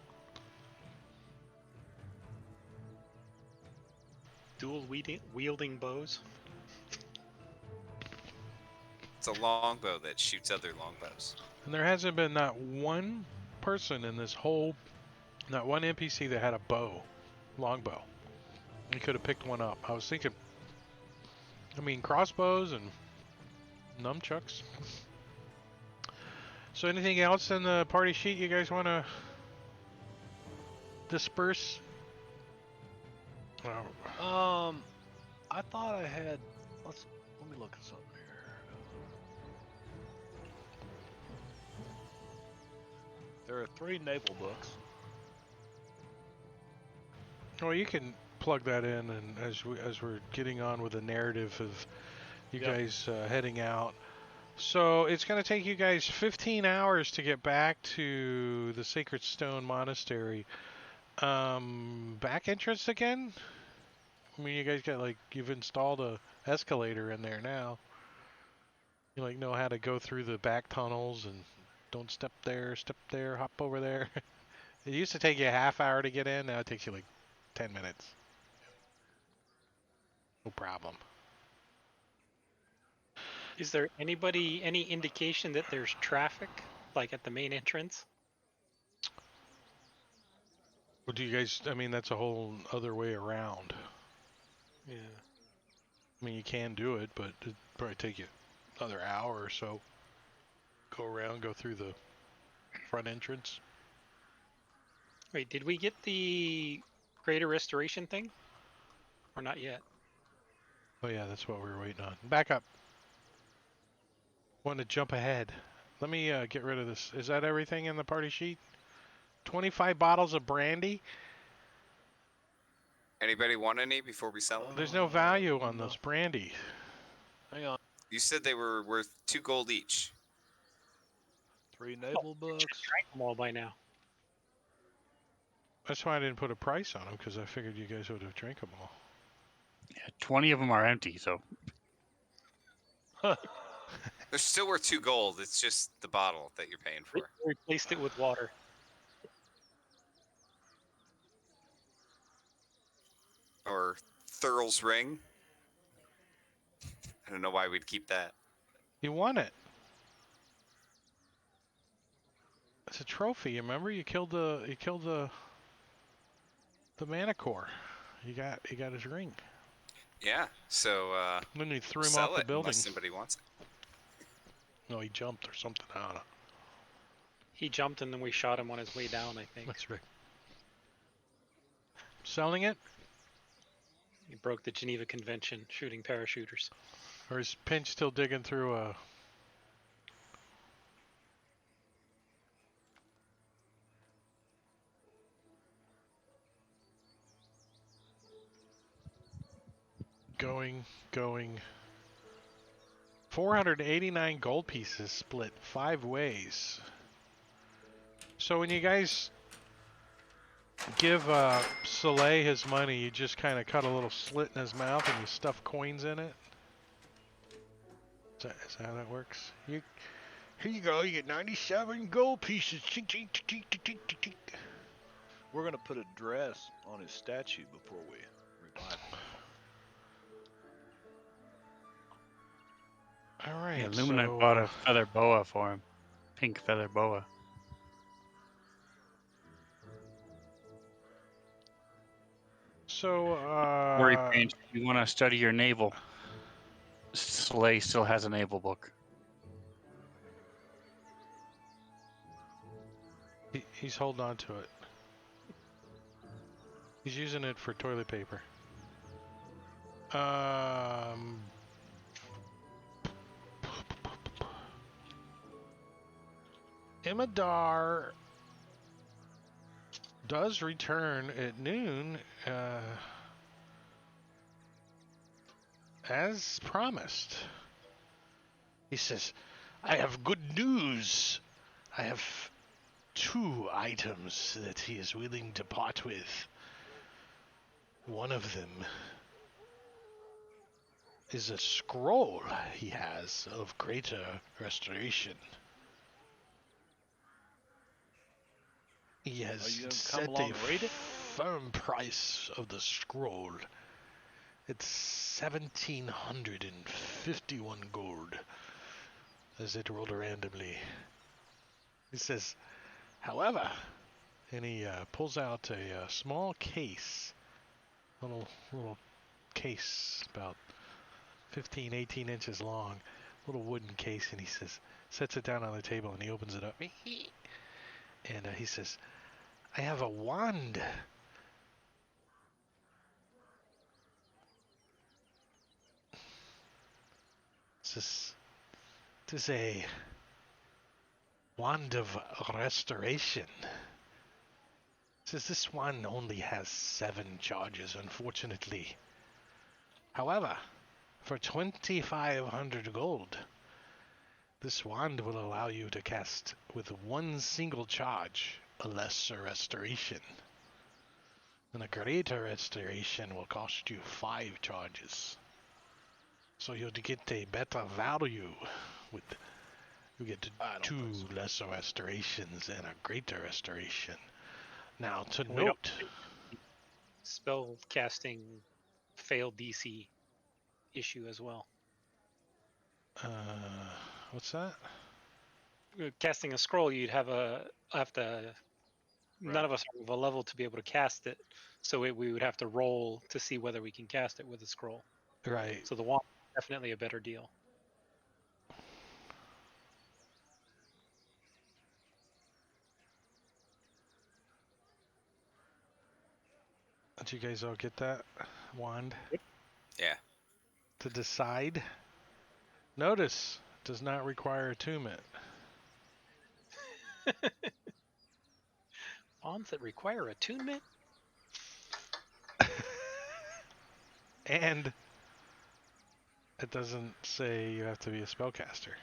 Speaker 5: Dual wielding bows.
Speaker 4: It's a longbow that shoots other longbows.
Speaker 1: And there hasn't been not one person in this whole, not one NPC that had a bow, longbow. You could have picked one up. I was thinking, crossbows and nunchucks. So anything else in the party sheet you guys want to disperse? Oh.
Speaker 2: I thought I had. Let me look at something here. There are 3 naval books.
Speaker 1: Well, you can plug that in, and as we're getting on with the narrative of you
Speaker 2: Yep.
Speaker 1: guys heading out. So it's going to take you guys 15 hours to get back to the Sacred Stone Monastery. Back entrance again? I mean, you guys got you've installed a escalator in there now. You know how to go through the back tunnels and don't step there, hop over there. It used to take you a half hour to get in. Now it takes you 10 minutes. No problem.
Speaker 5: Is there any indication that there's traffic, like at the main entrance?
Speaker 1: Well, do you guys, I mean, that's a whole other way around.
Speaker 5: Yeah.
Speaker 1: I mean, you can do it, but it'd probably take you another hour or so. Go around, go through the front entrance.
Speaker 5: Wait, did we get the greater restoration thing? Or not yet?
Speaker 1: Oh yeah, that's what we were waiting on. Back up. Want to jump ahead. Let me get rid of this. Is that everything in the party sheet? 25 bottles of brandy?
Speaker 4: Anybody want any before we sell them?
Speaker 1: There's no value on
Speaker 2: no.
Speaker 1: those brandy.
Speaker 2: Hang on.
Speaker 4: You said they were worth 2 gold each.
Speaker 2: 3 naval books.
Speaker 5: Drank them all by now.
Speaker 1: That's why I didn't put a price on them, because I figured you guys would have drank them all.
Speaker 6: Yeah, 20 of them are empty, so
Speaker 4: They're still worth 2 gold. It's just the bottle that you're paying for.
Speaker 5: Replaced it with water.
Speaker 4: Or Thurl's ring. I don't know why we'd keep that.
Speaker 1: You won it. It's a trophy. You remember? You killed the Manicore. You got his ring.
Speaker 4: Yeah. So
Speaker 1: Then he threw him
Speaker 4: sell
Speaker 1: off the
Speaker 4: it
Speaker 1: building.
Speaker 4: unless somebody wants it.
Speaker 1: No, he jumped or something. I don't know.
Speaker 5: He jumped and then we shot him on his way down, I think.
Speaker 1: That's right. Selling it,
Speaker 5: He broke the Geneva Convention shooting parachuters.
Speaker 1: or is Pinch still digging through a? Going. 489 gold pieces split 5 ways. So when you guys give Soleil his money, you just kind of cut a little slit in his mouth and you stuff coins in it. Is that how that works? Here you go. You get 97 gold pieces.
Speaker 2: We're going to put a dress on his statue before we revive him.
Speaker 1: All right.
Speaker 6: yeah, Luminite
Speaker 1: so,
Speaker 6: bought a feather boa for him. Pink feather boa. Worry, Pinch, if you want to study your naval, Soleil still has a naval book.
Speaker 1: he's holding on to it. He's using it for toilet paper. Imadar does return at noon, as promised. He says, I have good news. I have 2 items that he is willing to part with. One of them is a scroll he has of greater restoration. He has
Speaker 2: you gonna come
Speaker 1: set
Speaker 2: along
Speaker 1: a
Speaker 2: and read it?
Speaker 1: firm price of the scroll. It's 1,751 gold, as it rolled randomly. He says, however, and he pulls out a small case, little case about 15, 18 inches long, little wooden case, and he says, sets it down on the table, and he opens it up. And he says, I have a wand. This is a wand of restoration. Says this one only has 7 charges, unfortunately. However, for 2,500 gold, this wand will allow you to cast with 1 single charge a lesser restoration. And a greater restoration will cost you 5 charges. So you'll get a better value with you get
Speaker 2: I don't
Speaker 1: 2
Speaker 2: think so.
Speaker 1: lesser restorations and a greater restoration. Now to
Speaker 5: We don't-
Speaker 1: note,
Speaker 5: Spell casting failed DC issue as well.
Speaker 1: what's that?
Speaker 5: Casting a scroll, you'd have to. None of us are of a level to be able to cast it, so we would have to roll to see whether we can cast it with a scroll.
Speaker 1: Right.
Speaker 5: So the wand is definitely a better deal.
Speaker 1: Did you guys all get that wand?
Speaker 4: Yeah.
Speaker 1: To decide. Notice, does not require attunement.
Speaker 5: Wands that require attunement?
Speaker 1: And it doesn't say you have to be a spellcaster.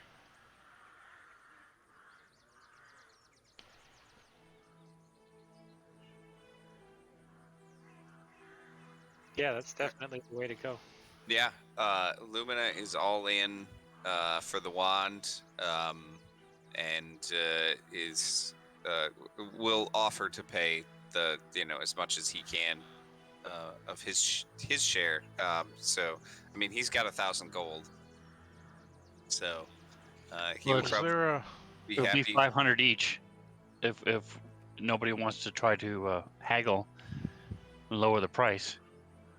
Speaker 5: Yeah, that's definitely the way to go.
Speaker 4: Yeah. Lumina is all in for the wand, and is will offer to pay the as much as he can of his share. So I mean, he's got 1,000 gold. So he
Speaker 6: Well,
Speaker 4: would
Speaker 1: Is
Speaker 4: probably
Speaker 1: there a
Speaker 4: be
Speaker 6: It'll
Speaker 4: happy.
Speaker 6: be 500 each. If nobody wants to try to haggle, lower the price,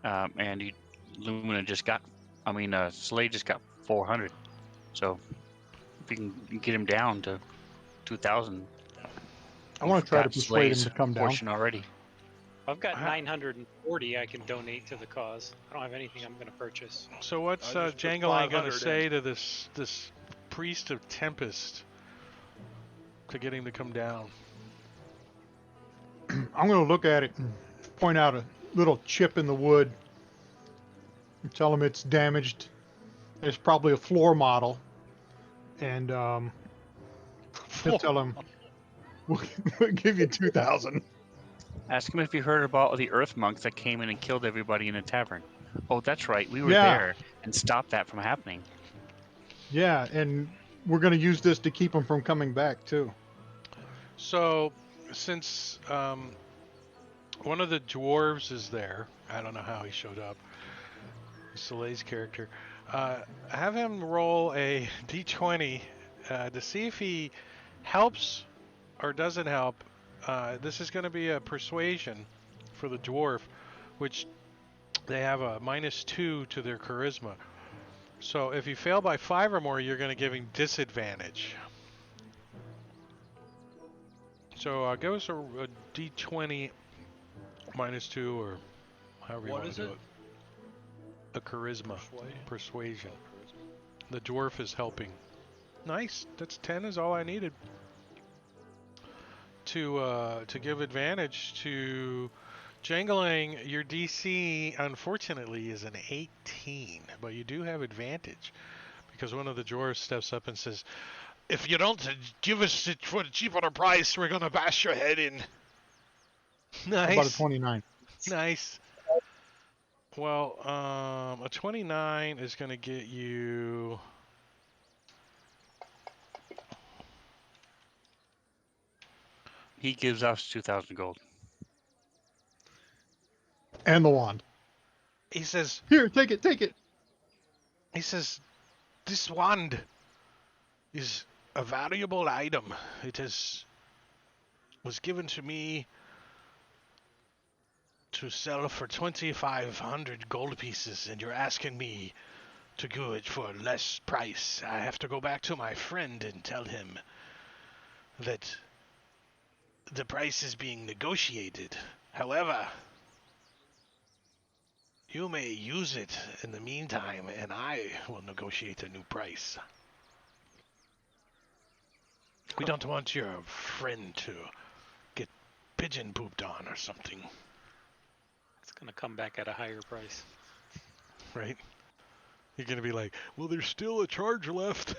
Speaker 6: and Lumina just got, Slade just got 400. So if you can get him down to 2,000,
Speaker 3: I want to try to
Speaker 6: got
Speaker 3: persuade him
Speaker 6: Slade's
Speaker 3: to come down.
Speaker 6: portion already.
Speaker 5: I've got
Speaker 1: How-
Speaker 5: 940 I can donate to the cause. I don't have anything I'm going to purchase.
Speaker 1: So what's
Speaker 2: I just put
Speaker 1: Jangling going to
Speaker 2: 500
Speaker 1: say
Speaker 2: in.
Speaker 1: to this priest of Tempest to get him to come down?
Speaker 3: I'm going to look at it and point out a little chip in the wood. And tell him it's damaged. It's probably a floor model. And he'll tell him, we'll give you 2,000.
Speaker 6: Ask him if he heard about the Earth monks that came in and killed everybody in a tavern. Oh, that's right. We were
Speaker 3: Yeah.
Speaker 6: there and stopped that from happening.
Speaker 3: Yeah, and we're going to use this to keep him from coming back, too.
Speaker 1: So since one of the dwarves is there, I don't know how he showed up. Soleil's character. Have him roll a d20 to see if he helps or doesn't help. This is going to be a persuasion for the dwarf, which they have a -2 to their charisma. So if you fail by 5 or more, you're going to give him disadvantage. So give us a d20 -2 or however you
Speaker 2: What
Speaker 1: want
Speaker 2: is
Speaker 1: to do
Speaker 2: it?
Speaker 1: it. A charisma.
Speaker 2: Persuasion.
Speaker 1: Persuasion. The dwarf is helping. Nice. That's 10 is all I needed. To give advantage to Jangling, your DC unfortunately is an 18, but you do have advantage because one of the dwarves steps up and says, "If you don't give us it for a cheaper price, we're gonna bash your head in."
Speaker 3: About a
Speaker 1: Nice.
Speaker 3: 29.
Speaker 1: Nice. Well, a 29 is going to get you...
Speaker 6: He gives us 2,000 gold.
Speaker 3: And the wand.
Speaker 1: He says,
Speaker 3: Here, take it, take it.
Speaker 1: this wand is a valuable item. Was given to me to sell for 2,500 gold pieces, and you're asking me to do it for less price. I have to go back to my friend and tell him that the price is being negotiated. However, you may use it in the meantime, and I will negotiate a new price. We don't want your friend to get pigeon pooped on or something,
Speaker 5: It's gonna come back at a higher price.
Speaker 1: right? You're gonna be like, well, there's still a charge left.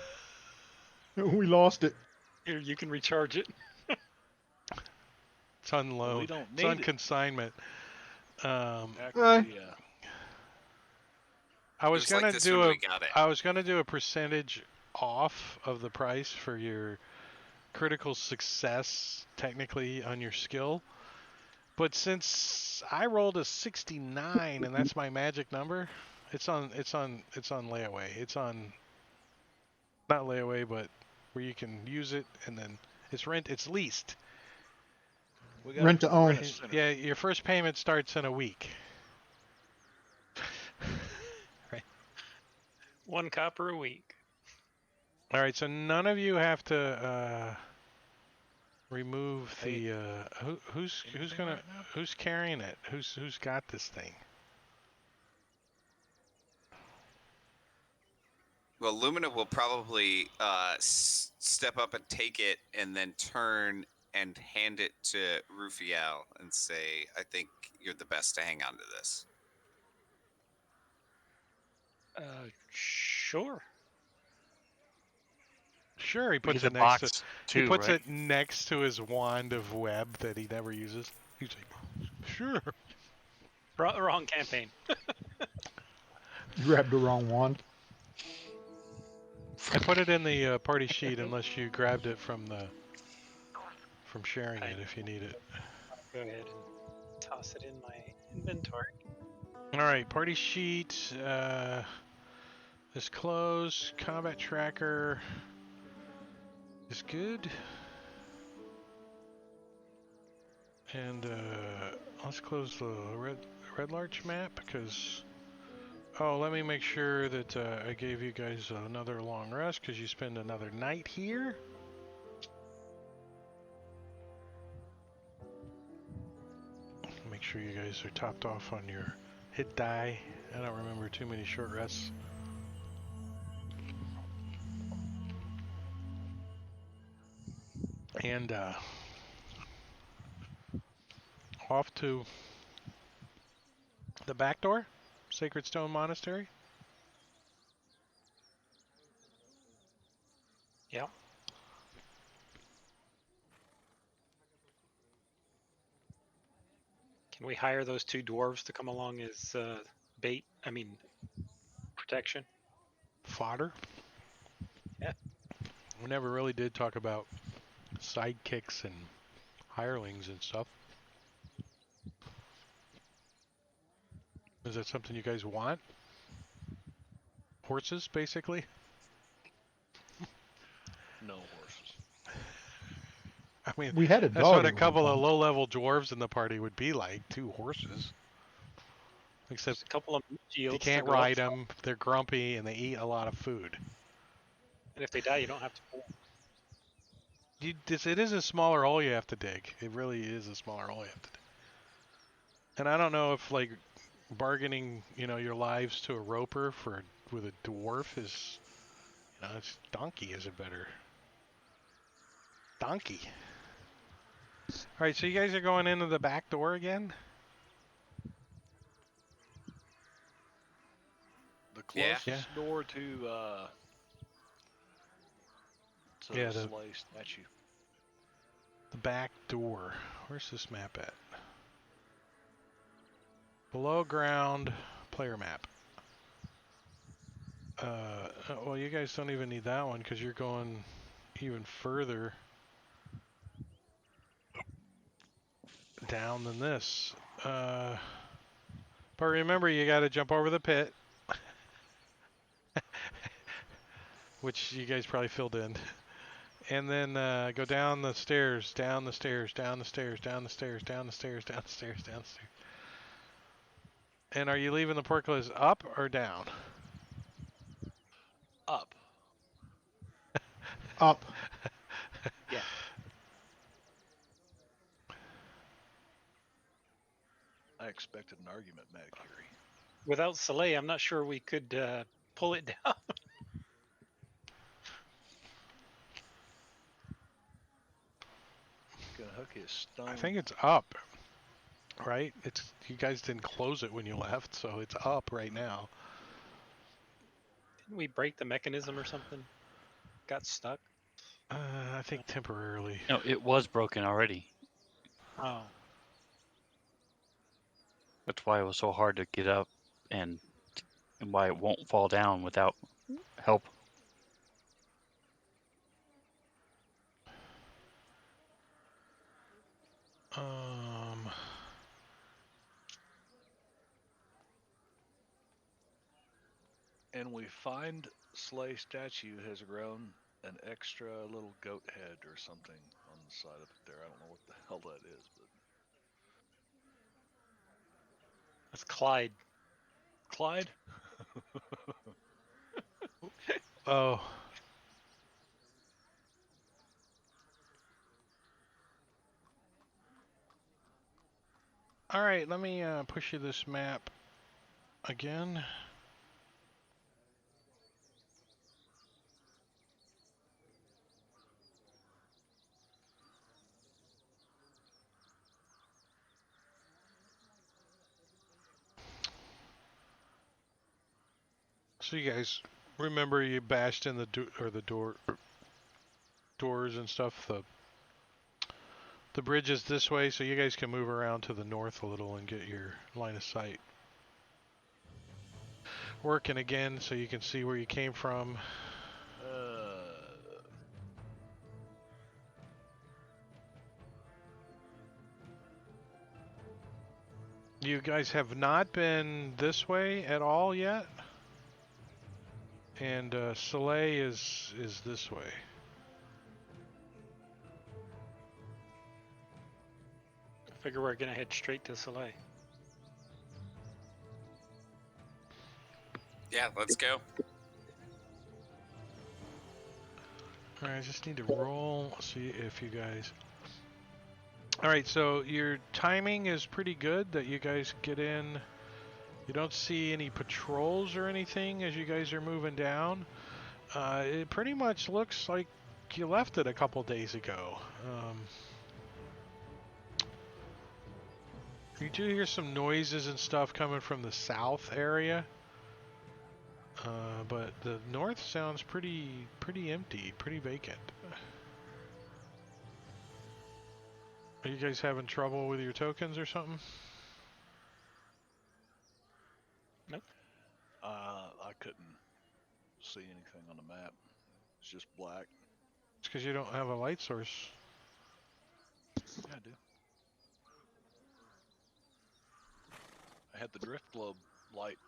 Speaker 3: We lost it.
Speaker 5: Here, you can recharge it.
Speaker 1: It's on loan.
Speaker 2: We don't
Speaker 1: It's on
Speaker 2: need it.
Speaker 1: consignment.
Speaker 2: Actually,
Speaker 1: I was
Speaker 4: was like
Speaker 1: gonna
Speaker 4: this
Speaker 1: do
Speaker 4: when
Speaker 1: a
Speaker 4: we got it.
Speaker 1: I was gonna do a percentage off of the price for your critical success technically on your skill. But since I rolled a 69 and that's my magic number, it's on layaway. It's on not layaway, but where you can use it and then it's leased.
Speaker 2: we got
Speaker 3: Rent to own.
Speaker 1: Yeah, your first payment starts in a week.
Speaker 5: 1 copper a week.
Speaker 1: All right, so none of you have to remove the who's carrying it? Who's got this thing?
Speaker 4: Well, Lumina will probably step up and take it, and then turn and hand it to Rufiel and say, "I think you're the best to hang on to this."
Speaker 5: Sure.
Speaker 1: Sure, he
Speaker 6: We
Speaker 1: puts
Speaker 6: get
Speaker 1: it
Speaker 6: the
Speaker 1: next to
Speaker 6: box too,
Speaker 1: he puts
Speaker 6: right?
Speaker 1: it next to his wand of web that he never uses. He's like, sure.
Speaker 5: Wrong campaign.
Speaker 3: You grabbed the wrong wand.
Speaker 1: I put it in the party sheet unless you grabbed it from sharing
Speaker 5: I-
Speaker 1: it if you need it.
Speaker 5: Go ahead and toss it in my inventory.
Speaker 1: All right, party sheet is closed. Combat tracker is good. And let's close the red larch map because. Oh, let me make sure that I gave you guys another long rest because you spend another night here. Make sure you guys are topped off on your hit die. I don't remember too many short rests. And off to the back door, Sacred Stone Monastery.
Speaker 5: Yeah. Can we hire those 2 dwarves to come along as bait? I mean, protection?
Speaker 1: Fodder.
Speaker 5: Yeah.
Speaker 1: We never really did talk about sidekicks and hirelings and stuff. Is that something you guys want? Horses, basically?
Speaker 2: no horses.
Speaker 1: I mean,
Speaker 3: We had a
Speaker 1: that's
Speaker 3: dog.
Speaker 1: what a
Speaker 3: at one
Speaker 1: couple of
Speaker 3: point.
Speaker 1: low-level dwarves in the party would be like, 2 horses. Except
Speaker 5: Just a couple of shields.
Speaker 1: you
Speaker 5: to
Speaker 1: can't
Speaker 5: go up
Speaker 1: ride
Speaker 5: front,
Speaker 1: them, they're grumpy, and they eat a lot of food.
Speaker 5: And if they die, you don't have to pull them.
Speaker 1: It is a smaller hole you have to dig. It really is a smaller hole you have to dig. And I don't know if, like, bargaining, your lives to a roper with a dwarf is, it's donkey is a better donkey. All right, so you guys are going into the back door again?
Speaker 2: The
Speaker 4: Yeah.
Speaker 2: closest door to
Speaker 1: Yeah,
Speaker 2: the
Speaker 1: the-
Speaker 2: Slay statue.
Speaker 1: The back door. Where's this map at? Below ground player map. Well, you guys don't even need that one because you're going even further down than this. But remember, you got to jump over the pit, which you guys probably filled in, and then go down the stairs, down the stairs, down the stairs, down the stairs, down the stairs, down the stairs, down the stairs. And are you leaving the portcullis up or down?
Speaker 2: Up.
Speaker 3: Up.
Speaker 5: Yeah.
Speaker 2: I expected an argument, Matt-Curie.
Speaker 5: Without Soleil, I'm not sure we could pull it down.
Speaker 2: Gonna hook his stone.
Speaker 1: I think it's up, right? It's you guys didn't close it when you left, so it's up right now.
Speaker 5: Didn't we break the mechanism or something? Got stuck?
Speaker 1: I think temporarily.
Speaker 6: No, it was broken already.
Speaker 5: Oh.
Speaker 6: That's why it was so hard to get up, and why it won't fall down without help.
Speaker 2: And we find Slay statue has grown an extra little goat head or something on the side of it there. I don't know what the hell that is, but
Speaker 5: That's Clyde.
Speaker 2: Clyde?
Speaker 1: Oh. All right, let me push you this map again. So you guys remember you bashed in the doors and stuff. The bridge is this way, so you guys can move around to the north a little and get your line of sight working again, so you can see where you came from. You guys have not been this way at all yet, and Soleil is this way.
Speaker 5: I figure we're gonna head straight to Soleil.
Speaker 4: Yeah, let's go.
Speaker 1: Alright, I just need to roll, see if you guys... Alright, so your timing is pretty good that you guys get in. You don't see any patrols or anything as you guys are moving down. It pretty much looks like you left it a couple days ago. You do hear some noises and stuff coming from the south area. But the north sounds pretty empty, pretty vacant. Are you guys having trouble with your tokens or something?
Speaker 5: Nope.
Speaker 2: I couldn't see anything on the map. It's just black.
Speaker 1: It's because you don't have a light source.
Speaker 2: Yeah, I do. I had the drift globe light.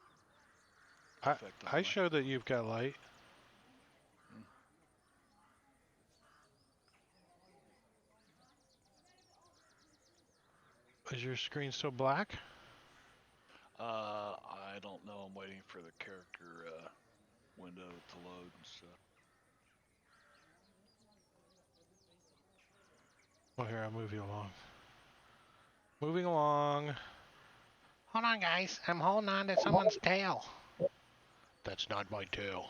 Speaker 1: I show that you've got light. Is your screen still black?
Speaker 2: I don't know. I'm waiting for the character window to load and stuff.
Speaker 1: Well, here, I'll move you along. Moving along. Hold on, guys. I'm holding on to someone's tail. That's not my tail.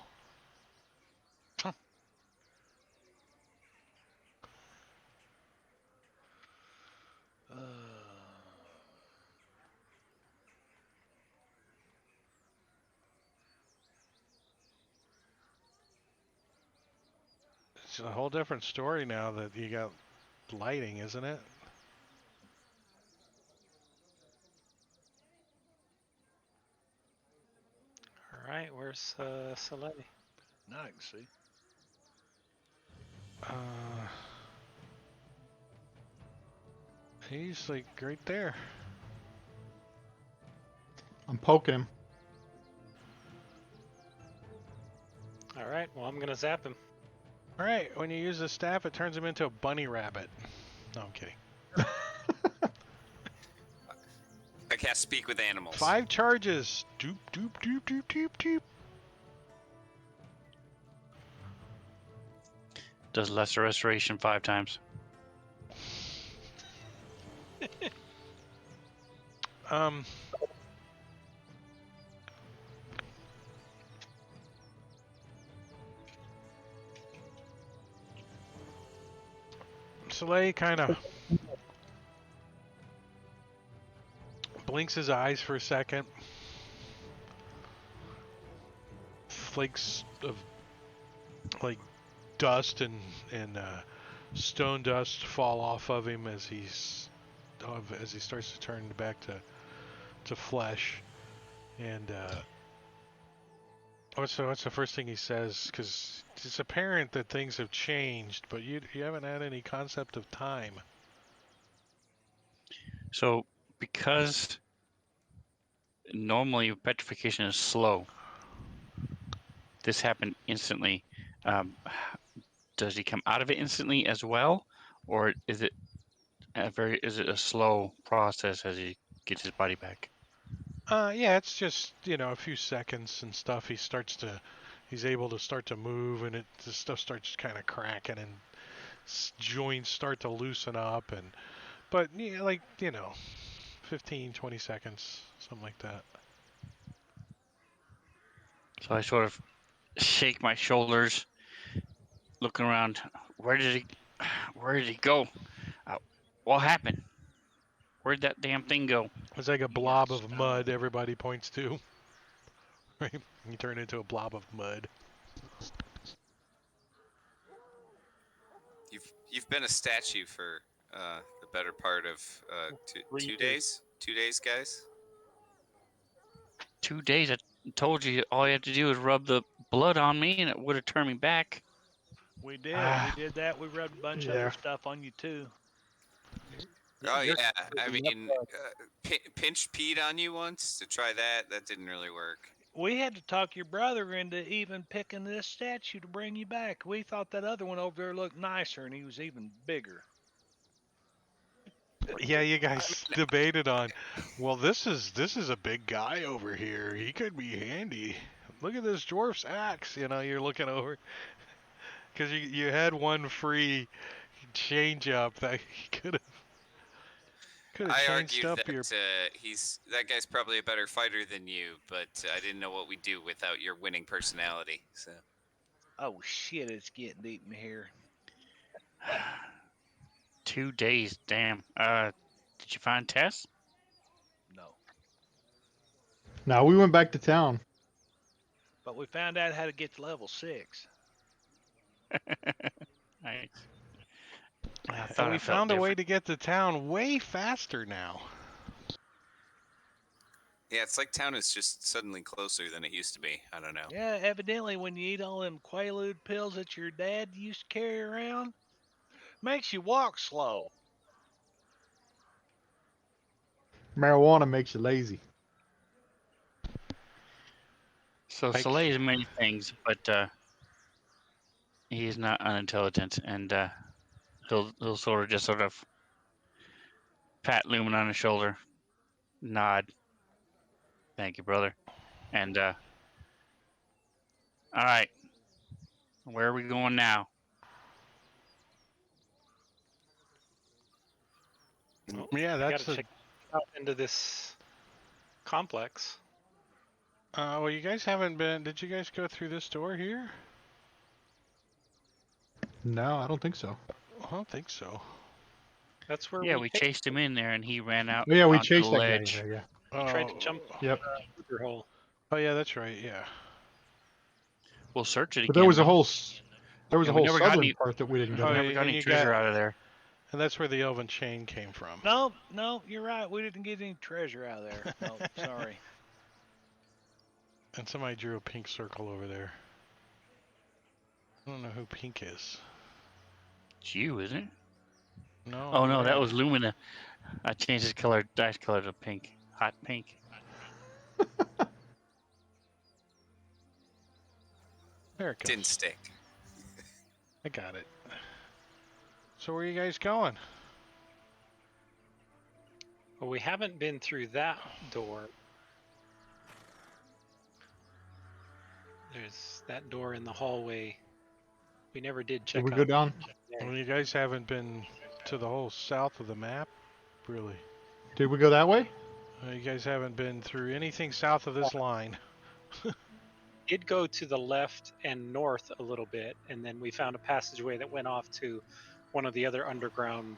Speaker 1: It's a whole different story now that you got lighting, isn't it?
Speaker 5: All right, where's Soleil?
Speaker 2: Now I can see.
Speaker 1: He's like right there.
Speaker 3: I'm poking him.
Speaker 5: All right, well, I'm gonna zap him.
Speaker 1: All right, when you use the staff, it turns him into a bunny rabbit. No, I'm kidding.
Speaker 4: I cast Speak with Animals.
Speaker 1: 5 charges. Doop, doop, doop, doop, doop, doop.
Speaker 6: Does lesser restoration 5 times.
Speaker 1: Soleil kind of blinks his eyes for a second. Flakes of like dust and stone dust fall off of him as he starts to turn back to flesh. And what's the first thing he says? Because it's apparent that things have changed, but you haven't had any concept of time.
Speaker 6: So, because normally petrification is slow, this happened instantly. Does he come out of it instantly as well, or is it a slow process as he gets his body back?
Speaker 1: Yeah, it's just a few seconds and stuff. He's able to start to move, and the stuff starts kind of cracking, and joints start to loosen up, but yeah, like 15, 20 seconds, something like that.
Speaker 6: So I sort of shake my shoulders, looking around. Where did he go? What happened? Where'd that damn thing go?
Speaker 1: It's like a blob of mud everybody points to. Right? You turn into a blob of mud.
Speaker 4: You've been a statue for the better part of 2 days. 2 days, guys.
Speaker 6: 2 days. I told you all you have to do is rub the blood on me, and it would have turned me back.
Speaker 2: We did.
Speaker 3: Ah,
Speaker 2: We did that. We rubbed a bunch of
Speaker 3: yeah.
Speaker 2: other stuff on you too.
Speaker 4: Oh
Speaker 5: You're
Speaker 4: yeah, I
Speaker 5: clearly
Speaker 4: mean, pinch peed on you once to try that. That didn't really work.
Speaker 2: We had to talk your brother into even picking this statue to bring you back. We thought that other one over there looked nicer, and he was even bigger.
Speaker 1: Yeah, you guys debated on. Well, this is a big guy over here. He could be handy. Look at this dwarf's axe. You're looking over because you had one free change up that he could have
Speaker 4: I
Speaker 1: changed
Speaker 4: argued
Speaker 1: up
Speaker 4: that
Speaker 1: your.
Speaker 4: that guy's probably a better fighter than you, but I didn't know what we'd do without your winning personality. So
Speaker 2: Oh shit! It's getting deep in here.
Speaker 6: 2 days, damn. Did you find Tess?
Speaker 2: No,
Speaker 3: Now we went back to town.
Speaker 2: but we found out how to get to level 6.
Speaker 6: Nice. I
Speaker 1: And
Speaker 6: thought
Speaker 1: we
Speaker 6: I felt
Speaker 1: found a way
Speaker 6: different.
Speaker 1: to get to town way faster now.
Speaker 4: yeah, it's like town is just suddenly closer than it used to be. I don't know.
Speaker 2: Yeah, evidently when you eat all them Quaalude pills that your dad used to carry around, makes you walk slow.
Speaker 3: Marijuana makes you lazy.
Speaker 6: So
Speaker 1: Like,
Speaker 6: Soleil is many things, but he is not unintelligent, and he'll sort of pat Lumen on his shoulder, nod. Thank you, brother. And all right, where are we going now?
Speaker 5: Well,
Speaker 1: yeah,
Speaker 5: we
Speaker 1: that's
Speaker 5: gotta check out into this complex.
Speaker 1: well, you guys haven't been. Did you guys go through this door here?
Speaker 3: No, I don't think so.
Speaker 1: I don't think so.
Speaker 5: That's where
Speaker 6: Yeah,
Speaker 5: we
Speaker 6: we chased him in there, and he ran out
Speaker 3: Oh, yeah, we
Speaker 6: onto
Speaker 3: chased
Speaker 6: the
Speaker 3: that guy in
Speaker 6: ledge.
Speaker 3: there, yeah.
Speaker 5: tried to jump
Speaker 3: Yep.
Speaker 5: the hole.
Speaker 1: Oh yeah, that's right. Yeah.
Speaker 6: We'll search it
Speaker 3: But
Speaker 6: again.
Speaker 3: there was a
Speaker 6: though.
Speaker 3: whole
Speaker 6: Yeah, we never got
Speaker 3: southern
Speaker 6: any-
Speaker 3: part that we didn't go
Speaker 1: Oh,
Speaker 6: We
Speaker 3: to.
Speaker 6: never
Speaker 1: yeah,
Speaker 6: got
Speaker 1: and
Speaker 6: any
Speaker 1: you
Speaker 6: treasure
Speaker 1: got-
Speaker 6: out of there.
Speaker 1: And that's where the elven chain came from.
Speaker 2: No, you're right. We didn't get any treasure out of there. No, sorry.
Speaker 1: And somebody drew a pink circle over there. I don't know who pink is.
Speaker 6: It's you, isn't it?
Speaker 1: No.
Speaker 6: Oh
Speaker 1: I'm
Speaker 6: no, that
Speaker 1: red.
Speaker 6: was Lumina. I changed his color, dice color to pink, hot pink.
Speaker 1: There it goes.
Speaker 4: Didn't stick.
Speaker 1: I got it. So where are you guys going?
Speaker 5: Well, we haven't been through that door. There's that door in the hallway We never did check
Speaker 3: Did we
Speaker 5: out
Speaker 3: go down?
Speaker 5: there.
Speaker 1: Well, you guys haven't been to the whole south of the map, really.
Speaker 3: Did we go that way?
Speaker 1: You guys haven't been through anything south of this line.
Speaker 5: Did go to the left and north a little bit, and then we found a passageway that went off to one of the other underground.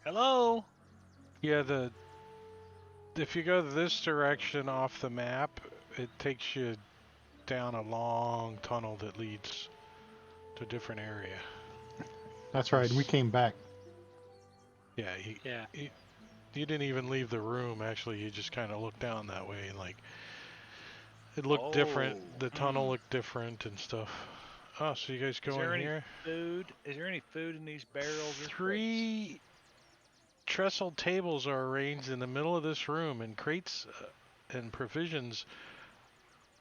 Speaker 2: Hello.
Speaker 1: Yeah, if you go this direction off the map, it takes you down a long tunnel that leads to a different area.
Speaker 3: That's right. We came back.
Speaker 1: Yeah,
Speaker 5: Yeah.
Speaker 1: you didn't even leave the room. Actually, you just kind of looked down that way, and like it looked different. The tunnel looked different and stuff. Oh, so you guys go in here?
Speaker 2: Food? Is there any food in these barrels? Or
Speaker 1: 3 trestle tables are arranged in the middle of this room, and crates and provisions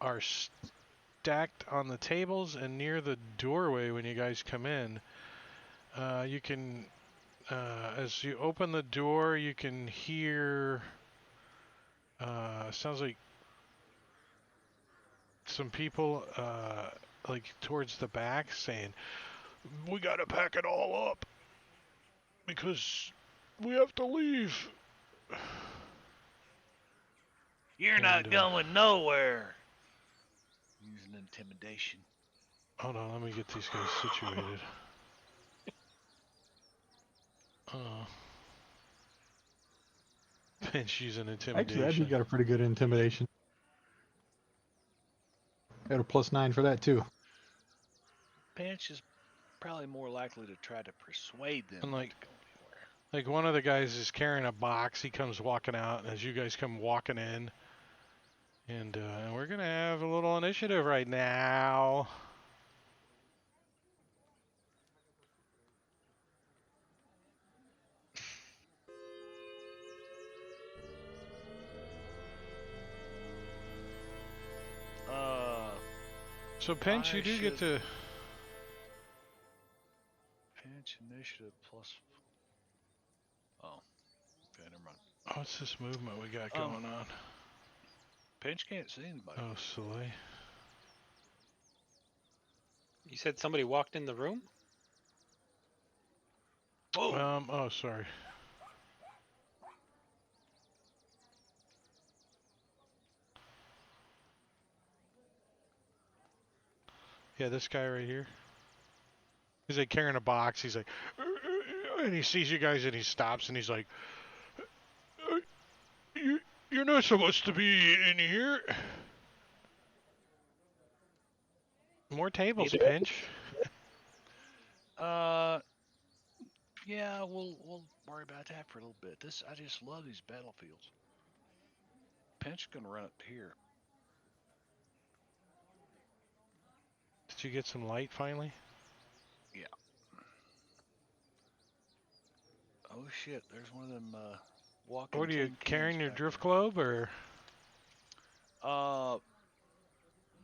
Speaker 1: are stacked on the tables and near the doorway when you guys come in. You can, as you open the door, you can hear, sounds like some people, like towards the back saying, "We gotta pack it all up because we have to leave."
Speaker 2: You're not going nowhere. Using intimidation.
Speaker 1: Hold on, let me get these guys situated. Pinch using intimidation.
Speaker 3: Actually, Abby got a pretty good intimidation. Got a +9 for that too.
Speaker 2: Pinch is probably more likely to try to persuade them
Speaker 1: And
Speaker 2: not
Speaker 1: like-
Speaker 2: to go anywhere.
Speaker 1: Like one of the guys is carrying a box. He comes walking out, and as you guys come walking in, and we're gonna have a little initiative right now. So Pinch, you do get to.
Speaker 2: Pinch initiative plus. Oh, okay, never mind.
Speaker 1: What's this movement we got going on?
Speaker 2: Pinch can't see anybody.
Speaker 1: Oh, silly.
Speaker 5: You said somebody walked in the room?
Speaker 2: Whoa.
Speaker 1: Oh, sorry. Yeah, this guy right here. He's like carrying a box. He's like, and he sees you guys and he stops and he's like, you're not supposed to be in here. More tables, Pinch.
Speaker 2: Yeah, we'll worry about that for a little bit. I just love these battlefields. Pinch gonna run up here.
Speaker 1: Did you get some light finally?
Speaker 2: Yeah. Oh shit! There's one of them walking.
Speaker 1: What are you
Speaker 2: tin
Speaker 1: carrying
Speaker 2: cans
Speaker 1: your
Speaker 2: back
Speaker 1: drift
Speaker 2: there.
Speaker 1: globe or?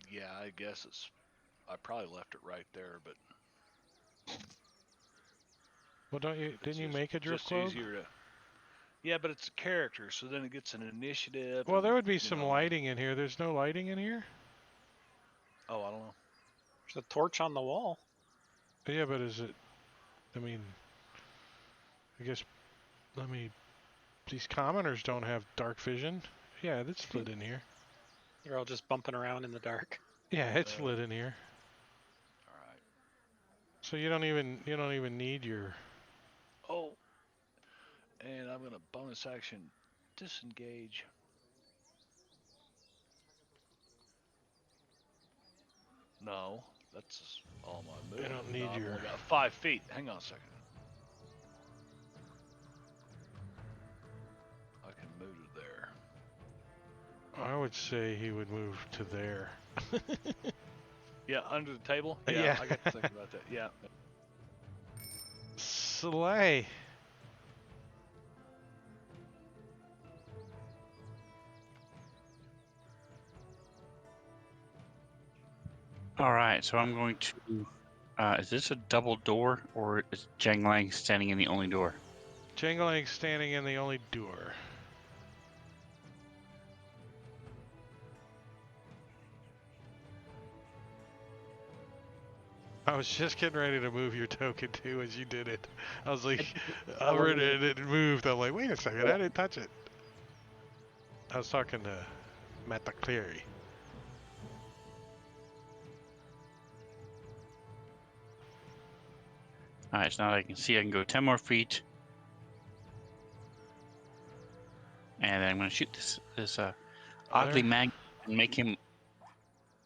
Speaker 2: Yeah, I guess I probably left it right there, but.
Speaker 1: Well, didn't you make a drift
Speaker 2: just
Speaker 1: globe?
Speaker 2: Easier to. Yeah, but it's a character, so then it gets an initiative.
Speaker 1: Well,
Speaker 2: and,
Speaker 1: there would be
Speaker 2: you
Speaker 1: some
Speaker 2: know.
Speaker 1: lighting in here. There's no lighting in here?
Speaker 2: Oh, I don't know.
Speaker 5: There's a torch on the wall.
Speaker 1: Yeah, but is it, I mean, I guess, these commoners don't have dark vision. Yeah, it's lit in here.
Speaker 5: They're all just bumping around in the dark.
Speaker 1: Yeah, it's lit in here.
Speaker 2: All right.
Speaker 1: So you don't even need your.
Speaker 2: Oh, and I'm gonna bonus action disengage. No, that's all my movement.
Speaker 1: You don't need
Speaker 2: I've
Speaker 1: your.
Speaker 2: only got 5 feet. Hang on a second. I can move to there.
Speaker 1: I would say he would move to there.
Speaker 2: Yeah, under the table.
Speaker 1: Yeah.
Speaker 2: I got to think about that. Yeah.
Speaker 1: Slay.
Speaker 6: All right, so I'm going to. Is this a double door, or is Jang Lang standing in the only door?
Speaker 1: Jangling standing in the only door. I was just getting ready to move your token too as you did it. I was like,
Speaker 5: I wasn't even-
Speaker 1: it moved. I'm like, wait a second, I didn't touch it. I was talking to Matt Cleary.
Speaker 6: All right, so now I can see I can go 10 more feet, and then I'm gonna shoot this oddly
Speaker 1: There.
Speaker 6: mangled and make him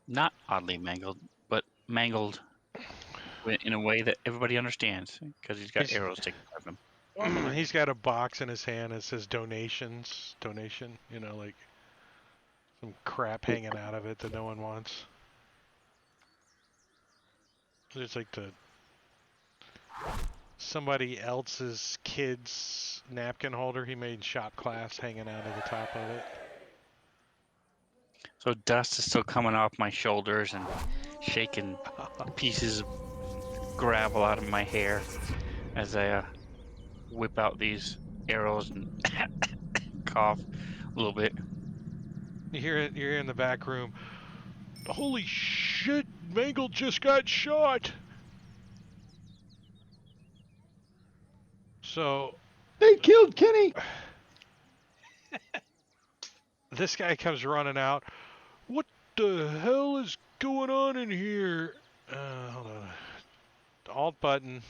Speaker 6: not oddly mangled, but mangled in a way that everybody understands because he's got
Speaker 1: He's-
Speaker 6: arrows sticking out of him.
Speaker 1: He's got a box in his hand that says donations, donation, you know, like some crap hanging out of it that no one wants. It's like somebody else's kid's napkin holder he made in shop class hanging out of the top of it.
Speaker 6: So dust is still coming off my shoulders and shaking pieces of gravel out of my hair as I whip out these arrows and cough a little bit.
Speaker 1: You hear it, you're in the back room. Holy shit, Mangle just got shot! So,
Speaker 3: They killed Kenny.
Speaker 1: this guy comes running out. What the hell is going on in here? Hold on. Alt button.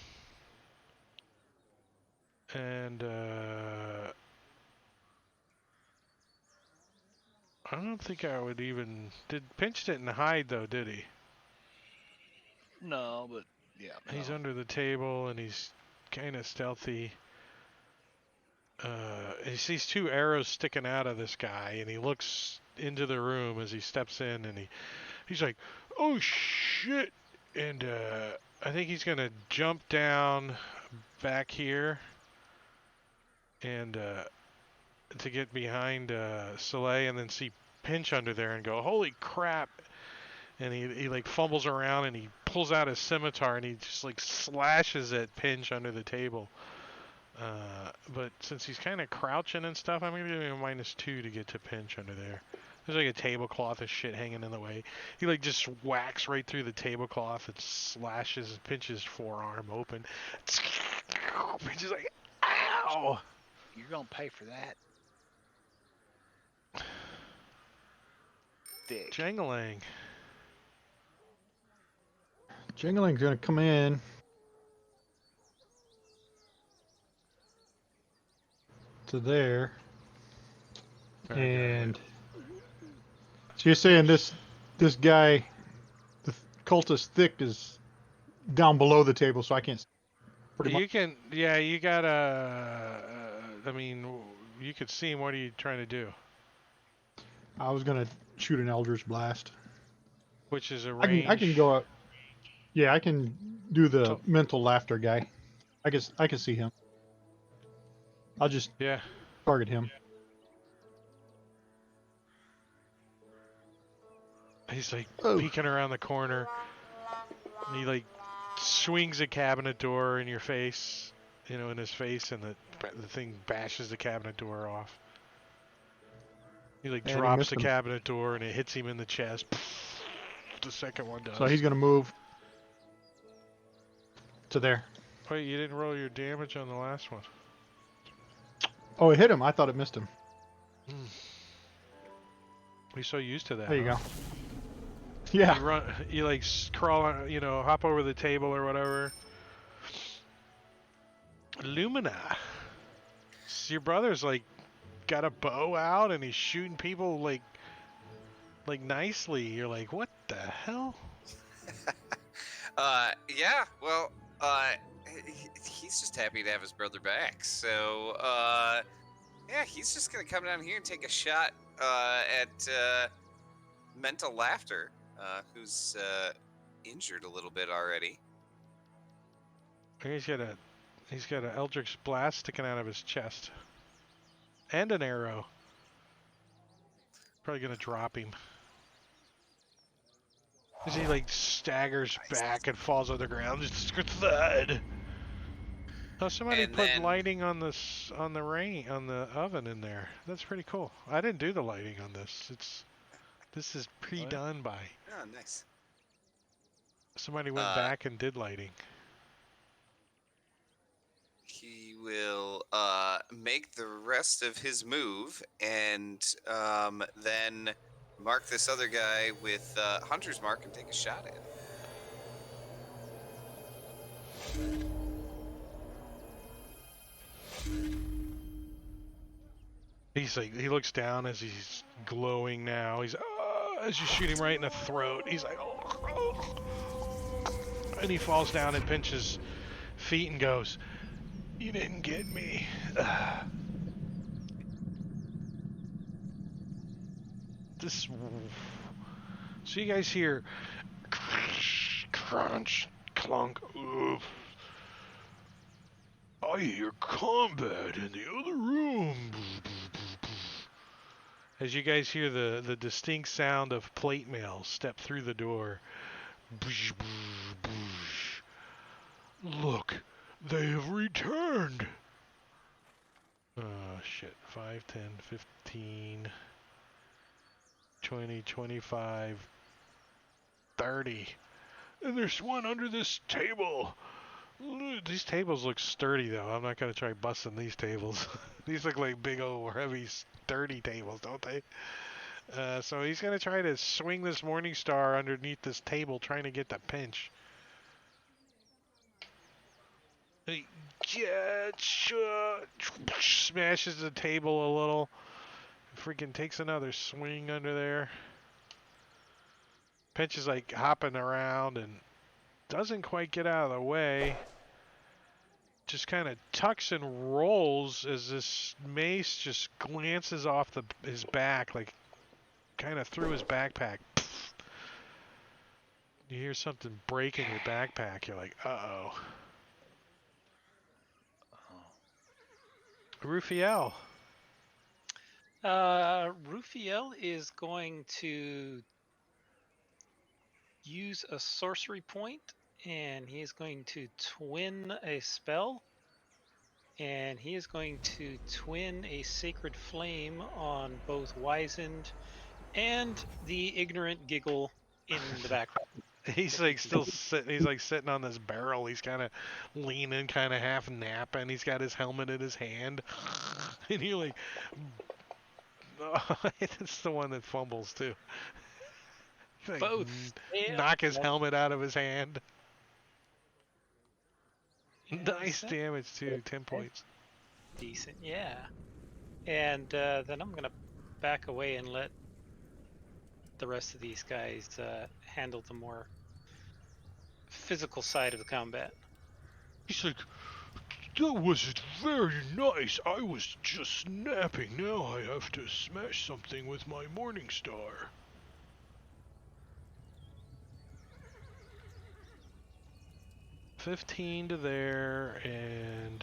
Speaker 1: And, I don't think I would even... Pinch didn't hide, though, did he?
Speaker 2: No, but yeah.
Speaker 1: He's
Speaker 2: no.
Speaker 1: under the table, and he's kind of stealthy. He sees two arrows sticking out of this guy, and he looks into the room as he steps in, and he's like, "Oh shit!" And I think he's gonna jump down back here, and to get behind Soleil, and then see Pinch under there, and go, "Holy crap!" And he like fumbles around, and he pulls out his scimitar, and he just like slashes at Pinch under the table. But since he's kind of crouching and stuff, I'm going to give him a -2 to get to Pinch under there. There's like a tablecloth of shit hanging in the way. He like just whacks right through the tablecloth and slashes Pinch's forearm open. Pinch is like, ow!
Speaker 2: You're gonna pay for that. Dick.
Speaker 1: Jangalang.
Speaker 3: Jingling's gonna come in. To there. And so you're saying this guy, the cultist Thick, is down below the table, so I can't. Pretty much.
Speaker 1: You can, yeah, you gotta, I mean, you could see him. What are you trying to do?
Speaker 3: I was gonna shoot an Eldritch Blast.
Speaker 1: Which is a
Speaker 3: I
Speaker 1: range.
Speaker 3: can go up. Yeah, I can do the
Speaker 1: So-
Speaker 3: mental laughter guy. I can see him. I'll just
Speaker 1: Yeah.
Speaker 3: target him.
Speaker 1: He's like
Speaker 3: Oh.
Speaker 1: peeking around the corner. And he like swings a cabinet door in your face, you know, in his face, and the thing bashes the cabinet door off. He like
Speaker 3: And he
Speaker 1: drops
Speaker 3: missed
Speaker 1: the
Speaker 3: him.
Speaker 1: cabinet door, and it hits him in the chest. The second one does.
Speaker 3: So he's gonna move to there.
Speaker 1: Wait, you didn't roll your damage on the last one.
Speaker 3: Oh, it hit him. I thought it missed him.
Speaker 1: We're so used to that.
Speaker 3: There you
Speaker 1: huh?
Speaker 3: go. Yeah.
Speaker 1: You run, you like crawl, you know, hop over the table or whatever. Lumina. So your brother's like got a bow out and he's shooting people like nicely. You're like, what the hell?
Speaker 4: Yeah, well, he's just happy to have his brother back. So, yeah, he's just gonna come down here and take a shot at Mental Laughter, who's injured a little bit already.
Speaker 1: He's got an Eldritch Blast sticking out of his chest. And an arrow. Probably gonna drop him. As he like staggers back and falls on the ground. Just thud. Oh, somebody
Speaker 4: And
Speaker 1: put
Speaker 4: then-
Speaker 1: lighting on the oven in there. That's pretty cool. I didn't do the lighting on this. This is pre-done by.
Speaker 4: Oh, nice.
Speaker 1: Somebody went
Speaker 4: Uh,
Speaker 1: back and did lighting.
Speaker 4: He will make the rest of his move and then mark this other guy with Hunter's Mark and take a shot at him.
Speaker 1: He's like, he looks down as he's glowing now. He's, as you shoot him right in the throat. He's like, oh. And he falls down and pinches feet and goes, "You didn't get me." This. So you guys hear crunch, clunk. Oof. I hear combat in the other room. As you guys hear the distinct sound of plate mail step through the door. Look, they have returned. Oh, shit. 5, 10, 15, 20, 25, 30. And there's one under this table. These tables look sturdy, though. I'm not going to try busting these tables. These look like big old heavy sturdy tables, don't they? So he's going to try to swing this Morning Star underneath this table, trying to get the pinch. He smashes the table a little. Freaking takes another swing under there. Pinch is like hopping around and doesn't quite get out of the way. Just kind of tucks and rolls as this mace just glances off his back, like kind of through his backpack. You hear something break in your backpack. You're like, uh-oh. Rufiel.
Speaker 5: Rufiel is going to use a sorcery point, and he is going to twin a spell, and he is going to twin a sacred flame on both Wizened and the ignorant giggle in the background.
Speaker 1: He's like still sitting. He's like sitting on this barrel. He's kind of leaning, kind of half napping. He's got his helmet in his hand, and he like, oh, it's the one that fumbles too. Like,
Speaker 5: Both.
Speaker 1: knock his helmet out of his hand. Nice
Speaker 5: Yes,
Speaker 1: damage too. 10 points.
Speaker 5: decent, yeah. And then I'm gonna back away and let the rest of these guys handle the more physical side of the combat.
Speaker 1: He's like, that wasn't very nice. I was just napping. Now I have to smash something with my Morning Star. $15 to there, and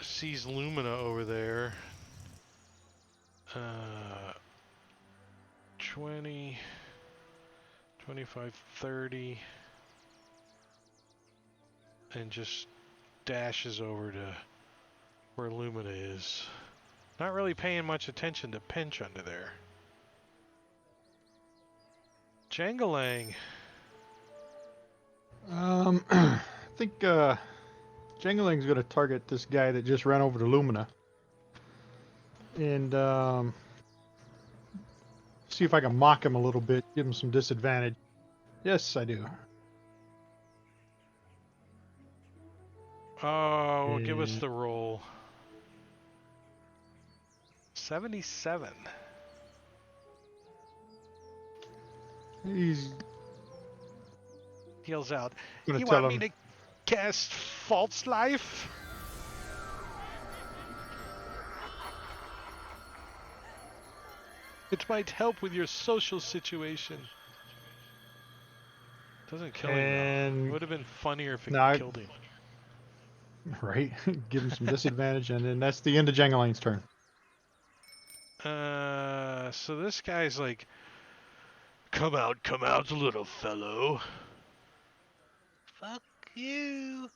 Speaker 1: sees Lumina over there. 20, 25, 30, and just dashes over to where Lumina is. Not really paying much attention to Pinch under there. Jangalang.
Speaker 3: I think Jangling's going to target this guy that just ran over to Lumina. And see if I can mock him a little bit, give him some disadvantage. Yes, I do.
Speaker 1: Oh, give us the roll. 77.
Speaker 3: He's
Speaker 1: Yells out,
Speaker 3: going
Speaker 1: "You
Speaker 3: to tell
Speaker 1: want
Speaker 3: him.
Speaker 1: me to cast False Life?" It might help with your social situation. Doesn't kill him though. It
Speaker 3: And
Speaker 1: would have been funnier if it
Speaker 3: No,
Speaker 1: killed him.
Speaker 3: right, give him some disadvantage, and then that's the end of Jangling's turn.
Speaker 1: So this guy's like, come out, little fellow. Fuck you.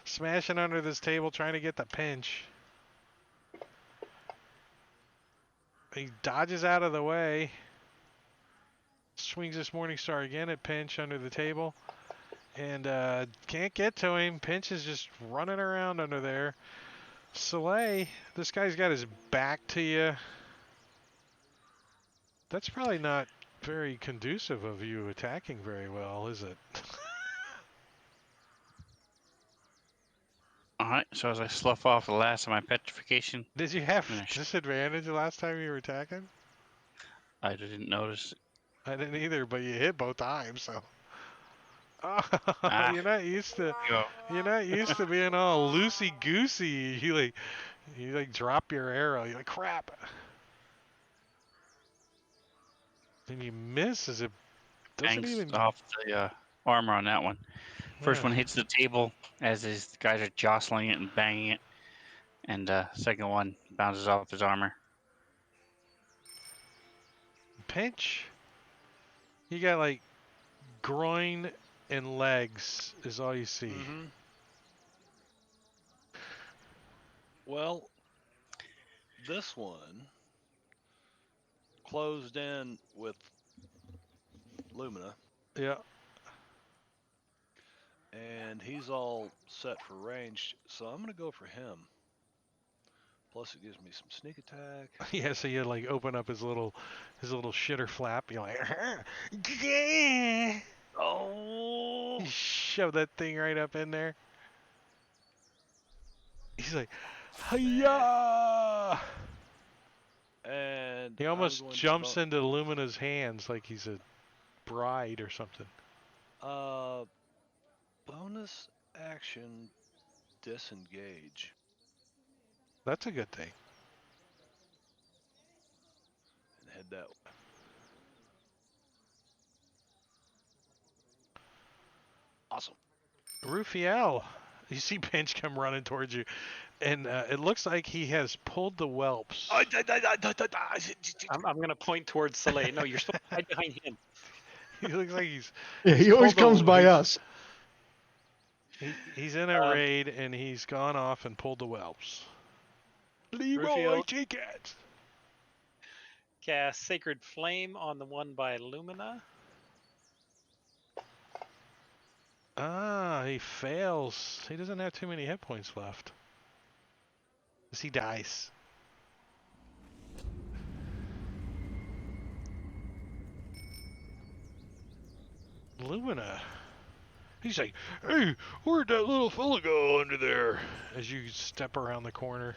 Speaker 1: smashing under this table, trying to get the pinch. He dodges out of the way. Swings this Morning Star again at Pinch under the table. And can't get to him. Pinch is just running around under there. Soleil, this guy's got his back to you. That's probably not very conducive of you attacking very well, is it?
Speaker 6: Alright, so as I slough off the last of my petrification,
Speaker 1: Did you have
Speaker 6: I'm gonna
Speaker 1: disadvantage the last time you were attacking?
Speaker 6: I didn't notice.
Speaker 1: I didn't either, but you hit both times, so. Oh,
Speaker 6: Ah,
Speaker 1: you're not used to.
Speaker 6: go.
Speaker 1: You're not used to being all loosey goosey. You like drop your arrow. You're like crap, and you miss as it doesn't
Speaker 6: Banks
Speaker 1: even.
Speaker 6: off the armor on that one. First
Speaker 1: Yeah.
Speaker 6: one hits the table as these guys are jostling it and banging it, and second one bounces off his armor.
Speaker 1: Pinch. You got like groin and legs is all you see.
Speaker 2: Mm-hmm. Well, this one closed in with Lumina,
Speaker 1: Yeah.
Speaker 2: and he's all set for range, so I'm gonna go for him. Plus, it gives me some sneak attack.
Speaker 1: Yeah, so you like open up his little shitter flap. You're like, yeah.
Speaker 2: Oh!
Speaker 1: You shove that thing right up in there. He's like, hiya!
Speaker 2: And
Speaker 1: He
Speaker 2: I'm
Speaker 1: almost
Speaker 2: going
Speaker 1: jumps into Lumina's hands like he's a bride or something.
Speaker 2: bonus action disengage.
Speaker 1: That's a good thing.
Speaker 2: And head that way. Awesome.
Speaker 1: Rufiel, you see Pinch come running towards you, and it looks like he has pulled the whelps.
Speaker 5: I'm going to point towards Soleil. No, you're supposed to hide behind him.
Speaker 1: He looks like he's
Speaker 3: Yeah, he always
Speaker 1: pulled the-
Speaker 3: comes by
Speaker 1: he's-
Speaker 3: us.
Speaker 1: He's in a raid and he's gone off and pulled the whelps. Leroy,
Speaker 5: Rufiel.
Speaker 1: take it.
Speaker 5: Cast Sacred Flame on the one by Lumina.
Speaker 1: Ah, he fails. He doesn't have too many hit points left. As he dies. Lumina. He's like, hey, where'd that little fella go under there? As you step around the corner.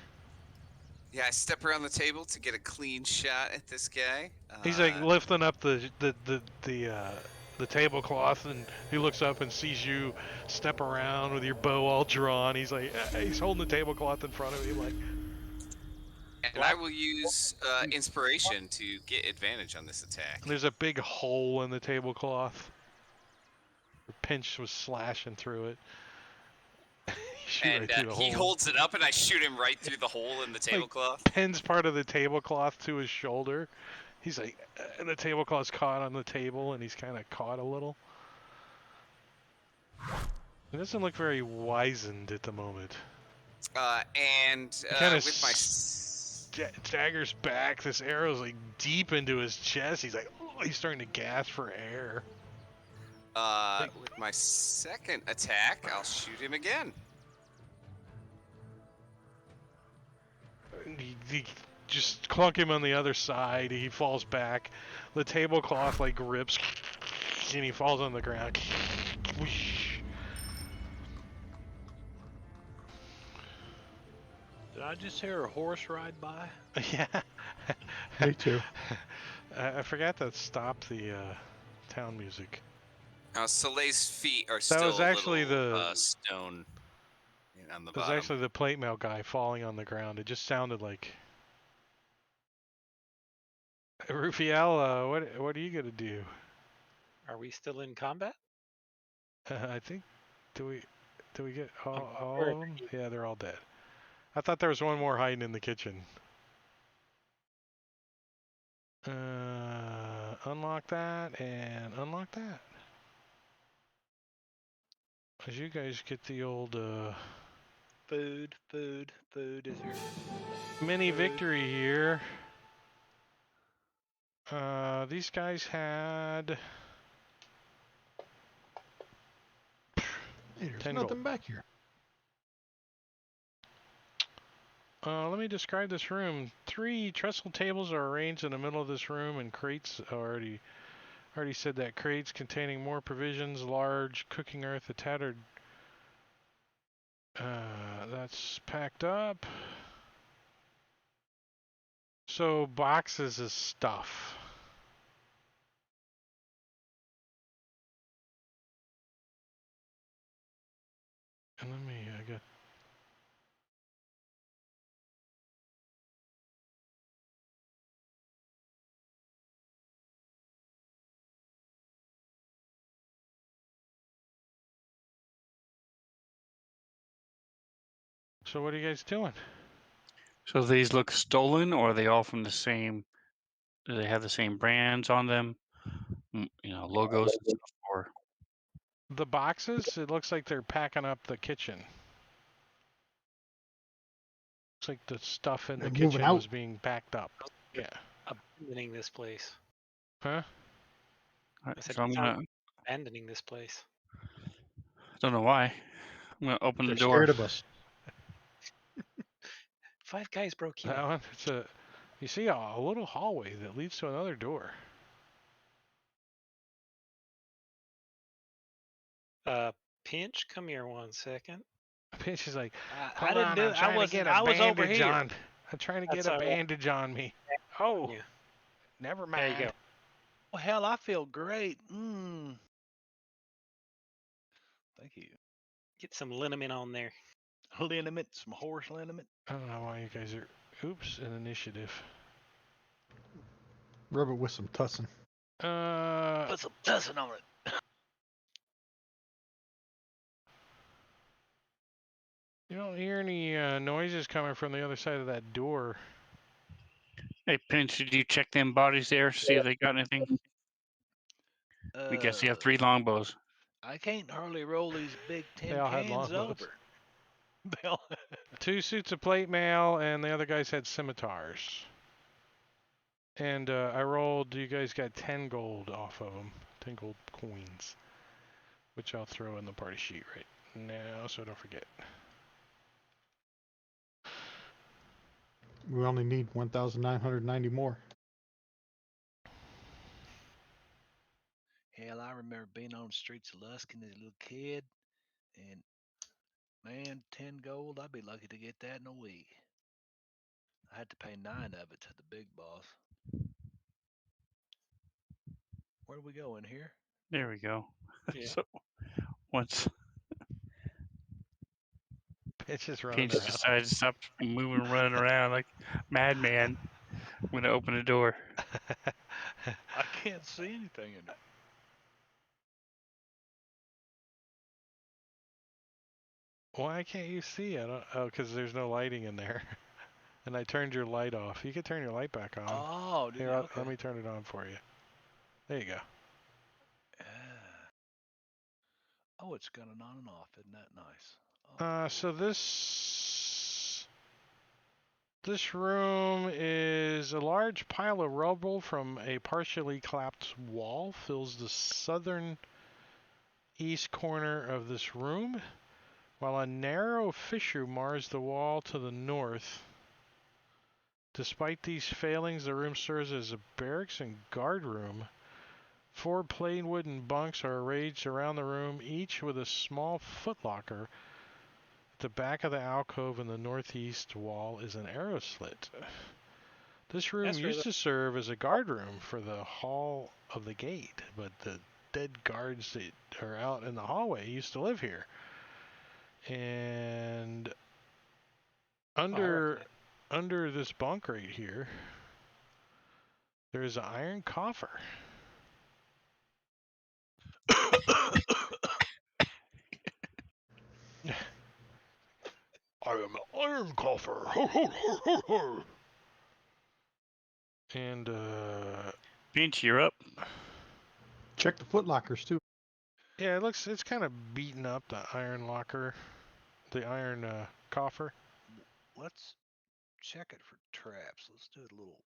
Speaker 4: Yeah, I step around the table to get a clean shot at this guy.
Speaker 1: He's like lifting up the tablecloth, and he looks up and sees you step around with your bow all drawn. He's like, he's holding the tablecloth in front of him, like.
Speaker 4: And I will use inspiration to get advantage on this attack.
Speaker 1: There's a big hole in the tablecloth. Your Pinch was slashing through it. Shoot
Speaker 4: And
Speaker 1: right through the
Speaker 4: he
Speaker 1: hole.
Speaker 4: holds it up, and I shoot him right through the hole in the tablecloth.
Speaker 1: Pins part of the tablecloth to his shoulder. He's like, and the tablecloth's caught on the table, and he's kind of caught a little. It doesn't look very wizened at the moment.
Speaker 4: And
Speaker 1: He kind of
Speaker 4: with my
Speaker 1: staggers back. This arrow's like deep into his chest. He's like, oh, he's starting to gasp for air.
Speaker 4: with my second attack, I'll shoot him again.
Speaker 1: You just clunk him on the other side. He falls back. The tablecloth like rips, and he falls on the ground.
Speaker 2: Did I just hear a horse ride by?
Speaker 1: Yeah.
Speaker 3: Me too.
Speaker 1: I forgot to stop the town music.
Speaker 4: Soleil's feet are
Speaker 1: That
Speaker 4: still
Speaker 1: was actually
Speaker 4: a little,
Speaker 1: the-
Speaker 4: stone on the
Speaker 1: It was
Speaker 4: bottom.
Speaker 1: actually the plate mail guy falling on the ground. It just sounded like. Rufiel, what are you gonna do?
Speaker 5: Are we still in combat?
Speaker 1: I think. Do we get all
Speaker 5: sure.
Speaker 1: of them? Yeah, they're all dead. I thought there was one more hiding in the kitchen. Unlock that and unlock that. As you guys get the old
Speaker 5: Food is here.
Speaker 1: mini
Speaker 5: Food.
Speaker 1: victory here. These guys had
Speaker 3: Hey, there's
Speaker 1: 10
Speaker 3: nothing
Speaker 1: gold.
Speaker 3: back here.
Speaker 1: Let me describe this room. 3 trestle tables are arranged in the middle of this room, and crates already said that crates containing more provisions, large cooking earth, a tattered. That's packed up. So boxes is stuff. And I got. So what are you guys doing?
Speaker 6: So these look stolen, or are they all from the same? Do they have the same brands on them? You know, logos and stuff. Or
Speaker 1: The boxes, it looks like they're packing up the kitchen. Looks like the stuff in
Speaker 3: They're
Speaker 1: the
Speaker 3: moving
Speaker 1: kitchen
Speaker 3: out.
Speaker 1: was being packed up. Yeah.
Speaker 5: Abandoning this place.
Speaker 1: Huh?
Speaker 5: I said
Speaker 6: so I'm
Speaker 5: it
Speaker 6: gonna.
Speaker 5: sounds abandoning this place.
Speaker 6: Don't know why. I'm gonna open
Speaker 3: They're
Speaker 6: the door.
Speaker 3: scared of us.
Speaker 5: 5 guys broke in.
Speaker 1: That one, you see a little hallway that leads to another door.
Speaker 5: Pinch, come here 1 second.
Speaker 1: Pinch is like,
Speaker 2: I
Speaker 1: hold
Speaker 2: didn't
Speaker 1: on,
Speaker 2: do.
Speaker 1: I'm
Speaker 2: I
Speaker 1: trying to
Speaker 2: wasn't.
Speaker 1: get a
Speaker 2: I was over
Speaker 1: bandage
Speaker 2: here.
Speaker 1: on. I'm trying to get
Speaker 5: That's
Speaker 1: a
Speaker 5: all right.
Speaker 1: bandage on me. Oh,
Speaker 5: Yeah.
Speaker 1: never
Speaker 5: There you
Speaker 1: mind.
Speaker 5: go.
Speaker 2: Well, hell, I feel great. Thank you.
Speaker 5: Get some liniment on there.
Speaker 2: Liniment, some horse liniment.
Speaker 1: I don't know why you guys are. Oops, an initiative.
Speaker 3: Rub it with some tussin.
Speaker 2: Put some tussin on it.
Speaker 1: You don't hear any noises coming from the other side of that door.
Speaker 6: Hey, Pinch, did you check them bodies there? See if they got anything? I guess you have 3 longbows.
Speaker 2: I can't hardly roll these big
Speaker 1: They
Speaker 2: tin
Speaker 1: all had
Speaker 2: cans
Speaker 1: longbows.
Speaker 2: over. They all-
Speaker 1: 2 suits of plate mail, and the other guys had scimitars. And I rolled. You guys got 10 gold off of them. 10 gold coins, which I'll throw in the party sheet right now, so don't forget.
Speaker 3: We only need 1,990 more.
Speaker 2: Hell, I remember being on the streets of Luskin as a little kid, and man, 10 gold, I'd be lucky to get that in a week. I had to pay 9 of it to the big boss. Where do we go in here?
Speaker 6: There we go.
Speaker 5: Yeah.
Speaker 6: So once
Speaker 1: It's just running
Speaker 6: Pinch
Speaker 1: around.
Speaker 6: decides to stop moving, running around like madman, I'm gonna open the door.
Speaker 2: I can't see anything in it.
Speaker 1: Why can't you see? Oh, because there's no lighting in there. And I turned your light off. You could turn your light back on.
Speaker 2: Oh, did
Speaker 1: Here,
Speaker 2: you? Okay.
Speaker 1: let me turn it on for you. There you go.
Speaker 2: Ah. Oh, it's got an on and off. Isn't that nice? Oh.
Speaker 1: So this room is a large pile of rubble from a partially collapsed wall fills the southern east corner of this room, while a narrow fissure mars the wall to the north. Despite these failings, the room serves as a barracks and guard room. 4 plain wooden bunks are arranged around the room, each with a small footlocker. At the back of the alcove in the northeast wall is an arrow slit. This room
Speaker 5: That's
Speaker 1: used to serve as a guard room for the hall of the gate, but the dead guards that are out in the hallway used to live here. And under this bunk right here, there is an iron coffer. I am the iron coffer. Ho, ho, ho, ho, ho. And
Speaker 6: Pinch, you're up.
Speaker 3: Check the footlockers too.
Speaker 1: yeah, it's kind of beaten up, the iron locker, the iron coffer.
Speaker 2: Let's check it for traps. Let's do it a little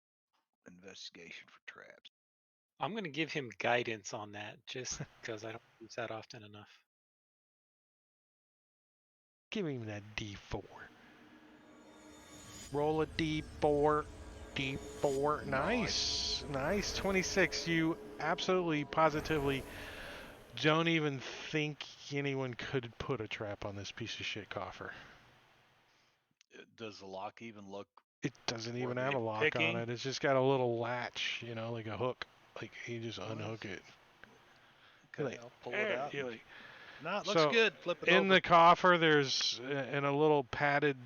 Speaker 2: investigation for traps.
Speaker 5: I'm going to give him guidance on that just because I don't use that often enough.
Speaker 1: Give him that D4. Roll a D4. D4. Nice. Nice. 26. You absolutely, positively don't even think anyone could put a trap on this piece of shit coffer.
Speaker 2: Does the lock even look?
Speaker 1: It doesn't even
Speaker 2: Worth
Speaker 1: have a lock
Speaker 2: picking?
Speaker 1: on it. It's just got a little latch, you know, like a hook. Like you just unhook it.
Speaker 2: Okay,
Speaker 1: Like,
Speaker 2: I'll pull it out.
Speaker 1: you're like,
Speaker 2: No, it looks
Speaker 1: so
Speaker 2: good. Flip it
Speaker 1: in
Speaker 2: over.
Speaker 1: the coffer, there's in a little padded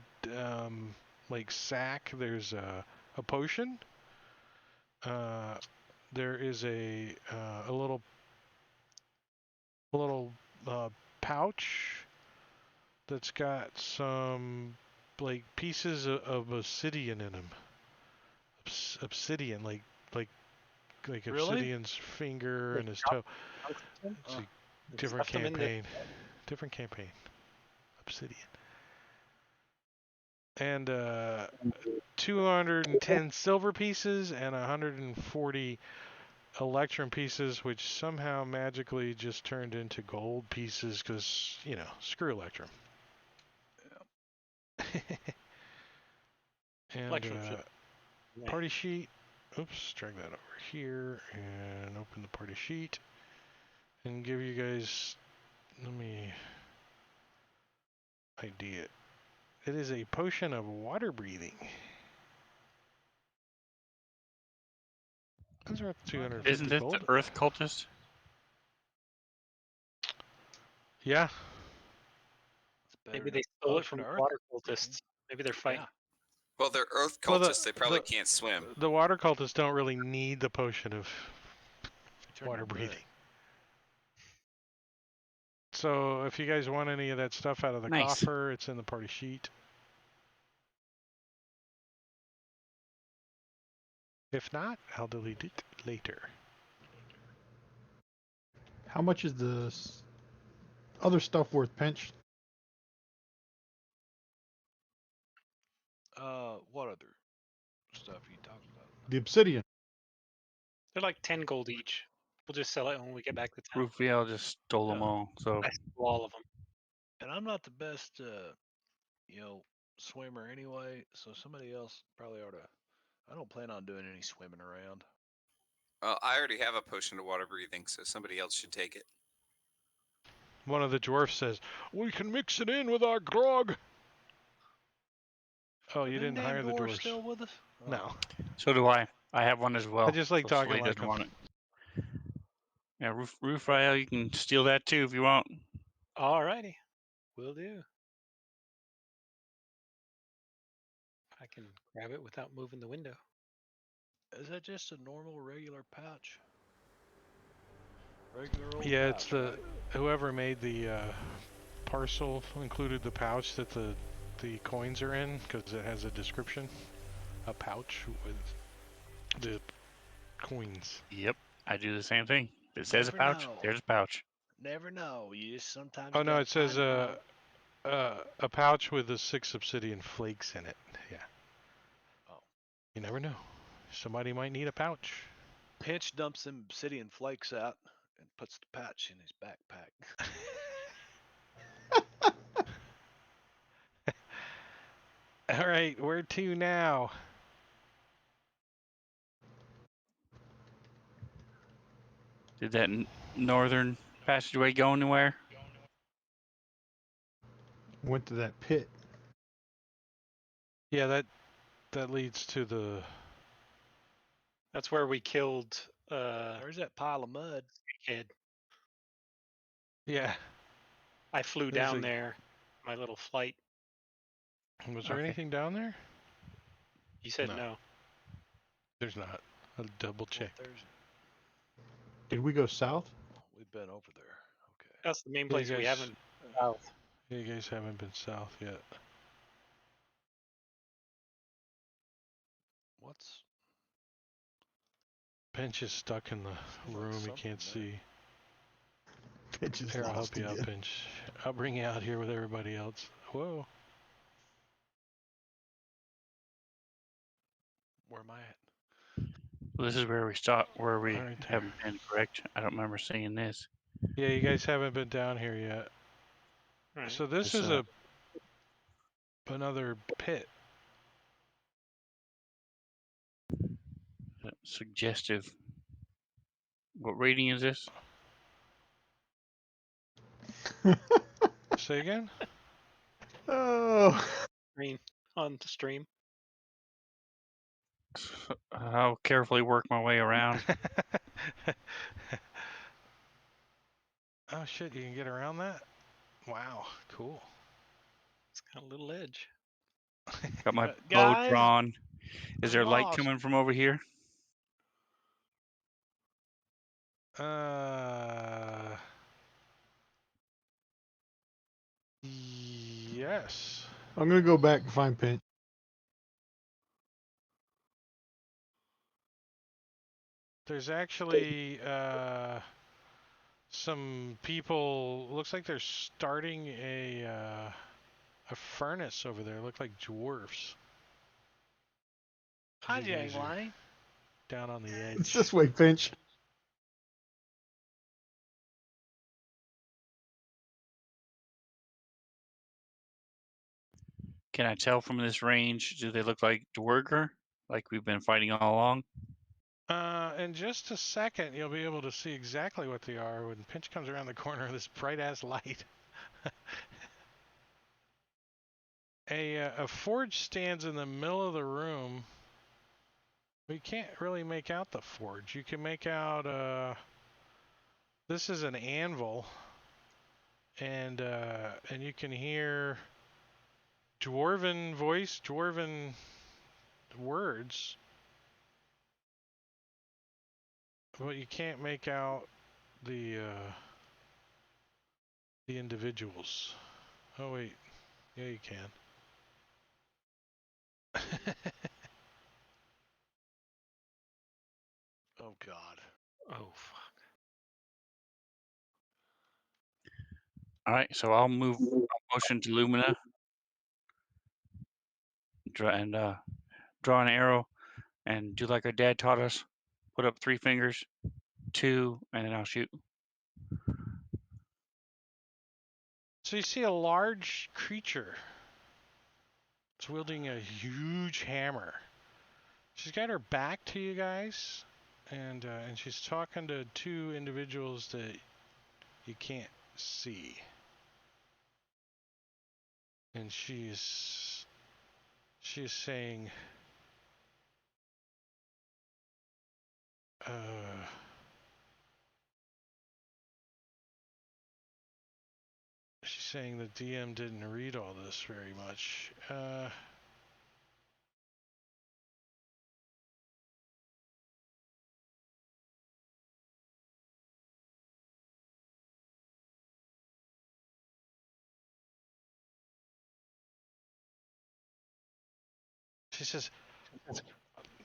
Speaker 1: like sack. There's a potion. There is a little pouch that's got some like pieces of obsidian in them. Obsidian, like
Speaker 2: Really?
Speaker 1: Obsidian's finger and his toe. It's a different
Speaker 5: Stuff them in there.
Speaker 1: campaign. Different campaign. Obsidian. And 210 silver pieces and 140 electrum pieces, which somehow magically just turned into gold pieces because, you know, screw electrum. And
Speaker 5: Electrum should-
Speaker 1: party sheet. Oops, drag that over here and open the party sheet and give you guys, let me ID it. It is a potion of water breathing. That's worth 250
Speaker 6: Isn't this
Speaker 1: gold.
Speaker 6: the Earth cultist?
Speaker 1: Yeah.
Speaker 2: It's better
Speaker 5: Maybe
Speaker 2: than
Speaker 5: they stole it
Speaker 2: potion
Speaker 5: from
Speaker 2: of earth.
Speaker 5: water cultists. Maybe they're fighting.
Speaker 2: Yeah.
Speaker 4: Well, they're earth
Speaker 1: Well,
Speaker 4: cultists. They probably can't swim.
Speaker 1: The water cultists don't really need the potion of
Speaker 2: Turn
Speaker 1: water
Speaker 2: to mud.
Speaker 1: breathing. So if you guys want any of that stuff out of the
Speaker 6: Nice.
Speaker 1: coffer, it's in the party sheet. If not, I'll delete it later.
Speaker 3: How much is the other stuff worth, Pinch?
Speaker 2: What other stuff are you talking about?
Speaker 3: The obsidian.
Speaker 5: They're like 10 gold each. We'll just sell it when we get back to town.
Speaker 6: Rufael just stole them
Speaker 2: Yeah.
Speaker 6: all. So
Speaker 5: I stole all of them.
Speaker 2: And I'm not the best, swimmer anyway. So somebody else probably ought to. I don't plan on doing any swimming around.
Speaker 4: Well, I already have a potion of water breathing, so somebody else should take it.
Speaker 1: One of the dwarfs says, "We can mix it in with our grog." Oh, you didn't hire the dwarfs.
Speaker 2: Still with us? Oh.
Speaker 1: No.
Speaker 6: so do I. I have one as well.
Speaker 1: I just like
Speaker 6: so
Speaker 1: talking
Speaker 6: Slade
Speaker 1: like
Speaker 6: doesn't
Speaker 1: him.
Speaker 6: want it. Yeah, Rufael, you can steal that too if you want.
Speaker 5: Alrighty. Will do. I can grab it without moving the window.
Speaker 2: Is that just a normal, regular pouch? Regular old
Speaker 1: Yeah,
Speaker 2: pouch,
Speaker 1: it's the
Speaker 2: right?
Speaker 1: whoever made the parcel included the pouch that the coins are in because it has a description. A pouch with the coins.
Speaker 6: Yep, I do the same thing. If it says
Speaker 2: Never
Speaker 6: a pouch,
Speaker 2: know.
Speaker 6: there's a pouch.
Speaker 2: Never know. You just sometimes.
Speaker 1: Oh
Speaker 2: you
Speaker 1: no,
Speaker 2: gotta
Speaker 1: it says
Speaker 2: find out.
Speaker 1: a pouch with the 6 obsidian flakes in it. Yeah.
Speaker 2: Oh.
Speaker 1: You never know. Somebody might need a pouch.
Speaker 2: Pinch dumps them obsidian flakes out and puts the pouch in his backpack.
Speaker 1: All right, where to now?
Speaker 6: Did that northern passageway go anywhere?
Speaker 3: Went to that pit.
Speaker 1: Yeah, that leads to the.
Speaker 5: That's where we killed
Speaker 2: There's that pile of mud.
Speaker 5: Kid.
Speaker 1: Yeah.
Speaker 5: I flew
Speaker 1: There's
Speaker 5: down
Speaker 1: a-
Speaker 5: there, my little flight.
Speaker 1: Was there
Speaker 6: Okay.
Speaker 1: anything down there?
Speaker 5: You said
Speaker 1: No.
Speaker 5: no.
Speaker 1: There's not. I'll double check.
Speaker 2: Well,
Speaker 3: Did we go south?
Speaker 2: we've been over there. Okay.
Speaker 5: That's the main
Speaker 1: You
Speaker 5: place we
Speaker 1: guys-
Speaker 5: haven't. South.
Speaker 1: You guys haven't been south yet.
Speaker 2: What's
Speaker 1: Pinch is stuck in the
Speaker 2: Sounds like
Speaker 1: room. He
Speaker 2: something
Speaker 1: can't
Speaker 2: there.
Speaker 1: see.
Speaker 3: Pinch is
Speaker 1: Here, I'll help
Speaker 3: lost
Speaker 1: you out,
Speaker 3: again.
Speaker 1: Pinch. I'll bring you out here with everybody else. Whoa.
Speaker 2: where am I at?
Speaker 6: Well, this is where we stop, where we
Speaker 1: Right there.
Speaker 6: haven't been, correct? I don't remember seeing this.
Speaker 1: Yeah, you guys haven't been down here yet.
Speaker 5: Right.
Speaker 1: So this
Speaker 6: This,
Speaker 1: is another pit.
Speaker 6: suggestive. What rating is this?
Speaker 1: Say again?
Speaker 3: Oh,
Speaker 5: Stream on the stream.
Speaker 6: I'll carefully work my way around.
Speaker 1: Oh shit, you can get around that? Wow, cool.
Speaker 5: It's got a little edge.
Speaker 6: Got my bow
Speaker 2: Guys,
Speaker 6: drawn. Is
Speaker 2: I'm
Speaker 6: there light
Speaker 2: lost.
Speaker 6: coming from over here?
Speaker 1: Yes.
Speaker 3: I'm gonna go back and find Pinch.
Speaker 1: There's actually some people. Looks like they're starting a furnace over there. Look like dwarfs.
Speaker 2: Hi,
Speaker 1: You guys are
Speaker 2: Jangline.
Speaker 1: down on the
Speaker 3: It's
Speaker 1: edge.
Speaker 3: this way, Finch.
Speaker 6: Can I tell from this range? Do they look like Dwerger, like we've been fighting all along?
Speaker 1: In just a second, you'll be able to see exactly what they are when Pinch comes around the corner of this bright ass light. A forge stands in the middle of the room. We can't really make out the forge. You can make out this is an anvil, and you can hear dwarven voice, dwarven words, but you can't make out the individuals. Oh wait, yeah you can.
Speaker 2: Oh God.
Speaker 5: Oh fuck.
Speaker 6: All right, so I'll motion to Lumina, draw an arrow, and do like our dad taught us. Put up 3 fingers, 2, and then I'll shoot.
Speaker 1: So you see a large creature. It's wielding a huge hammer. She's got her back to you guys, and she's talking to 2 individuals that you can't see. And she's saying, she's saying the DM didn't read all this very much.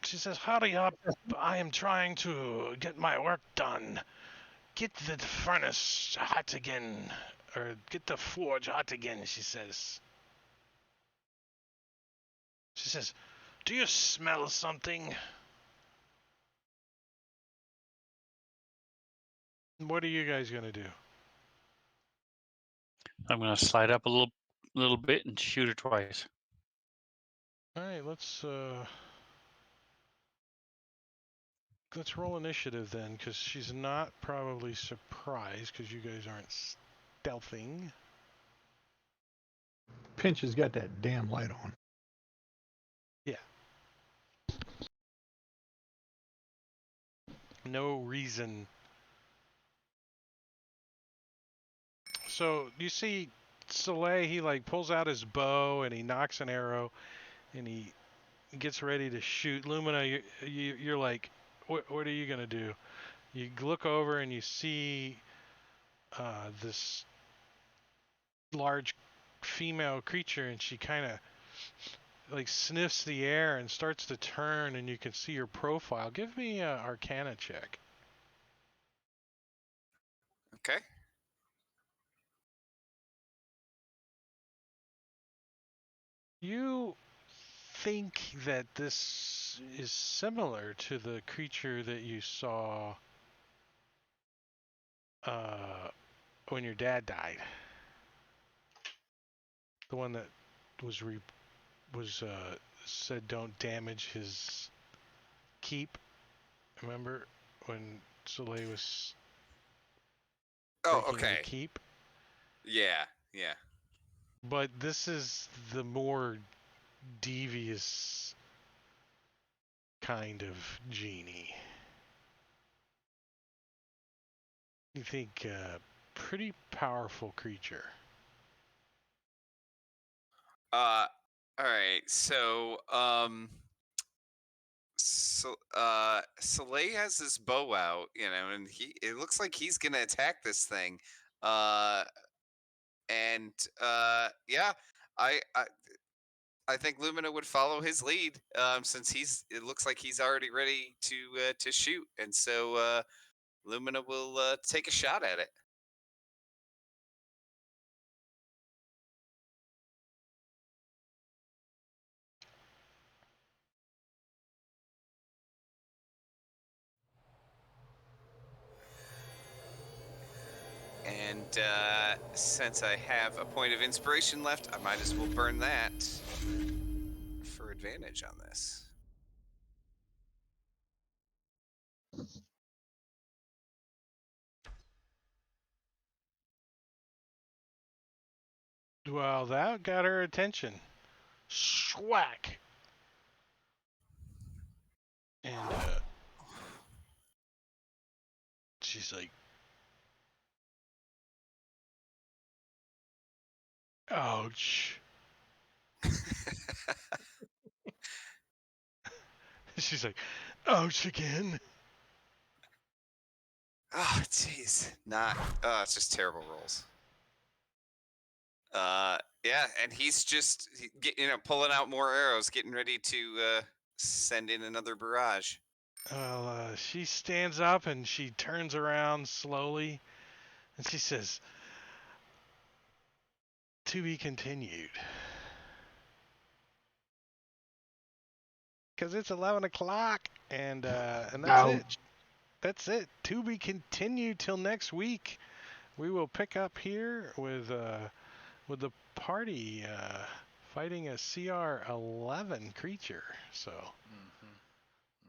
Speaker 1: She says, hurry up. I am trying to get my work done. Get the furnace hot again. Or get the forge hot again, she says. She says, do you smell something? What are you guys going to do?
Speaker 6: I'm gonna slide up a little bit and shoot her twice.
Speaker 1: Alright, let's roll initiative then, because she's not probably surprised because you guys aren't stealthing.
Speaker 3: Pinch has got that damn light on.
Speaker 1: Yeah. No reason. So you see Soleil, he like pulls out his bow and he knocks an arrow and he gets ready to shoot. Lumina, you're like, what are you going to do? You look over and you see this large female creature, and she kind of like sniffs the air and starts to turn, and you can see her profile. Give me an Arcana check.
Speaker 4: Okay.
Speaker 1: You think that this is similar to the creature that you saw when your dad died. The one that was said don't damage his keep. Remember when Soleil was
Speaker 4: Oh,
Speaker 1: breaking the
Speaker 4: okay.
Speaker 1: keep?
Speaker 4: Yeah, yeah.
Speaker 1: But this is the more devious kind of genie. You think pretty powerful creature.
Speaker 4: All right. Soleil has his bow out, and it looks like he's gonna attack this thing. Yeah, I think Lumina would follow his lead, since it looks like he's already ready to shoot, and so Lumina will take a shot at it. And since I have a point of inspiration left, I might as well burn that for advantage on this.
Speaker 1: Well, that got her attention. Schwack! And she's like, ouch. She's like, ouch again.
Speaker 4: Oh, jeez. It's just terrible rolls. Yeah, and he's just pulling out more arrows, getting ready to send in another barrage.
Speaker 1: Well, she stands up and she turns around slowly and she says, to be continued. Because it's 11 o'clock and that's it. That's it. To be continued till next week. We will pick up here with the party fighting a CR-11 creature. So,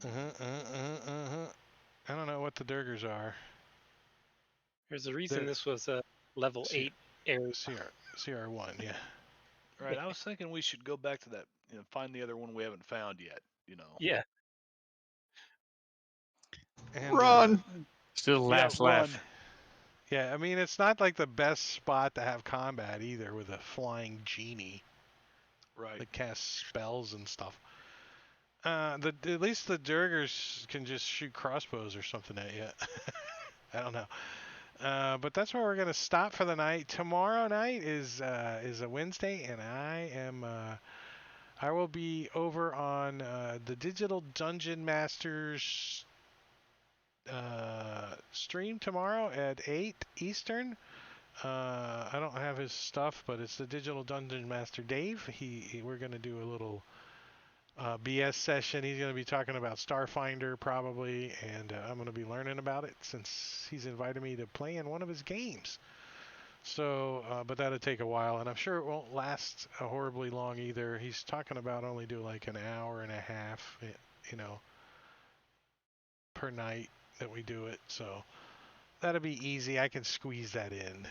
Speaker 1: I don't know what the Durgers are.
Speaker 5: There's a reason this was a level 8 area.
Speaker 1: CR1, yeah.
Speaker 2: Right. I was thinking we should go back to that, find the other one we haven't found yet.
Speaker 5: Yeah.
Speaker 1: And,
Speaker 3: Run!
Speaker 6: Still last
Speaker 2: run.
Speaker 6: laugh.
Speaker 1: Yeah, I mean, it's not like the best spot to have combat either with a flying genie.
Speaker 2: Right.
Speaker 1: That casts spells and stuff. At least the Durgers can just shoot crossbows or something at you. I don't know. But that's where we're gonna stop for the night. Tomorrow night is a Wednesday, and I will be over on the Digital Dungeon Masters stream tomorrow at 8 Eastern. I don't have his stuff, but it's the Digital Dungeon Master Dave. We're gonna do a little BS session. He's going to be talking about Starfinder probably, and I'm going to be learning about it since he's invited me to play in one of his games. So, but that'll take a while, and I'm sure it won't last horribly long either. He's talking about only do like an hour and a half, per night that we do it. So that'll be easy. I can squeeze that in.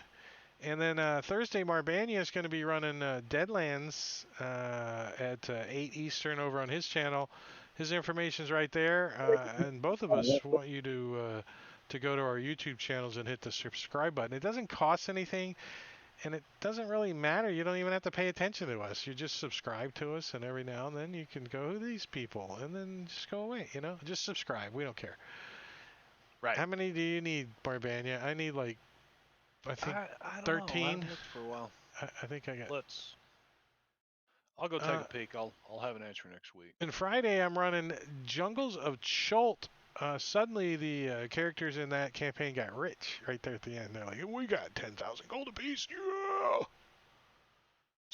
Speaker 1: And then Thursday, Marbania is going to be running Deadlands at 8 Eastern over on his channel. His information's right there. And both of us want you to go to our YouTube channels and hit the subscribe button. It doesn't cost anything, and it doesn't really matter. You don't even have to pay attention to us. You just subscribe to us, and every now and then you can go, who are these people? And then just go away, Just subscribe. We don't care.
Speaker 2: Right.
Speaker 1: How many do you need, Barbania? I need like, I think
Speaker 2: I don't
Speaker 1: 13.
Speaker 2: know. I haven't looked for a while.
Speaker 1: I think I got.
Speaker 2: I'll go take a peek. I'll have an answer next week.
Speaker 1: And Friday I'm running Jungles of Cholt. Suddenly the characters in that campaign got rich right there at the end. They're like, we got 10,000 gold apiece. Yeah!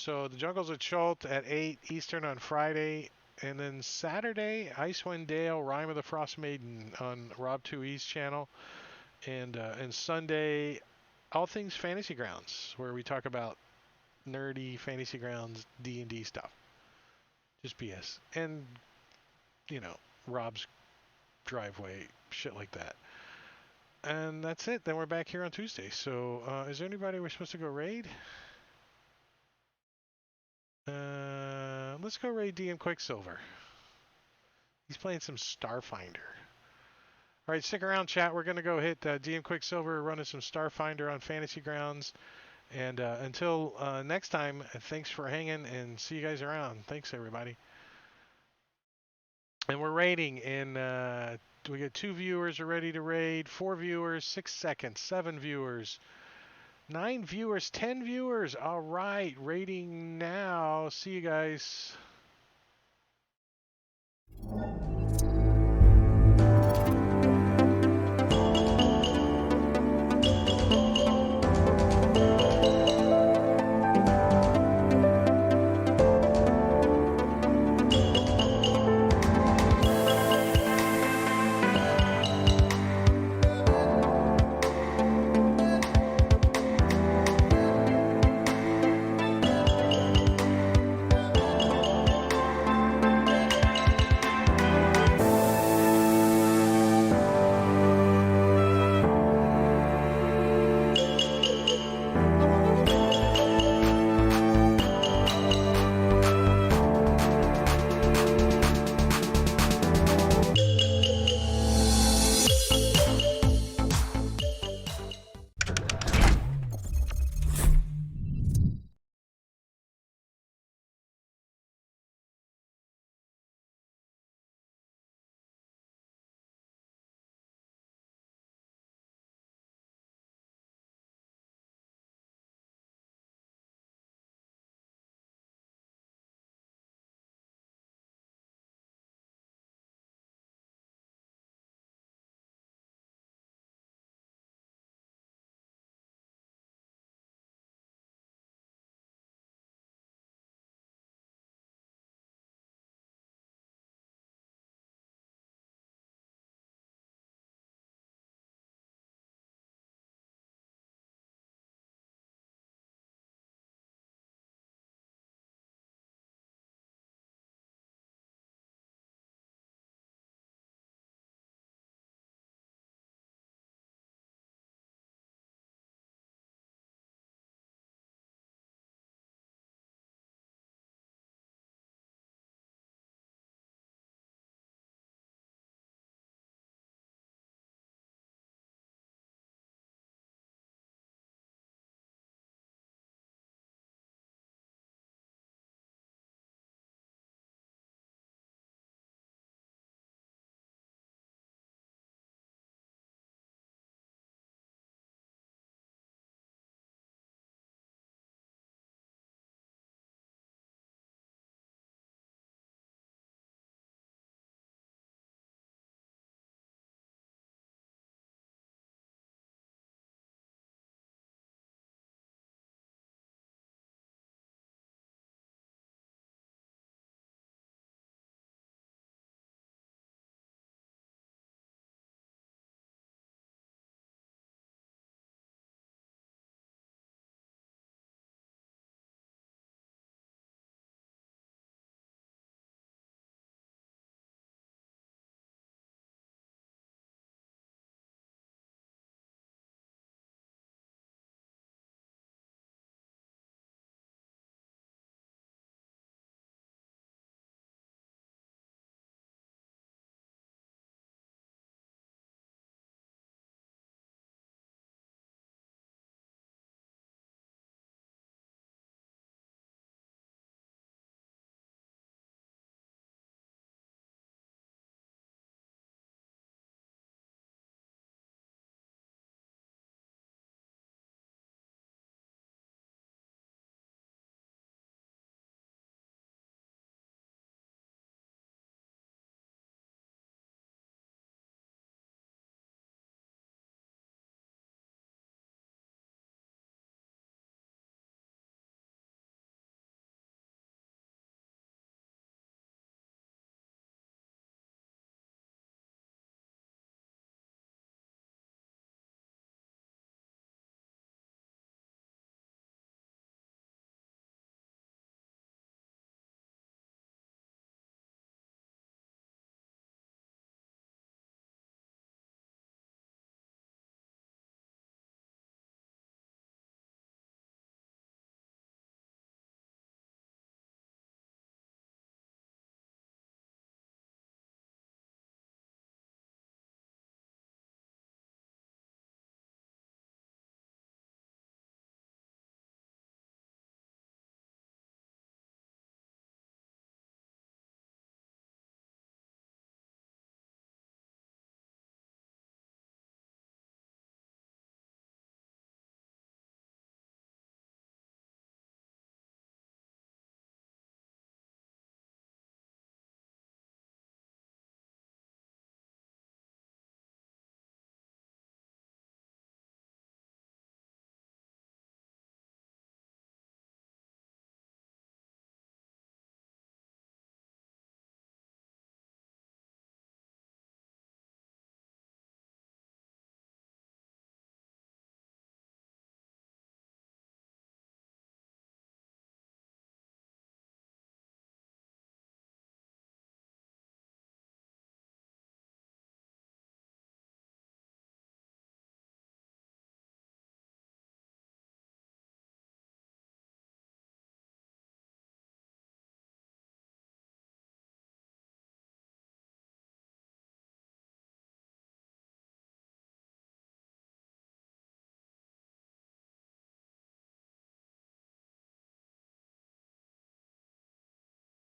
Speaker 1: So the Jungles of Chult at 8 Eastern on Friday. And then Saturday, Icewind Dale, Rime of the Frost Maiden on Rob 2E's channel. And Sunday, All Things Fantasy Grounds, where we talk about nerdy Fantasy Grounds D&D stuff. Just BS. And, you know, Rob's driveway, shit like that. And that's it. Then we're back here on Tuesday. So is there anybody we're supposed to go raid? Let's go raid DM Quicksilver. He's playing some Starfinder. All right, stick around, chat. We're going to go hit DM Quicksilver, running some Starfinder on Fantasy Grounds. And until next time, thanks for hanging, and see you guys around. Thanks, everybody. And we're raiding in... we got 2 viewers are ready to raid, 4 viewers, 6 seconds, 7 viewers, 9 viewers, 10 viewers. All right, raiding now. See you guys.